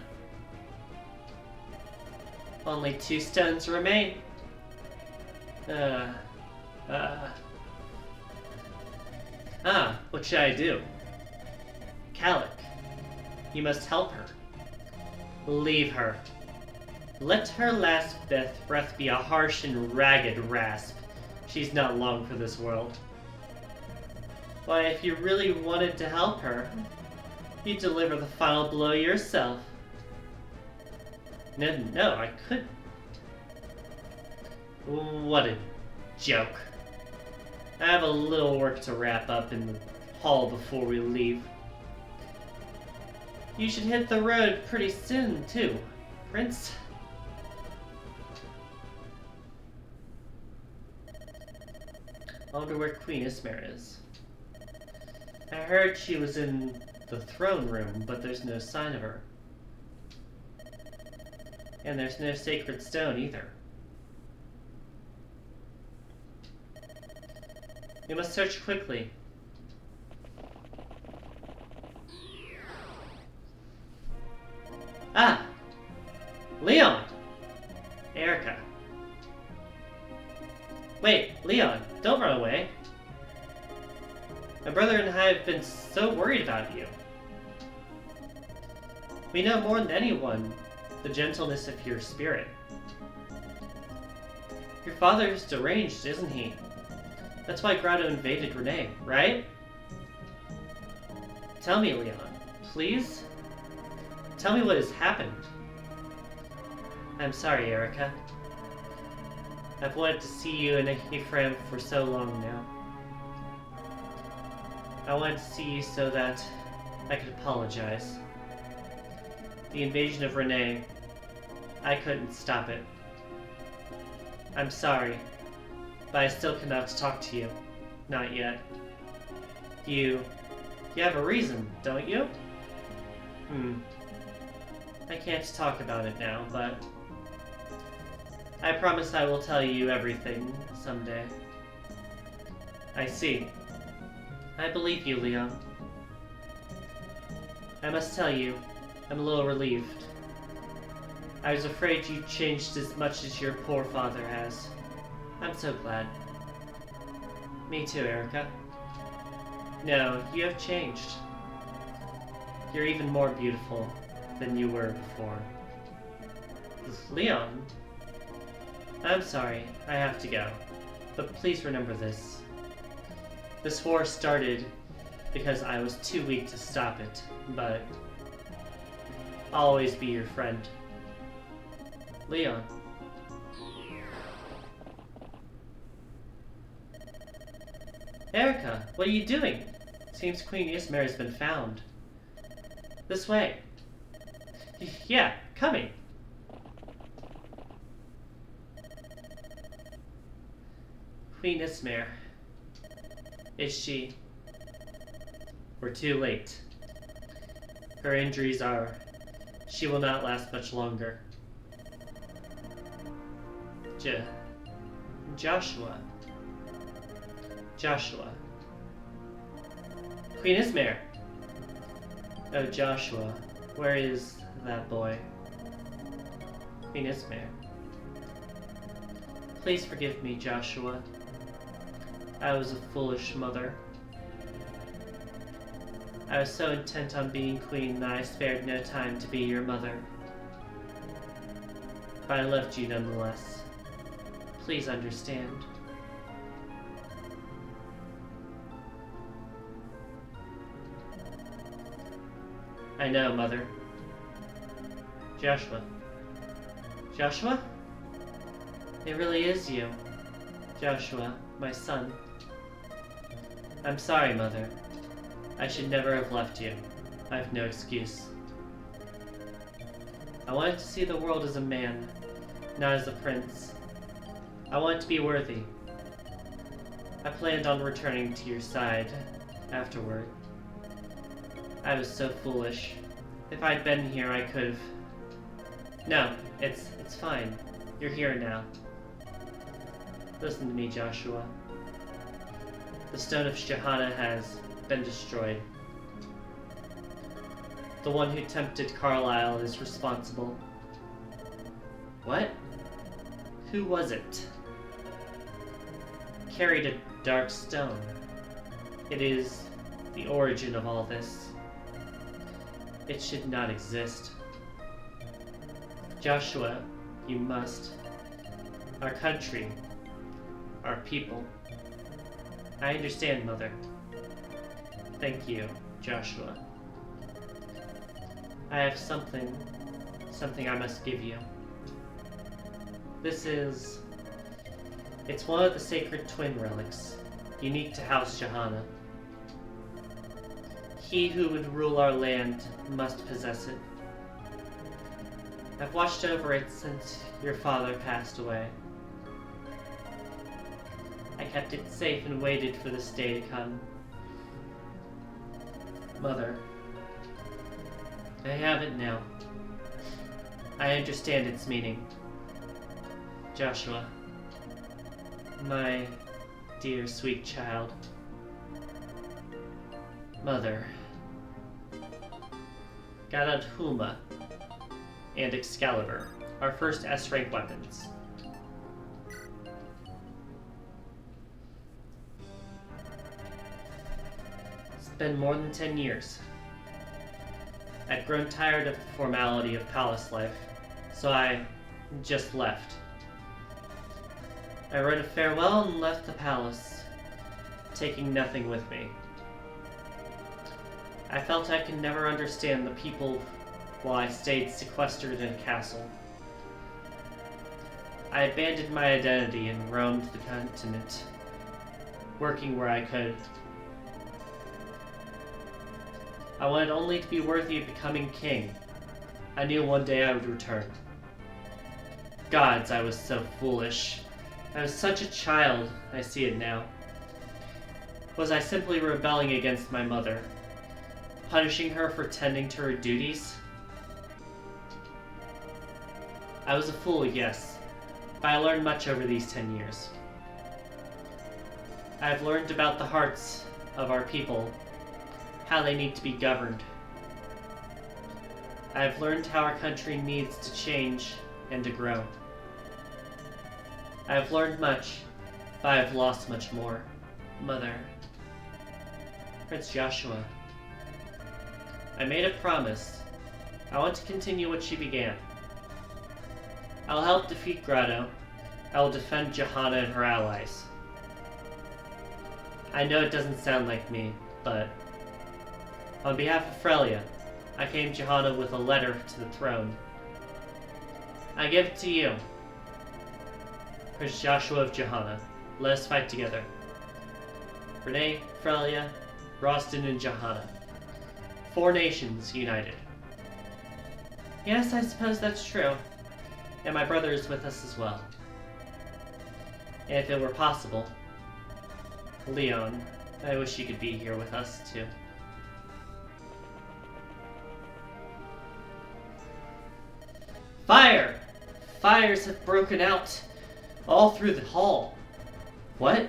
Only 2 stones remain. What should I do? Calic, you must help her. Leave her. Let her last breath be a harsh and ragged rasp. She's not long for this world. Why, if you really wanted to help her, you'd deliver the final blow yourself. No, I couldn't. What a joke. I have a little work to wrap up in the hall before we leave. You should hit the road pretty soon, too, Prince. I wonder where Queen Ismare is. I heard she was in the throne room, but there's no sign of her. And there's no sacred stone either. We must search quickly. Ah! Leon! Eirika. Wait, Leon, don't run away. My brother and I have been so worried about you. We know more than anyone the gentleness of your spirit. Your father's deranged, isn't he? That's why Grotto invaded Renee, right? Tell me, Leon, please? Tell me what has happened. I'm sorry, Eirika. I've wanted to see you and Ephraim for so long now. I wanted to see you so that I could apologize. The invasion of Renee, I couldn't stop it. I'm sorry, but I still cannot talk to you. Not yet. You have a reason, don't you? I can't talk about it now, but I promise I will tell you everything someday. I see. I believe you, Leon. I must tell you, I'm a little relieved. I was afraid you changed as much as your poor father has. I'm so glad. Me too, Eirika. No, you have changed. You're even more beautiful than you were before. Leon? I'm sorry, I have to go. But please remember this. This war started because I was too weak to stop it, but I'll always be your friend. Leon. Eirika, what are you doing? Seems Queen Ismare has been found. This way. Yeah, coming. Queen Ismare. Is she? We're too late. Her injuries are... She will not last much longer. Joshua. Queen Ismare! Oh, Joshua. Where is that boy? Queen Ismare. Please forgive me, Joshua. I was a foolish mother. I was so intent on being queen that I spared no time to be your mother. But I loved you nonetheless. Please understand. I know, Mother. Joshua. Joshua? It really is you. Joshua, my son. I'm sorry, Mother. I should never have left you. I have no excuse. I wanted to see the world as a man, not as a prince. I wanted to be worthy. I planned on returning to your side afterward. I was so foolish. If I'd been here, I could've... No, it's fine. You're here now. Listen to me, Joshua. The Stone of Shahana has been destroyed. The one who tempted Carlyle is responsible. What? Who was it? Carried a dark stone. It is the origin of all this. It should not exist. Joshua, you must. Our country. Our people. I understand, Mother. Thank you, Joshua. I have something I must give you. It's one of the sacred twin relics, unique to House Shahana. He who would rule our land must possess it. I've watched over it since your father passed away. I kept it safe and waited for this day to come. Mother, I have it now. I understand its meaning. Joshua, my dear sweet child. Mother, Galad Huma and Excalibur, our first S-rank weapons. It's been more than 10 years. I'd grown tired of the formality of palace life, so I just left. I wrote a farewell and left the palace, taking nothing with me. I felt I could never understand the people while I stayed sequestered in a castle. I abandoned my identity and roamed the continent, working where I could. I wanted only to be worthy of becoming king. I knew one day I would return. Gods, I was so foolish. I was such a child, I see it now. Was I simply rebelling against my mother? Punishing her for tending to her duties? I was a fool, yes, but I learned much over these 10 years. I have learned about the hearts of our people, how they need to be governed. I have learned how our country needs to change and to grow. I have learned much, but I have lost much more. Mother, Prince Joshua, I made a promise. I want to continue what she began. I'll help defeat Grotto. I will defend Johanna and her allies. I know it doesn't sound like me, but on behalf of Frelia, I came to Johanna with a letter to the throne. I give it to you, Prince Joshua of Johanna. Let us fight together. Renee, Frelia, Rostin, and Johanna. 4 nations united. Yes, I suppose that's true. And my brother is with us as well. And if it were possible, Leon, I wish you could be here with us too. Fire! Fires have broken out all through the hall. What?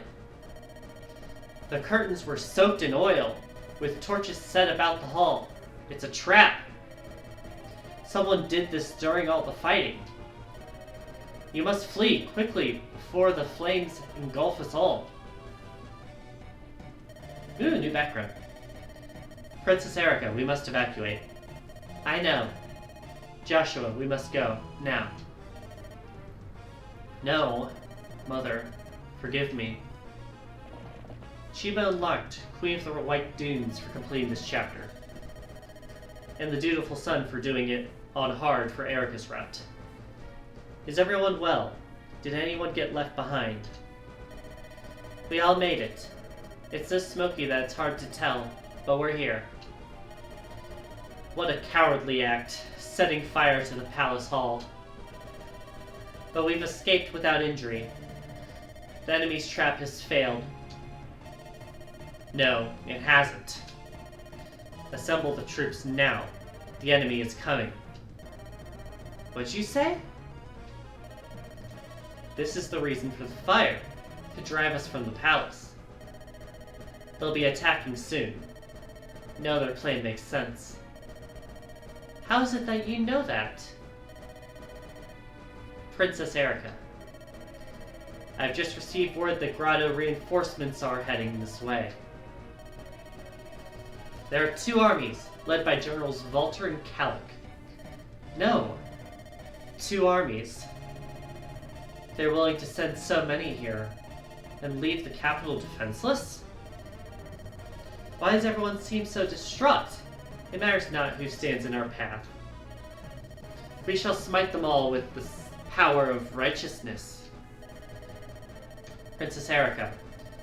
The curtains were soaked in oil, with torches set about the hall. It's a trap. Someone did this during all the fighting. You must flee quickly before the flames engulf us all. Ooh, new background. Princess Eirika, we must evacuate. I know. Joshua, we must go, now. No, Mother, forgive me. Chiba unlocked Queen of the White Dunes for completing this chapter, and the dutiful son for doing it on hard for Eirika's route. Is everyone well? Did anyone get left behind? We all made it. It's so smoky that it's hard to tell, but we're here. What a cowardly act, setting fire to the palace hall. But we've escaped without injury. The enemy's trap has failed. No, it hasn't. Assemble the troops now. The enemy is coming. What'd you say? This is the reason for the fire, to drive us from the palace. They'll be attacking soon. No other plan makes sense. How is it that you know that? Princess Eirika. I've just received word that Grotto reinforcements are heading this way. There are 2 armies, led by Generals Valter and Kalik. No, 2 armies. They're willing to send so many here, and leave the capital defenseless? Why does everyone seem so distraught? It matters not who stands in our path. We shall smite them all with the power of righteousness. Princess Eirika,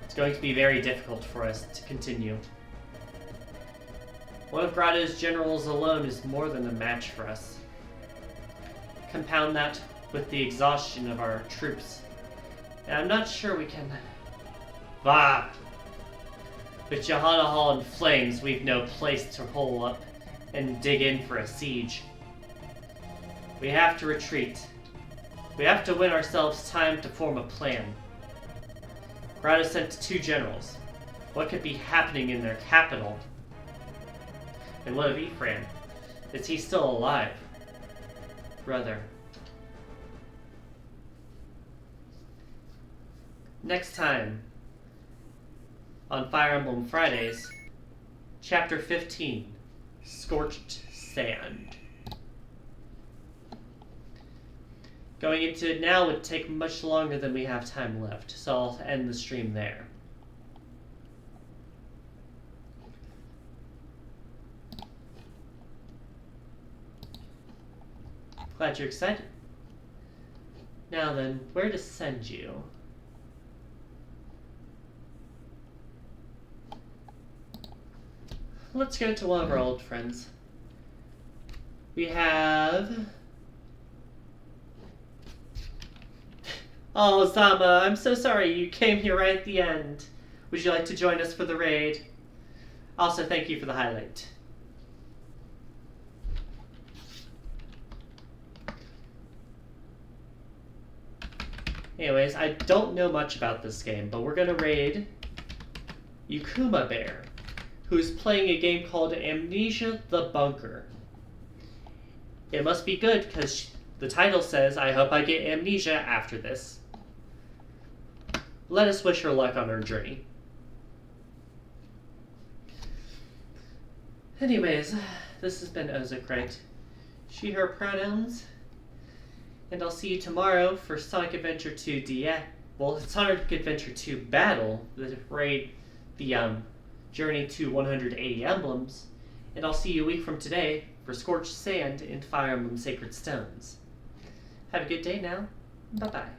it's going to be very difficult for us to continue. One of Grotto's generals alone is more than a match for us. Compound that with the exhaustion of our troops, and I'm not sure we can... Bah! With Johanna Hall in flames, we've no place to hole up and dig in for a siege. We have to retreat. We have to win ourselves time to form a plan. Grotto sent 2 generals. What could be happening in their capital? And what of Ephraim? Is he still alive? Brother. Next time, on Fire Emblem Fridays, Chapter 15, Scorched Sand. Going into it now would take much longer than we have time left, so I'll end the stream there. Glad you're excited. Now then, where to send you? Let's go to one of our old friends. We have... Oh, Zama, I'm so sorry you came here right at the end. Would you like to join us for the raid? Also, thank you for the highlight. Anyways, I don't know much about this game, but we're gonna raid Yukuma Bear, who's playing a game called Amnesia the Bunker. It must be good, because the title says, I hope I get amnesia after this. Let us wish her luck on her journey. Anyways, this has been Ozakrite. She, her pronouns. And I'll see you tomorrow for Sonic Adventure 2 Sonic Adventure 2 Battle, the raid, the journey to 180 emblems. And I'll see you a week from today for Scorched Sand and Fire Emblem Sacred Stones. Have a good day now. Bye-bye.